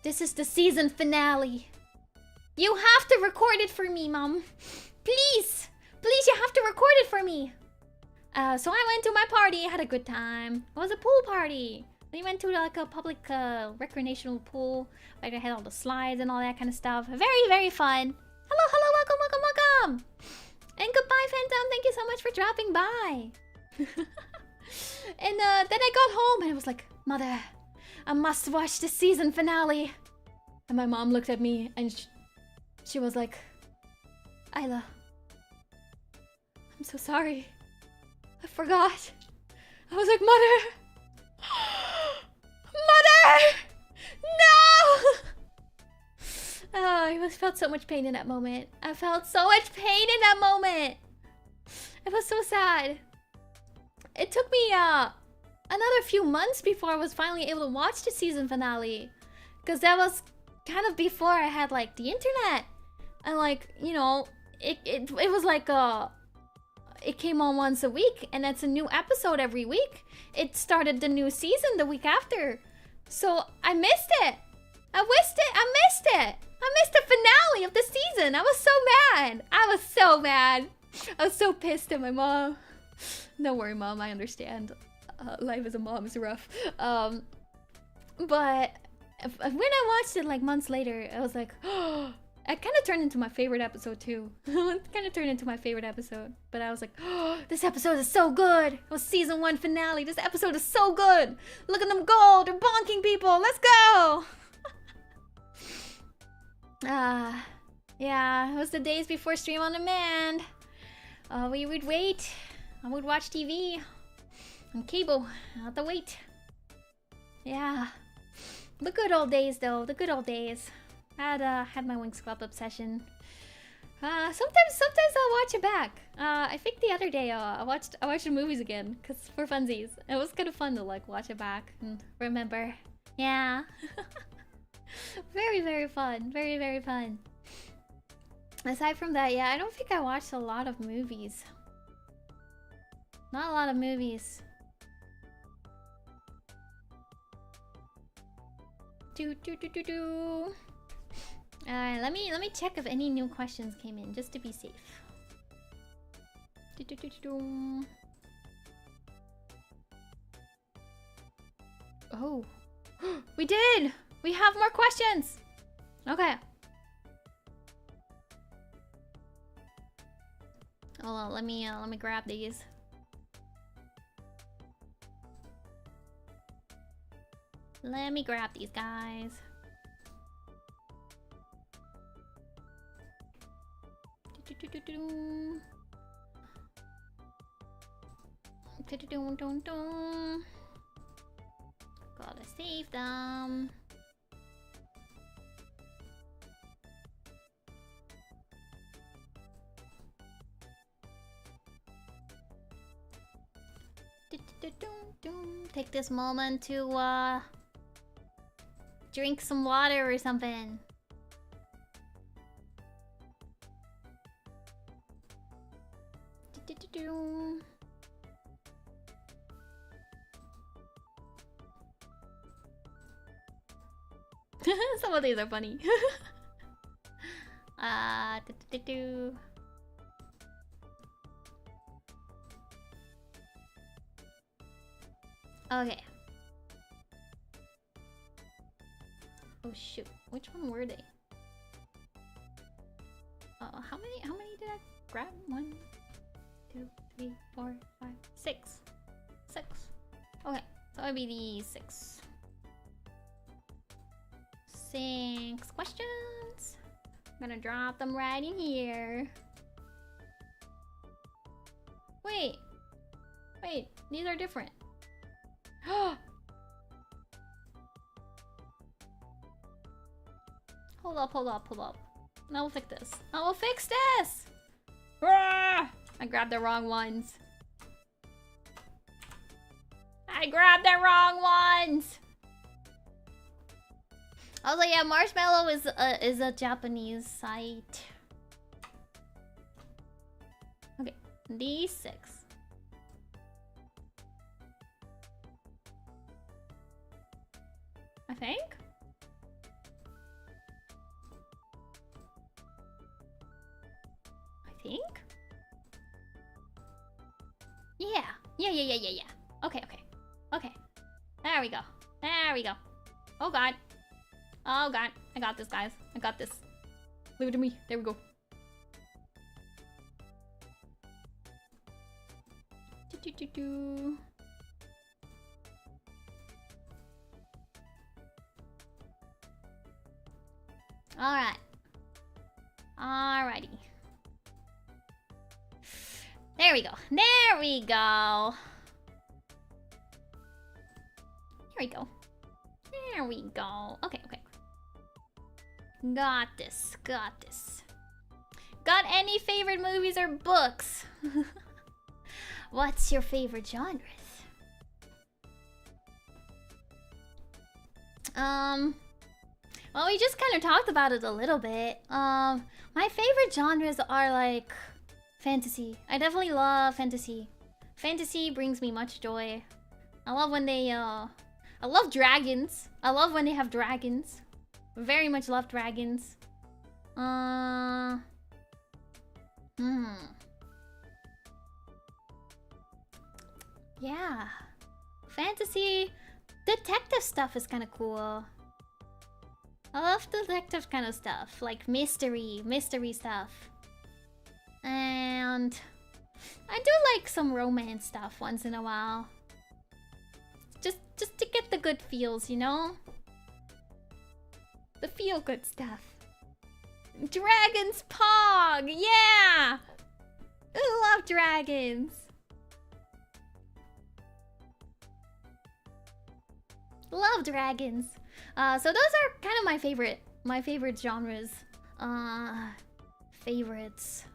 this is the season finale. You have to record it for me, Mom. Please. Please, you have to record it for me. So I went to my party. I had a good time. It was a pool party. We went to like a public recreational pool. Like I had all the slides and all that kind of stuff. Very, very fun. Hello, welcome, welcome, welcome. And goodbye, Phantom. Thank you so much for dropping by. And then I got home and I was like, Mother, I must watch the season finale. And my mom looked at me and she was like, Ayla, I'm so sorry. I forgot. I was like, Mother. Mother! No! Oh, I felt so much pain in that moment. I felt so much pain in that moment. It was so sad. It took me another few months before I was finally able to watch the season finale. Because that was kind of before I had like the internet. And like, you know, it was like it came on once a week and it's a new episode every week. It started the new season the week after. So I missed it. I missed it. I missed the finale of the season. I was so mad. I was so mad. I was so pissed at my mom. Don't worry, Mom. I understand. Life as a mom is rough. But when I watched it like months later, I was like, oh, it kind of turned into my favorite episode too. It kind of turned into my favorite episode. But I was like, oh, this episode is so good. It was season 1 finale. This episode is so good. Look at them go. They're bonking people. Let's go. Yeah, it was the days before stream on demand. We would wait. I would watch TV on cable. I had to wait. Yeah. The good old days, though. The good old days. I had my Wings Club obsession. Sometimes I'll watch it back. I think the other day I watched the movies again, cause for funsies. It was kind of fun to like watch it back and remember. Yeah. Very, very fun. Very, very fun. Aside from that, yeah, I don't think I watched a lot of movies. Not a lot of movies. Alright, let me check if any new questions came in, just to be safe. Oh. We did! We have more questions! Okay. Hold on, let me grab these. Let me grab these guys. Gotta save them. Take this moment to drink some water or something. Some of these are funny. Okay. Oh shoot, which one were they? How many did I grab? 1, 2, 3, 4, 5, 6. 6. Okay, so it'll be the 6. 6 questions. I'm gonna drop them right in here. Wait, these are different. Hold up. I will fix this. I will fix this! I grabbed the wrong ones. Also, yeah, Marshmallow is a Japanese site. Okay, these 6. I think. Yeah. Okay. There we go. Oh god. I got this, guys. I got this. Leave it to me. There we go. Alright. Alrighty. There we go. Okay. Got this. Got any favorite movies or books? What's your favorite genres? Well, we just kind of talked about it a little bit. My favorite genres are like fantasy. I definitely love fantasy. Fantasy brings me much joy. I love when they I love dragons. I love when they have dragons. Very much love dragons. Yeah. Fantasy detective stuff is kind of cool. I love detective kind of stuff, like mystery stuff. And I do like some romance stuff once in a while. Just to get the good feels, you know? The feel-good stuff. Dragon's Pog! Yeah! I love dragons. Love dragons. So those are kind of my favorite genres. Favorites.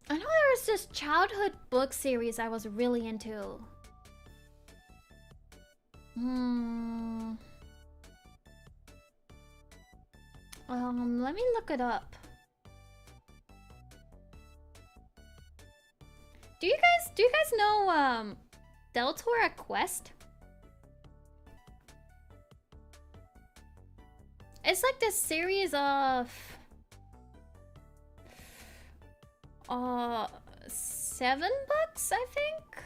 I know there was this childhood book series I was really into. Let me look it up. Do you guys know Deltora Quest? It's like this series of 7 books, I think.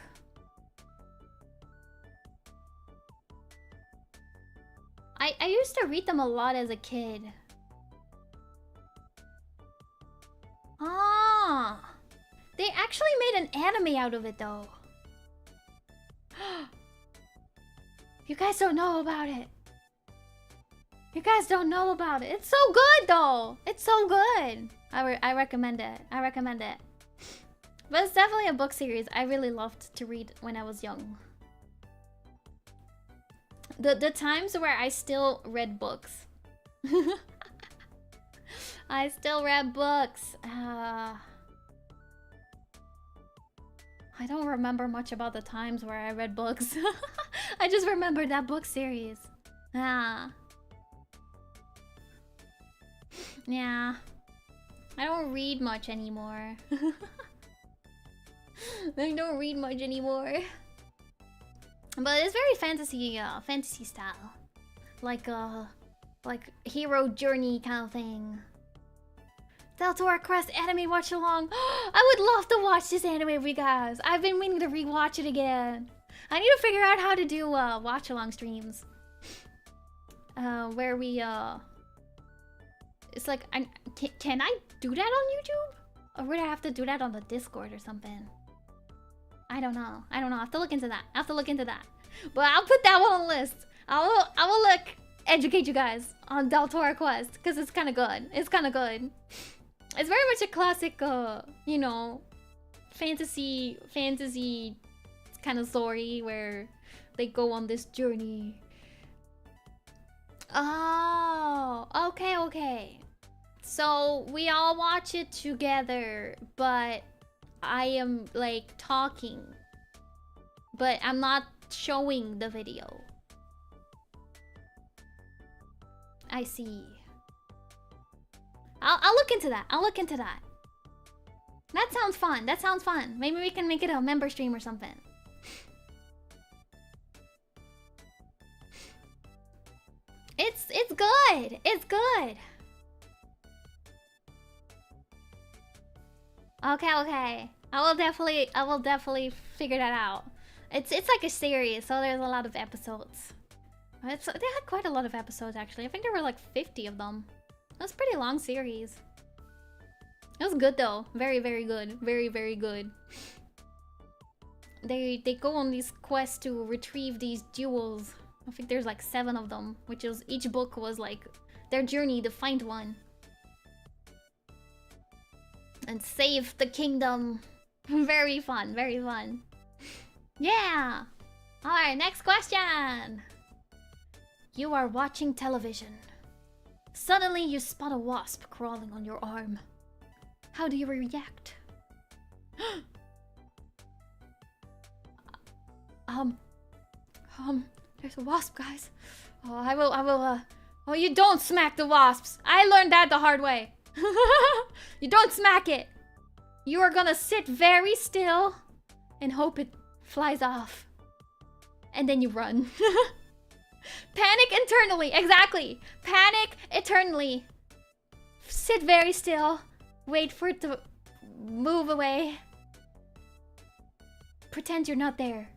I used to read them a lot as a kid. Ah, they actually made an anime out of it though. You guys don't know about it. You guys don't know about it. It's so good though. It's so good. I recommend it. I recommend it. But it's definitely a book series I really loved to read when I was young. The times where I still read books. I still read books. I don't remember much about the times where I read books. I just remember that book series. Yeah. I don't read much anymore. I don't read much anymore. But it's very fantasy style. Like hero journey kind of thing. Deltora Quest anime watch along. I would love to watch this anime with you guys. I've been meaning to rewatch it again. I need to figure out how to do watch along streams. Where we it's like can I do that on YouTube? Or would I have to do that on the Discord or something? I don't know. I have to look into that. But I'll put that one on the list. I will like educate you guys on Deltora Quest because it's kind of good. It's kind of good. It's very much a classic, you know, fantasy kind of story where they go on this journey. Oh, okay. So we all watch it together, but I am like talking, but I'm not showing the video. I see. I'll look into that. That sounds fun. Maybe we can make it a member stream or something. It's good. It's good. Okay. I will definitely figure that out. It's like a series, so there's a lot of episodes. They had quite a lot of episodes actually. I think there were like 50 of them. It was a pretty long series. It was good though. Very good. Very good. They go on these quests to retrieve these jewels. I think there's like 7 of them, which is each book was like their journey to find one. And save the kingdom. Very fun. Yeah! Alright, next question! You are watching television. Suddenly you spot a wasp crawling on your arm. How do you react? There's a wasp, guys. Oh, I will, oh, you don't smack the wasps. I learned that the hard way. You don't smack it. You are gonna sit very still and hope it flies off. And then you run. Panic internally. Exactly. Panic eternally. Sit very still. Wait for it to move away. Pretend you're not there.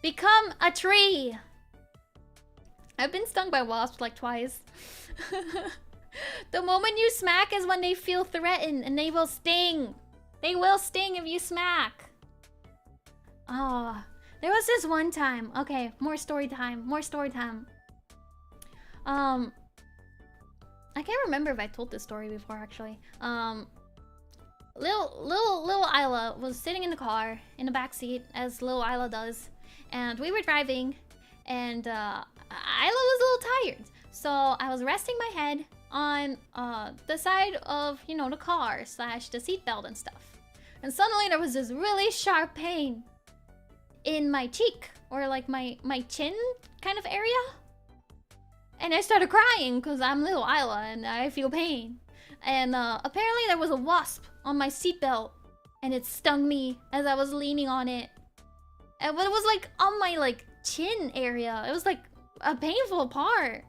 Become a tree. I've been stung by wasps like twice. The moment you smack is when they feel threatened and they will sting. They will sting if you smack. Oh, there was this one time. Okay, more story time. More story time. I can't remember if I told this story before actually. Little Ayla was sitting in the car in the back seat as little Ayla does, and we were driving, and Ayla was a little tired, so I was resting my head on the side of, you know, the car / the seatbelt and stuff, and suddenly there was this really sharp pain in my cheek, or like my chin kind of area, and I started crying because I'm little Ayla and I feel pain. And apparently there was a wasp on my seatbelt, and it stung me as I was leaning on it. And it was like on my like chin area. It was like a painful part.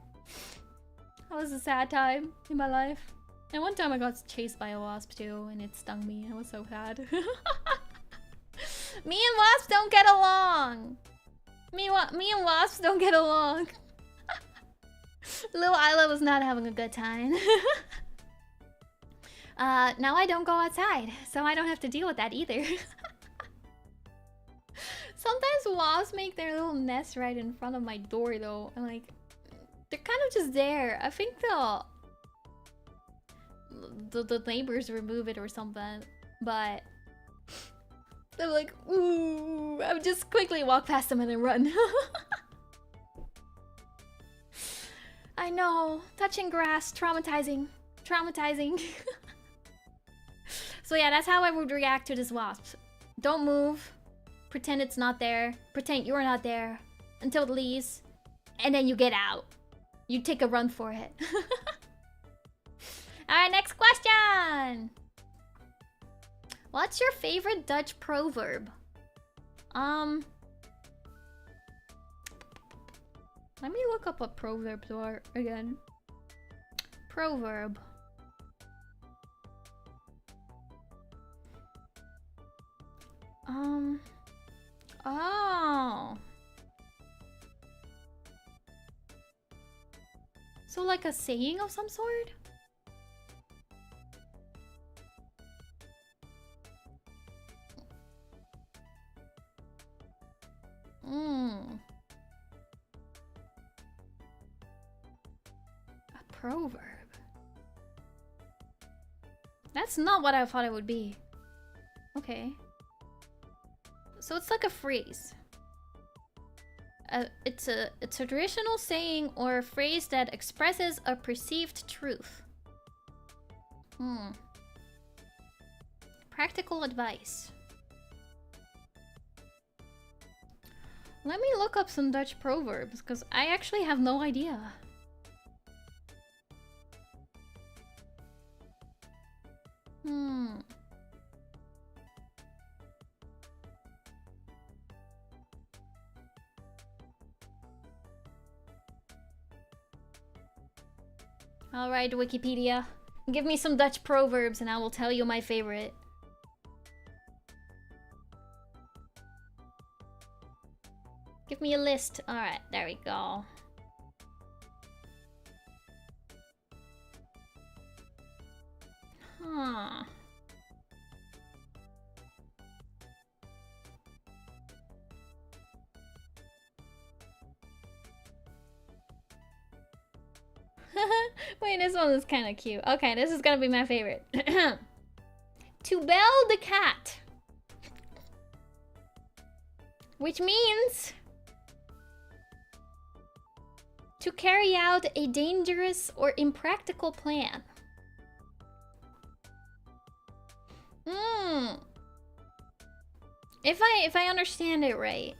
That was a sad time in my life. And one time I got chased by a wasp too, and it stung me. It was so sad. Me and wasps don't get along. Me and wasps don't get along. Little Ayla was not having a good time. Now I don't go outside, so I don't have to deal with that either. Sometimes wasps make their little nest right in front of my door though. And like, they're kind of just there. I think the neighbors remove it or something. But they're like, ooh, I would just quickly walk past them and then run. I know, touching grass, traumatizing. Traumatizing. So yeah, that's how I would react to this wasp. Don't move. Pretend it's not there. Pretend you're not there until it leaves. And then you get out. You take a run for it. Alright, next question. What's your favorite Dutch proverb? Let me look up what proverbs are again. Proverb. Oh. So like a saying of some sort? A proverb. That's not what I thought it would be. Okay. So it's like a phrase. It's a traditional saying or a phrase that expresses a perceived truth. Practical advice. Let me look up some Dutch proverbs, because I actually have no idea. Alright, Wikipedia. Give me some Dutch proverbs and I will tell you my favorite. Give me a list. Alright, there we go. Huh. Wait, this one is kind of cute. Okay, this is gonna be my favorite. To bell the cat. Which means to carry out a dangerous or impractical plan. If I understand it right,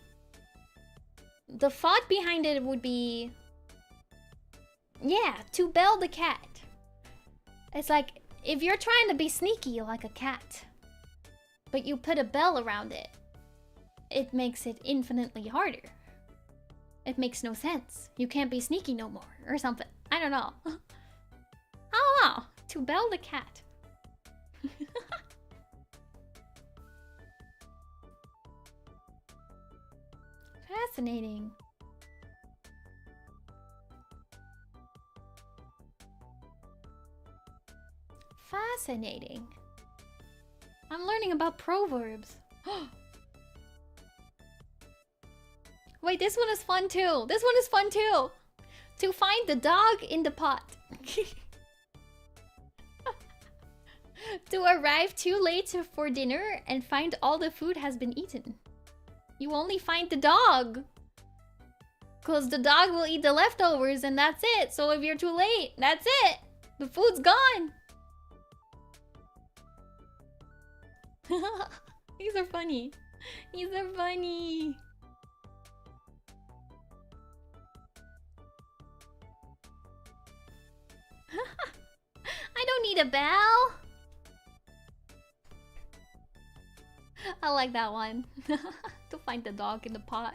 the thought behind it would be, yeah, to bell the cat. It's like if you're trying to be sneaky like a cat, but you put a bell around it, it makes it infinitely harder. It makes no sense. You can't be sneaky no more, or something. I don't know. Oh, to Bell the cat. Fascinating. Fascinating. I'm learning about proverbs. Wait, this one is fun too. This one is fun too. To find the dog in the pot. To arrive too late for dinner and find all the food has been eaten. You only find the dog. Because the dog will eat the leftovers and that's it. So if you're too late, that's it. The food's gone. These are funny. These are funny. I don't need a bell. I like that one. To find the dog in the pot.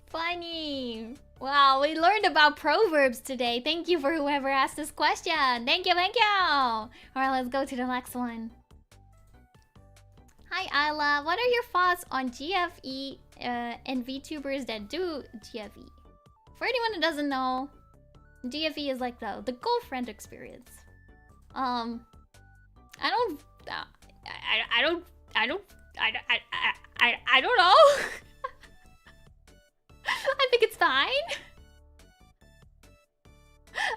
Funny. Wow, we learned about proverbs today. Thank you for whoever asked this question. Thank you, thank you. Alright, let's go to the next one. Hi, Ayla. What are your thoughts on GFE and VTubers that do GFE? For anyone who doesn't know, GFE is like the girlfriend experience. I don't know. I think it's fine.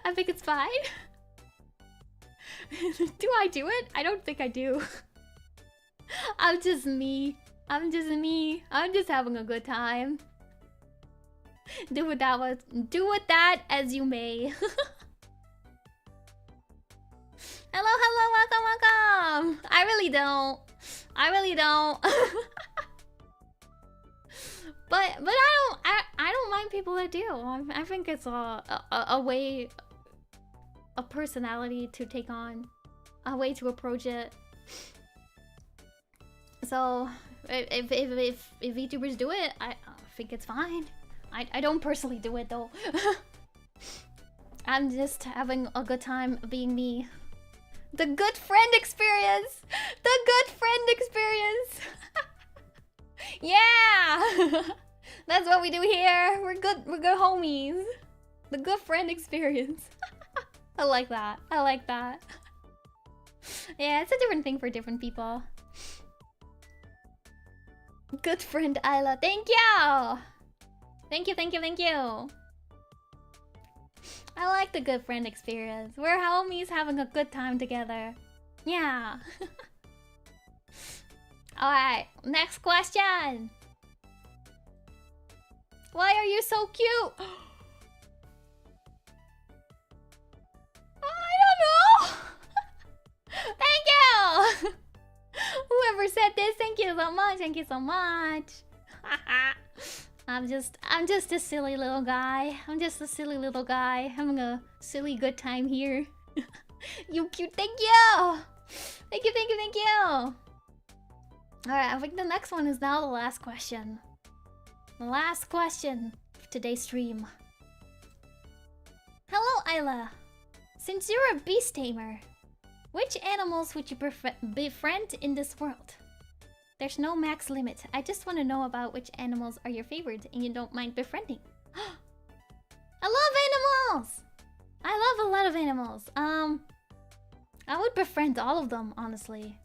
I think it's fine. Do I do it? I don't think I do. I'm just me. I'm just me. I'm just having a good time. Do with that as you may. Hello, hello, welcome, welcome. I really don't. but I don't mind people that do. I think it's a way, a personality to take on, a way to approach it. So if VTubers do it, I think it's fine. I don't personally do it though. I'm just having a good time being me. The good friend experience! The good friend experience! Yeah! That's what we do here. We're good homies. The good friend experience. I like that. I like that. Yeah, it's a different thing for different people. Good friend Ayla. Thank you! Thank you, thank you, thank you. I like the good friend experience. We're homies having a good time together. Yeah. Alright, next question. Why are you so cute? I don't know. Thank you. Whoever said this, thank you so much. Thank you so much. I'm just a silly little guy. I'm just a silly little guy having a silly good time here. You cute, thank you! Thank you, thank you, thank you! Alright, I think the next one is now the last question. The last question of today's stream. Hello, Ayla. Since you're a beast tamer, which animals would you befriend in this world? There's no max limit. I just want to know about which animals are your favorite and you don't mind befriending. I love animals! I love a lot of animals. I would befriend all of them, honestly.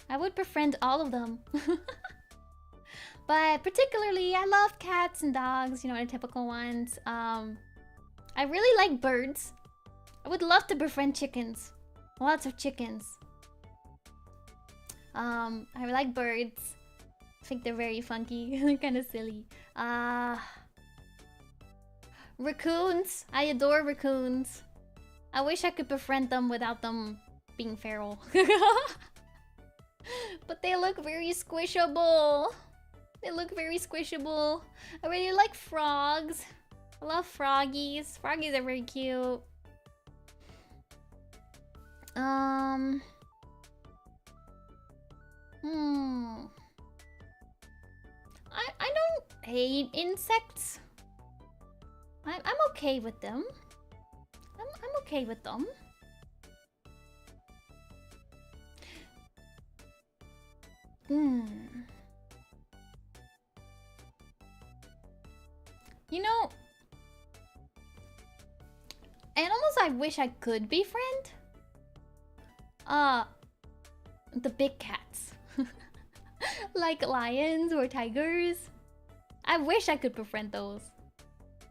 I would befriend all of them. But particularly, I love cats and dogs, you know, the typical ones. I really like birds. I would love to befriend chickens. Lots of chickens. I like birds. I think they're very funky. They're kind of silly. Raccoons. I adore raccoons. I wish I could befriend them without them being feral. But they look very squishable. They look very squishable. I really like frogs. I love froggies. Froggies are very cute. I don't hate insects. I'm okay with them. I'm okay with them. You know, animals I wish I could befriend? The big cats. Like lions or tigers. I wish I could befriend those.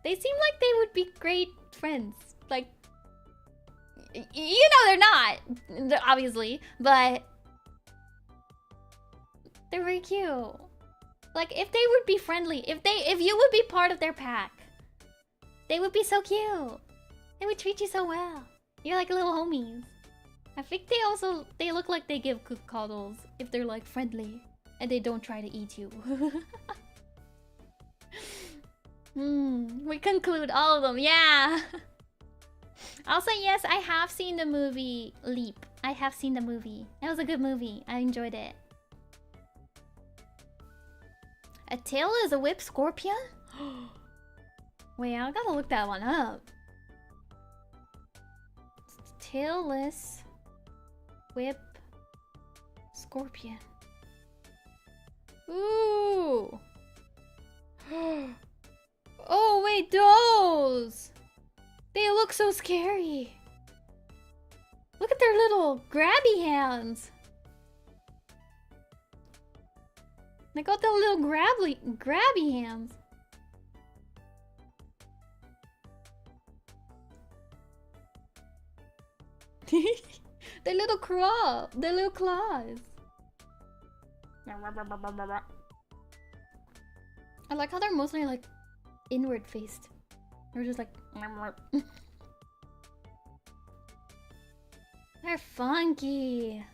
They seem like they would be great friends. Like, you know they're not, obviously, but they're very cute. Like, if they would be friendly, if you would be part of their pack, they would be so cute. They would treat you so well. You're like little homies. I think they look like they give good cuddles if they're like friendly and they don't try to eat you. We conclude all of them, yeah. Also, yes, I have seen the movie Leap. I have seen the movie. It was a good movie. I enjoyed it. A tail is a whip scorpion? Wait, I gotta look that one up. Tailless whip scorpion. Ooh. Oh, wait, those! They look so scary. Look at their little grabby hands. They got the little grabby hands. Their little claws. I like how they're mostly like inward faced. They're just like they're funky.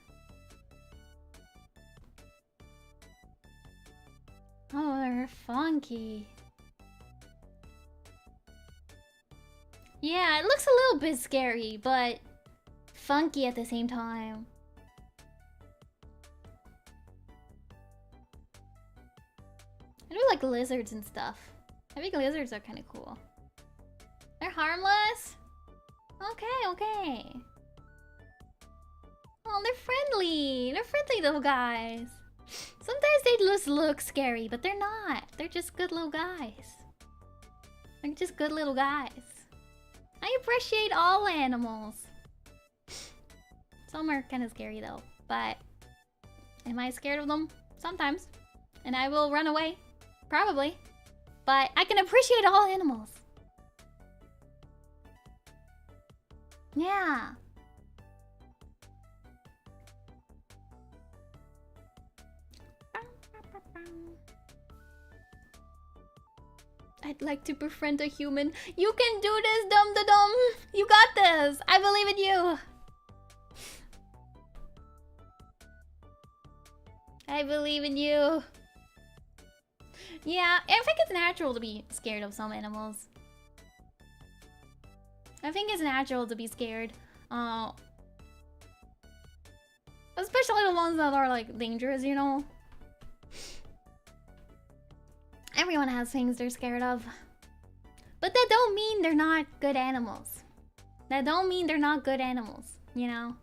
Oh, they're funky. Yeah, it looks a little bit scary, but funky at the same time. I do like lizards and stuff. I think lizards are kind of cool. They're harmless? Okay. Oh, they're friendly. They're friendly little guys. Sometimes they just look scary, but they're not. They're just good little guys. They're just good little guys. I appreciate all animals. Some are kind of scary though, but am I scared of them? Sometimes. And I will run away. Probably. But I can appreciate all animals. Yeah. I'd like to befriend a human. You can do this, dum-da-dum. You got this. I believe in you. I believe in you. Yeah, I think it's natural to be scared of some animals. I think it's natural to be scared. Especially the ones that are like dangerous, you know? Everyone has things they're scared of. But that don't mean they're not good animals. That don't mean they're not good animals, you know?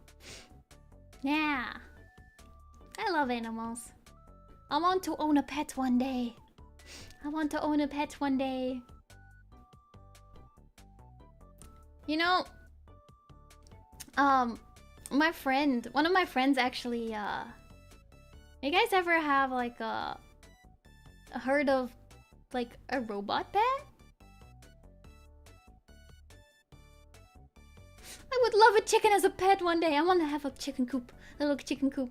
Yeah. I love animals. I want to own a pet one day. I want to own a pet one day. You know, one of my friends actually, you guys ever have like heard of like a robot pet? I would love a chicken as a pet one day. I want to have a chicken coop, a little chicken coop.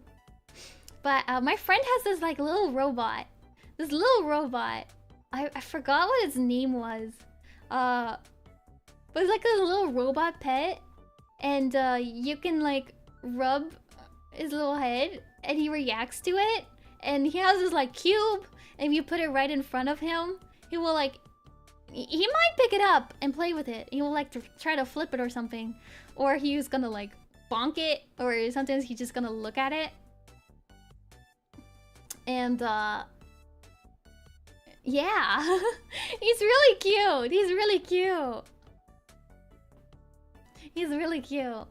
But my friend has this like little robot. This little robot. I forgot what its name was. But it's like a little robot pet. And you can like rub his little head and he reacts to it. And he has this like cube. And if you put it right in front of him, he will like... He might pick it up and play with it. He will like try to flip it or something. Or he's gonna like bonk it. Or sometimes he's just gonna look at it. And Yeah. He's really cute. He's really cute. He's really cute.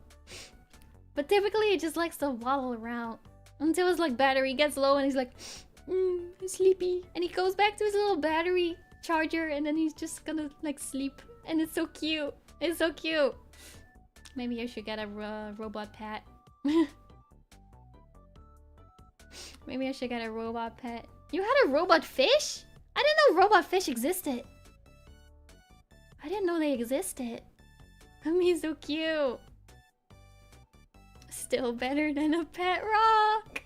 But typically he just likes to waddle around until his like battery gets low and he's like, I'm sleepy. And he goes back to his little battery charger and then he's just gonna like sleep. And it's so cute. It's so cute. Maybe I should get a robot pet. Maybe I should get a robot pet. You had a robot fish? I didn't know robot fish existed. I didn't know they existed. I mean, so cute. Still better than a pet rock.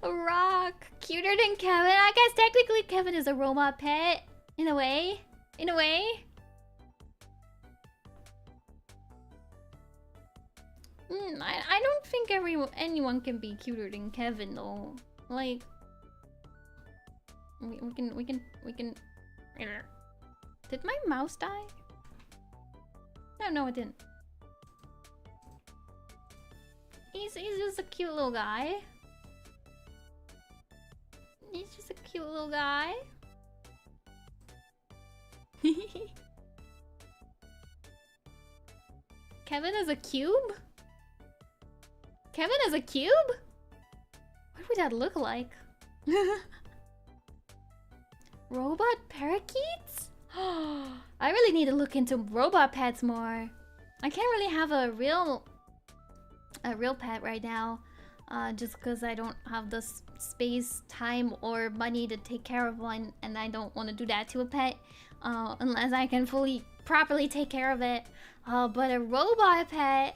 A rock. Cuter than Kevin. I guess technically Kevin is a robot pet. In a way. In a way. I don't think anyone can be cuter than Kevin though. Like we can Did my mouse die? No, it didn't. He's just a cute little guy. He's just a cute little guy. Kevin is a cube? Kevin is a cube? What would that look like? Robot parakeets? I really need to look into robot pets more. I can't really have a real pet right now, just because I don't have the space, time, or money to take care of one, and I don't want to do that to a pet unless I can properly take care of it. But a robot pet,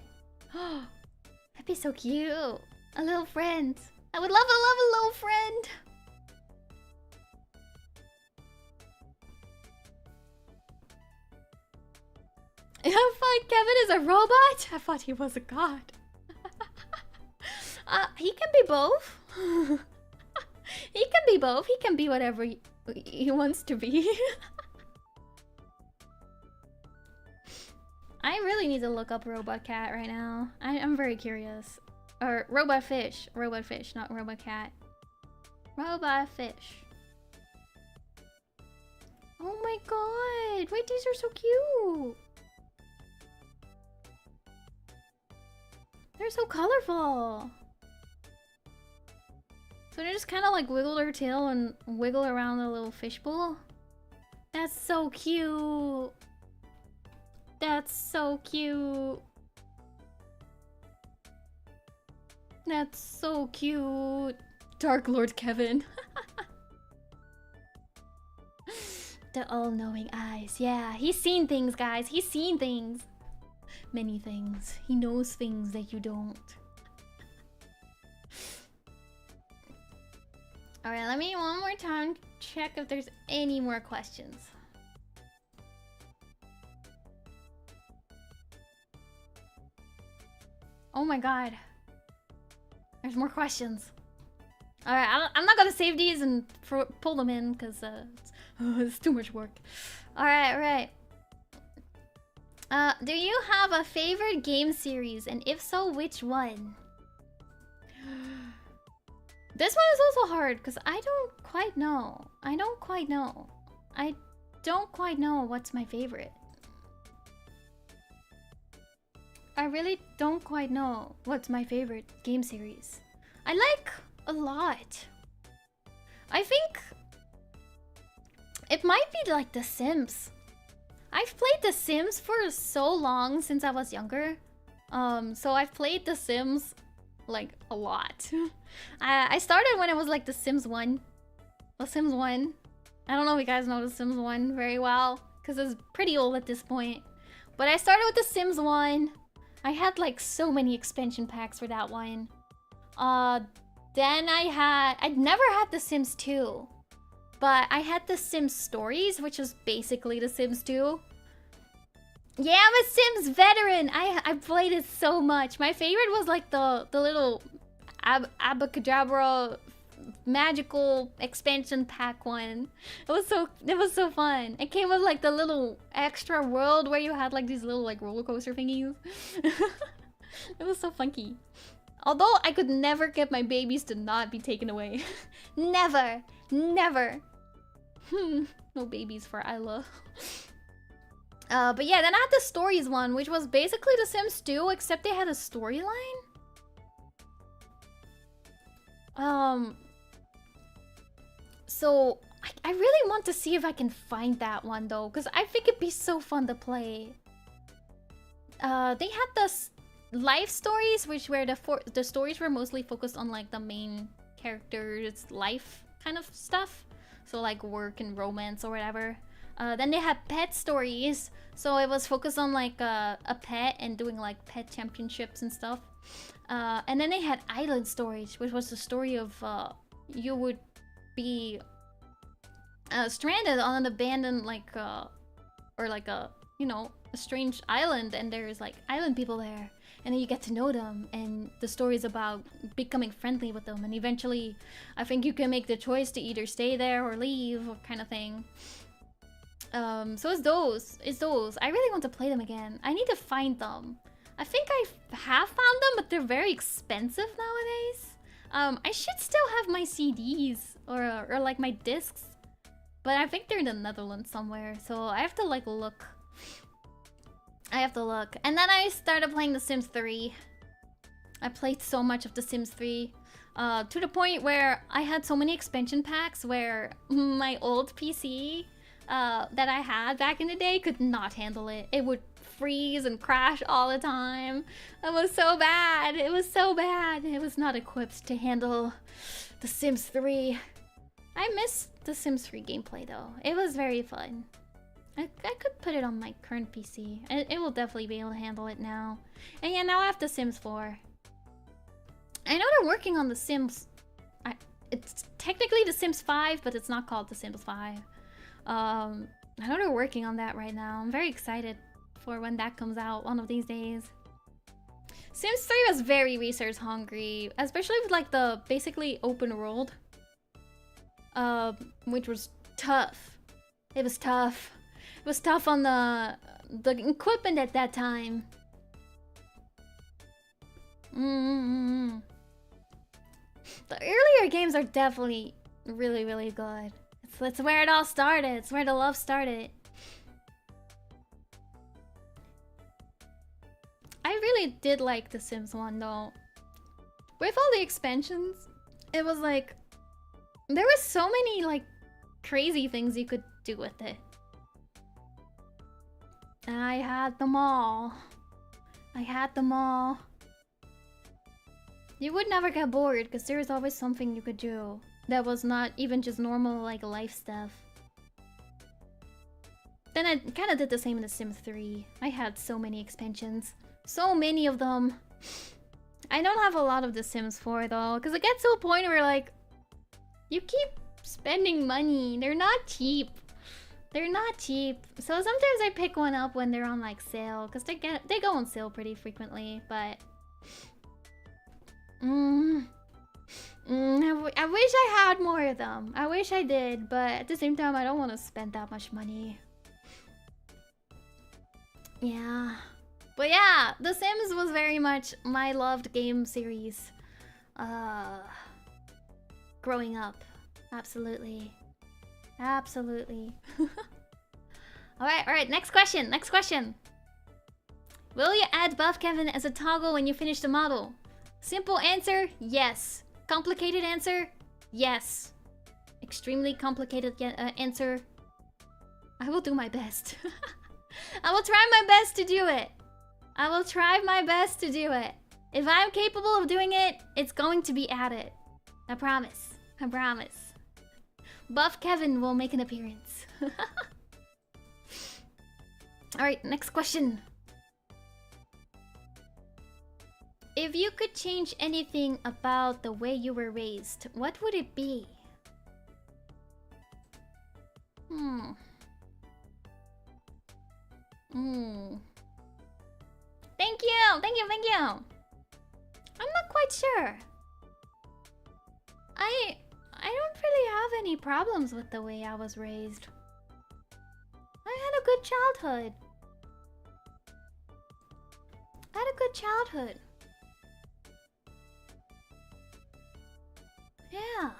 that'd be so cute. A little friend. I would love a little friend. I thought Kevin is a robot? I thought he was a god. He can be both. He can be both. He can be whatever he wants to be. I really need to look up robot cat right now. I'm very curious. Or robot fish. Robot fish, not robot cat. Robot fish. Oh my god. Wait, these are so cute. They're so colorful. So they just kind of like wiggle their tail and wiggle around the little fishbowl. That's so cute. That's so cute. That's so cute. Dark Lord Kevin. The all-knowing eyes. Yeah, he's seen things, guys. He's seen things. Many things. He knows things that you don't. Alright, let me one more time check if there's any more questions. Oh my god. There's more questions. Alright, I'm not gonna save these and pull them in because it's too much work. Alright. Do you have a favorite game series? And if so, which one? This one is also hard because I don't quite know. I don't quite know what's my favorite. I really don't quite know what's my favorite game series. I like a lot. I think it might be like The Sims. I've played The Sims for so long since I was younger. So I've played The Sims like a lot. I started when it was like The Sims 1. The Sims 1. I don't know if you guys know The Sims 1 very well because it's pretty old at this point. But I started with The Sims 1. I had like so many expansion packs for that one. Then I'd never had The Sims 2. But I had The Sims Stories, which was basically The Sims 2. Yeah, I'm a Sims veteran! I played it so much. My favorite was like the little abacadabra magical expansion pack one. It was so fun. It came with like the little extra world where you had like these little like roller coaster thingies. It was so funky. Although I could never get my babies to not be taken away. Never. No babies for Ayla. But yeah, then I had the stories one, which was basically The Sims 2, except they had a storyline. So I really want to see if I can find that one though, because I think it'd be so fun to play. They had the life stories, which were the stories were mostly focused on like the main character's life kind of stuff, so like work and romance or whatever. Then they had pet stories, so it was focused on like a pet and doing like pet championships and stuff. And then they had island stories, which was the story of you would be stranded on an abandoned or like a, you know, a strange island, and there's like island people there, and then you get to know them, and the story is about becoming friendly with them, and eventually I think you can make the choice to either stay there or leave, or kind of thing. So it's those. I really want to play them again. I need to find them. I think I have found them, but they're very expensive nowadays. I should still have my CDs or like my discs, but I think they're in the Netherlands somewhere, so I have to like look. And then I started playing The Sims 3. I played so much of The Sims 3. To the point where I had so many expansion packs where my old PC that I had back in the day could not handle it. It would freeze and crash all the time. It was so bad. It was so bad. It was not equipped to handle The Sims 3. I miss The Sims 3 gameplay though. It was very fun. I could put it on my current PC. It will definitely be able to handle it now. And yeah, now I have The Sims 4. I know they're working on The Sims... it's technically The Sims 5, but it's not called The Sims 5. I know they're working on that right now. I'm very excited for when that comes out one of these days. Sims 3 was very resource hungry, especially with like the basically open world. Which was tough. It was tough. It was tough on the equipment at that time. The earlier games are definitely really, really good. It's where it all started. It's where the love started. I really did like The Sims 1 though. With all the expansions, it was like... there were so many like crazy things you could do with it. And I had them all. I had them all. You would never get bored because there was always something you could do that was not even just normal like life stuff. Then I kind of did the same in The Sims 3. I had so many expansions. So many of them. I don't have a lot of The Sims 4 though, because it gets to a point where like you keep spending money. They're not cheap. They're not cheap. So sometimes I pick one up when they're on like sale, because they go on sale pretty frequently, but I wish I had more of them. I wish I did, but at the same time I don't want to spend that much money. Yeah. But yeah, The Sims was very much my loved game series. Growing up. Absolutely. Absolutely. Alright, next question. Will you add Buff Kevin as a toggle when you finish the model? Simple answer, yes. Complicated answer, yes. Extremely complicated answer, I will do my best. I will try my best to do it. I will try my best to do it. If I'm capable of doing it, it's going to be added. I promise. I promise. Buff Kevin will make an appearance. Alright, next question. If you could change anything about the way you were raised, what would it be? Thank you! I'm not quite sure. I don't really have any problems with the way I was raised. I had a good childhood. Yeah.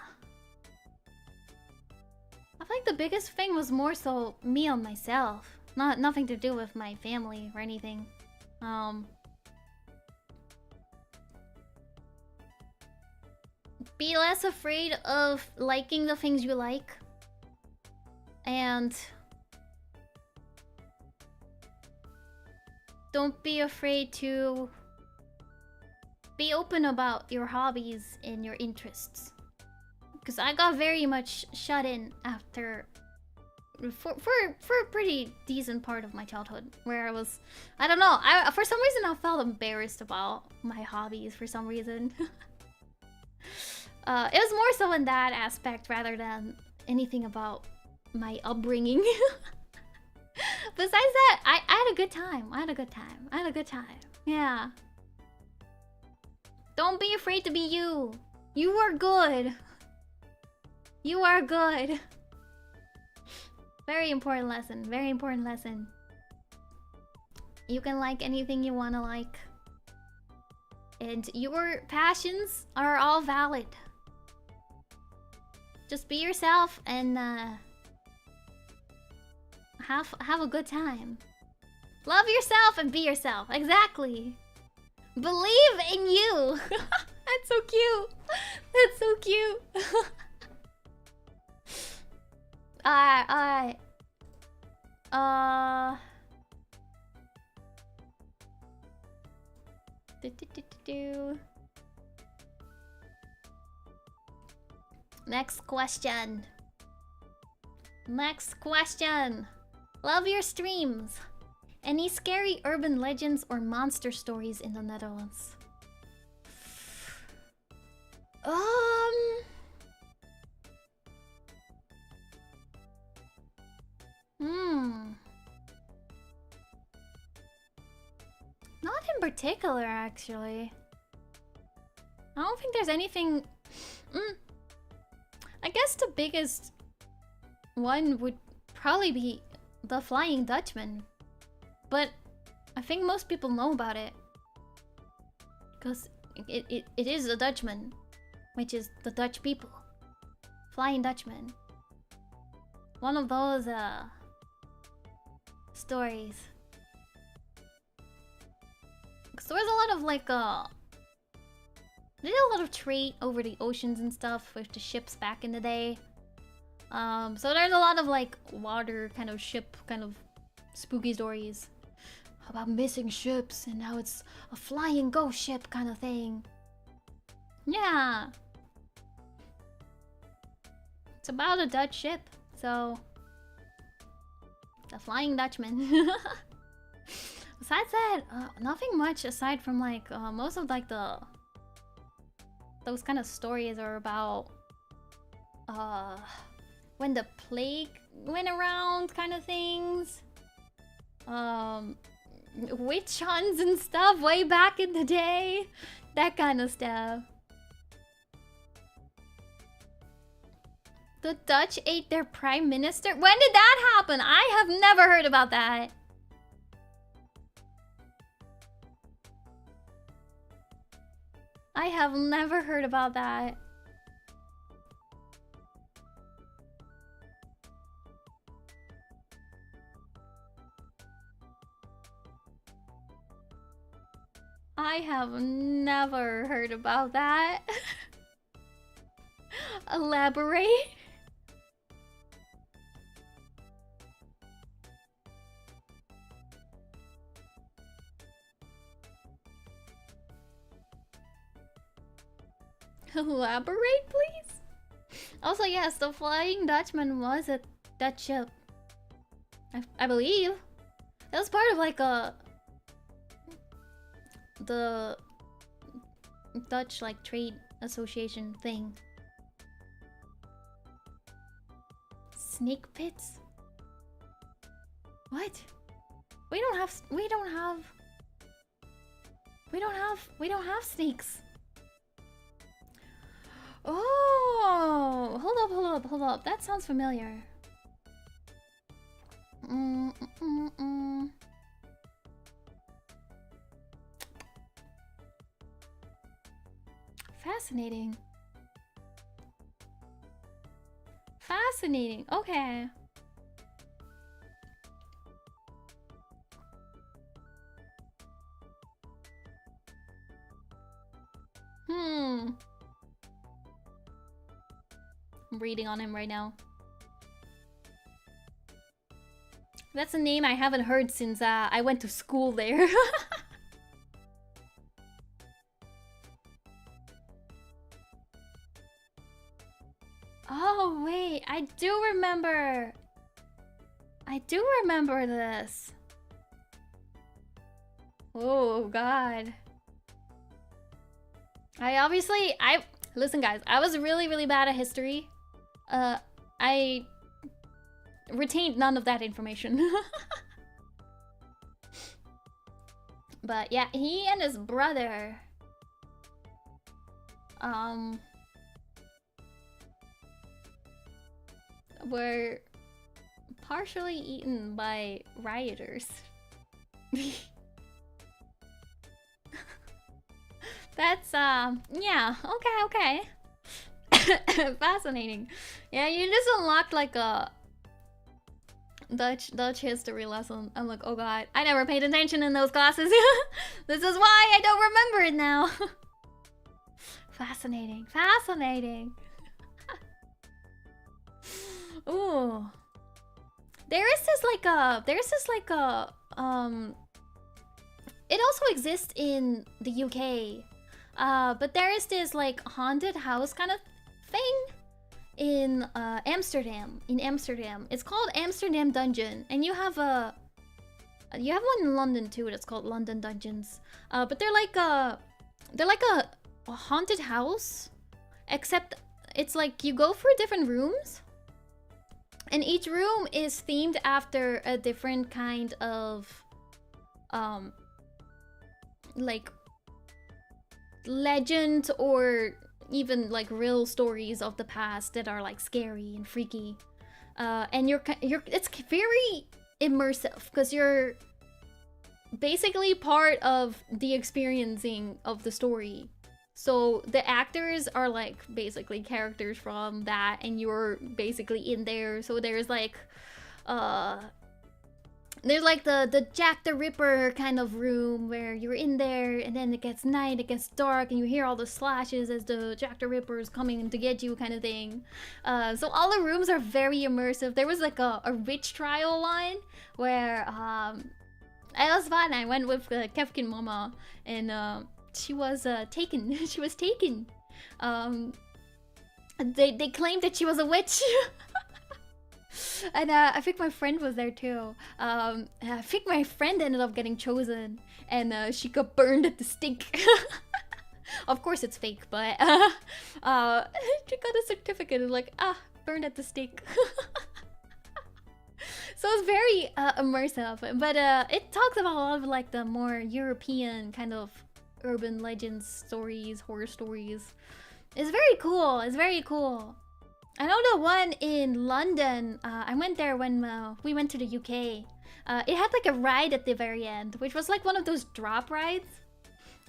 I think think the biggest thing was more so me on myself. Nothing to do with my family or anything. Be less afraid of liking the things you like. And don't be afraid to be open about your hobbies and your interests. Because I got very much shut in after... For a pretty decent part of my childhood. Where I was... I don't know. For some reason I felt embarrassed about my hobbies for some reason. It was more so in that aspect rather than anything about my upbringing. Besides that, I had a good time. I had a good time. Yeah. Don't be afraid to be you. You are good. You are good. Very important lesson. Very important lesson. You can like anything you want to like. And your passions are all valid. Just be yourself and have a good time. Love yourself and be yourself. Exactly. Believe in you. That's so cute. That's so cute. Next question. Next question. Love your streams. Any scary urban legends or monster stories in the Netherlands? Not in particular, actually. I don't think there's anything... I guess the biggest one would probably be the Flying Dutchman. But I think most people know about it. Because it is a Dutchman, which is the Dutch people. Flying Dutchman. One of those stories. Because there was a lot of like they did a lot of trade over the oceans and stuff with the ships back in the day. So there's a lot of like water kind of ship kind of spooky stories about missing ships and how it's a flying ghost ship kind of thing. Yeah. It's about a Dutch ship, so the Flying Dutchman. Besides that, nothing much aside from like most of like those kind of stories are about when the plague went around kind of things. Witch hunts and stuff way back in the day. That kind of stuff. The Dutch ate their prime minister? When did that happen? I have never heard about that. I have never heard about that. I have never heard about that. Elaborate. Elaborate, please? Also, yes, the Flying Dutchman was a Dutch ship. I believe. It was part of like the Dutch like trade association thing. Snake pits? What? We don't have snakes. Oh, hold up. That sounds familiar. Fascinating. Okay. I'm reading on him right now. That's a name I haven't heard since I went to school there. Oh, wait. I do remember. I do remember this. Oh, God. Listen, guys. I was really, really bad at history. I retained none of that information. But yeah, he and his brother were partially eaten by rioters. That's yeah, okay. Fascinating. Yeah, you just unlocked like a Dutch history lesson. I'm like, oh god, I never paid attention in those classes. This is why I don't remember it now. Fascinating. Ooh. There's this like a it also exists in the UK. But there is this like haunted house kind of thing in Amsterdam. It's called Amsterdam Dungeon, and you have one in London too. It's called London Dungeons. But they're like a haunted house, except it's like you go through different rooms, and each room is themed after a different kind of like legend or even like real stories of the past that are like scary and freaky. And it's very immersive because you're basically part of the experiencing of the story. So the actors are like basically characters from that, and you're basically in there. So there's like the Jack the Ripper kind of room where you're in there, and then it gets night, it gets dark, and you hear all the slashes as the Jack the Ripper is coming to get you kind of thing. So all the rooms are very immersive. There was like a witch trial line where it was fun. I went with Kefkin Mama, and she was taken. She was taken. They claimed that she was a witch. And I think my friend was there too. I think my friend ended up getting chosen, and she got burned at the stake. Of course it's fake, but she got a certificate like, burned at the stake. So it's very immersive, but it talks about a lot of like the more European kind of urban legends, stories, horror stories. It's very cool. I know the one in London, I went there when we went to the UK. It had like a ride at the very end, which was like one of those drop rides.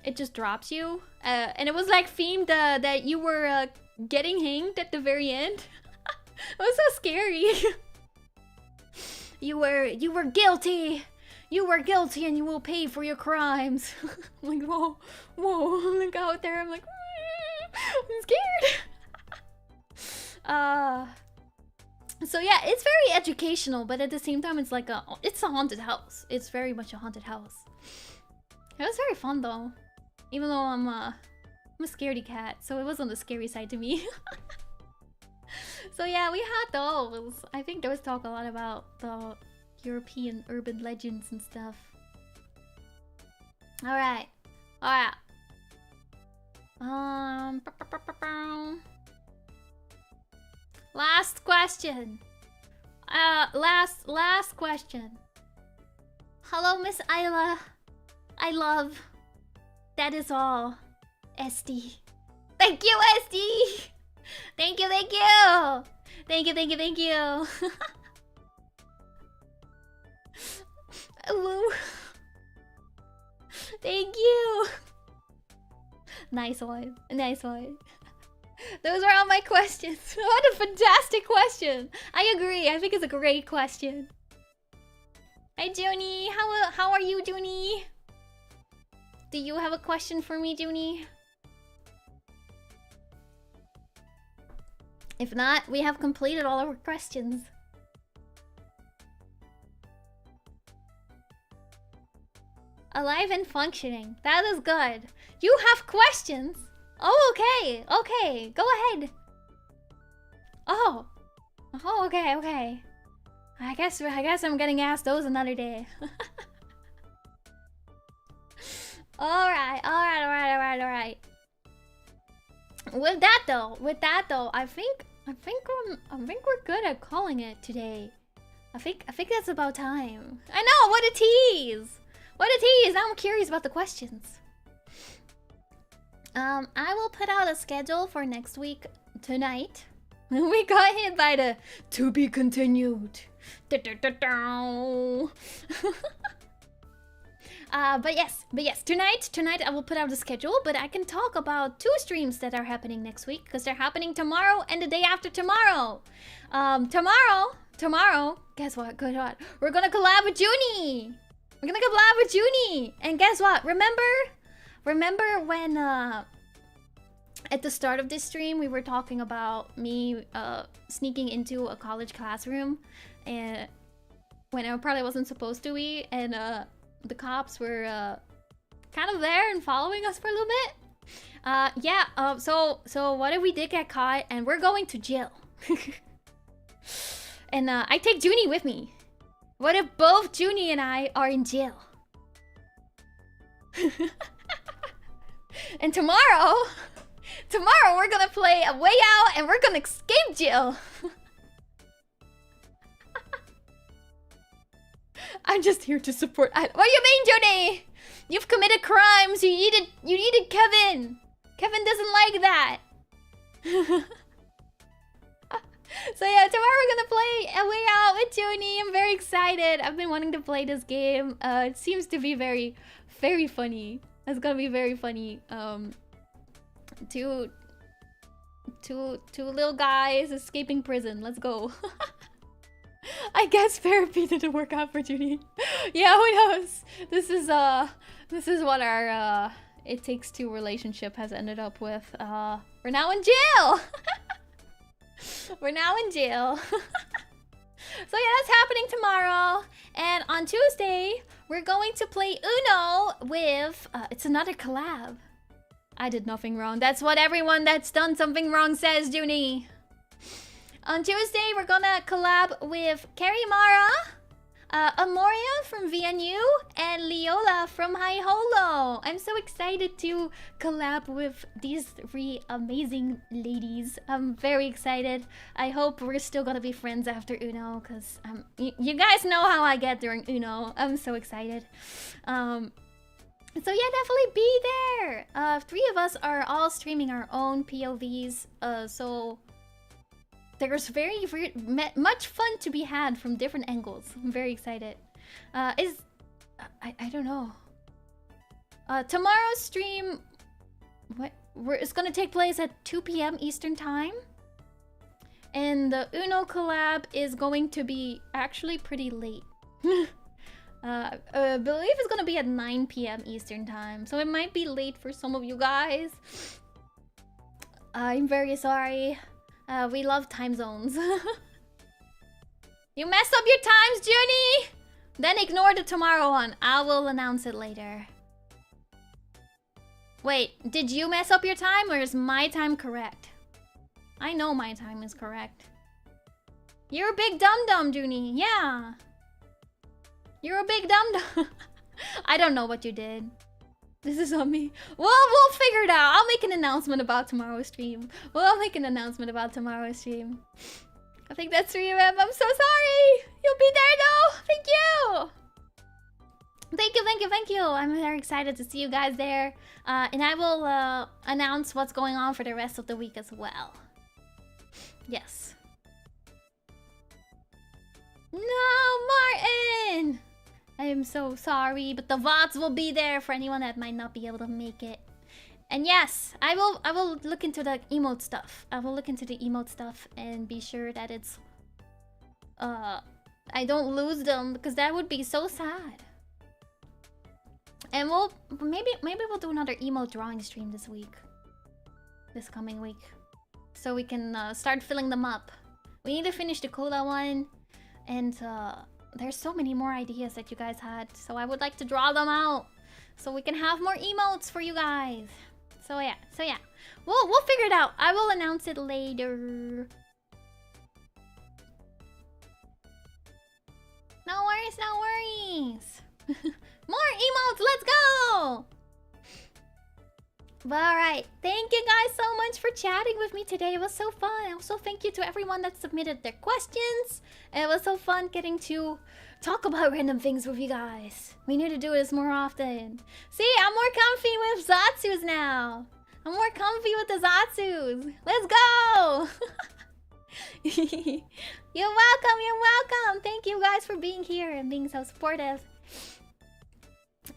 It just drops you. And it was like themed that you were getting hanged at the very end. It was so scary. You were guilty. You were guilty and you will pay for your crimes. I'm like, whoa. I'm like out there, I'm like, I'm scared. So yeah, it's very educational, but at the same time, it's like it's a haunted house. It's very much a haunted house. It was very fun though, even though I'm a scaredy cat, so it was on the scary side to me. So yeah, we had those. I think those talk a lot about the European urban legends and stuff. All right. Last question. Last question. Hello, Miss Ayla. I love. That is all. SD. Thank you, SD. Thank you. Thank you. Woo. Thank you. Nice one. Those are all my questions. What a fantastic question. I agree. I think it's a great question. Hi, Juni. How are you, Juni? Do you have a question for me, Juni? If not, we have completed all our questions. Alive and functioning. That is good. You have questions? Oh, okay. Okay, go ahead. Oh. Oh, okay, okay. I guess I'm getting asked those another day. Alright. With that though, I think we're good at calling it today. I think that's about time. I know, what a tease! What a tease! Now I'm curious about the questions. I will put out a schedule for next week tonight. We got hit by the to be continued. But yes, tonight I will put out a schedule, but I can talk about 2 streams that are happening next week, because they're happening tomorrow and the day after tomorrow. Tomorrow, guess what? Good what? We're gonna collab with Zhuni. And guess what? Remember when at the start of this stream we were talking about me sneaking into a college classroom and when I probably wasn't supposed to be, and the cops were kind of there and following us for a little bit. So what if we did get caught and we're going to jail? And I take Zhuni with me. What if both Zhuni and I are in jail? And tomorrow we're gonna play a way out and we're gonna escape jail. I'm just here to support. What do you mean, Zhuni? You've committed crimes. You needed Kevin. Kevin doesn't like that. So yeah, tomorrow we're gonna play a way out with Zhuni. I'm very excited. I've been wanting to play this game. It seems to be very, very funny. It's gonna be very funny. Two little guys escaping prison. Let's go. I guess therapy didn't work out for Zhuni. Yeah, who knows? This is what our It Takes Two relationship has ended up with. We're now in jail. We're now in jail. So yeah, that's happening tomorrow. And on Tuesday, we're going to play Uno with... it's another collab. I did nothing wrong. That's what everyone that's done something wrong says, Zhuni. On Tuesday, we're gonna collab with Karimara, Amoria from VNU, and Leola from High Holo. I'm so excited to collab with these 3 amazing ladies. I'm very excited. I hope we're still gonna be friends after Uno, because you guys know how I get during Uno. I'm so excited. So yeah, definitely be there. 3 of us are all streaming our own POVs, so there's very much fun to be had from different angles. I'm very excited. I don't know. Tomorrow's stream, it's gonna take place at 2 p.m. Eastern time, and the Uno collab is going to be actually pretty late. I believe it's gonna be at 9 p.m. Eastern time, so it might be late for some of you guys. I'm very sorry. We love time zones. You messed up your times, Zhuni! Then ignore the tomorrow one. I will announce it later. Wait, did you mess up your time or is my time correct? I know my time is correct. You're a big dum-dum, Zhuni. Yeah. You're a big dum-dum. I don't know what you did. This is on me. Well, we'll figure it out. I'll make an announcement about tomorrow's stream. I think that's 3 of them. I'm so sorry. You'll be there though. Thank you. Thank you. I'm very excited to see you guys there. And I will announce what's going on for the rest of the week as well. Yes. No, Martin! I am so sorry, but the VODs will be there for anyone that might not be able to make it. And yes, I will look into the emote stuff. I will look into the emote stuff and be sure that it's I don't lose them, because that would be so sad. And maybe we'll do another emote drawing stream this coming week, so we can start filling them up. We need to finish the CODA one, and there's so many more ideas that you guys had, so I would like to draw them out so we can have more emotes for you guys. So yeah, we'll figure it out. I will announce it later. No worries, no worries. More emotes, let's go! But alright, thank you guys so much for chatting with me today. It was so fun. Also, thank you to everyone that submitted their questions. It was so fun getting to talk about random things with you guys. We need to do this more often. See, I'm more comfy with Zatsus now. I'm more comfy with the Zatsus. Let's go! You're welcome, you're welcome. Thank you guys for being here and being so supportive.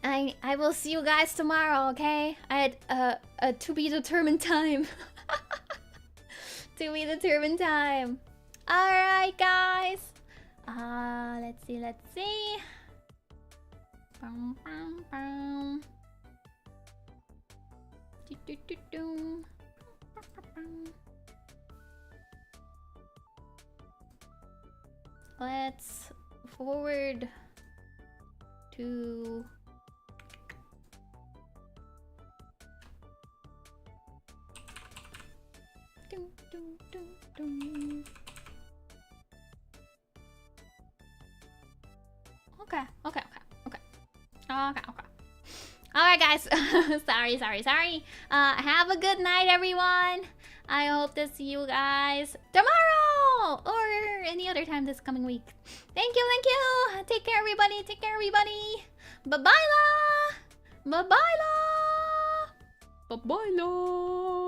I will see you guys tomorrow, okay? At a to be determined time. To be determined time. Alright, guys. Let's see. Bum, bum, bum. Do, do, do, do. Let's forward to Okay. Alright, guys. Sorry. Have a good night, everyone. I hope to see you guys tomorrow or any other time this coming week. Thank you. Take care, everybody. Bye-bye, la. Bye-bye, la.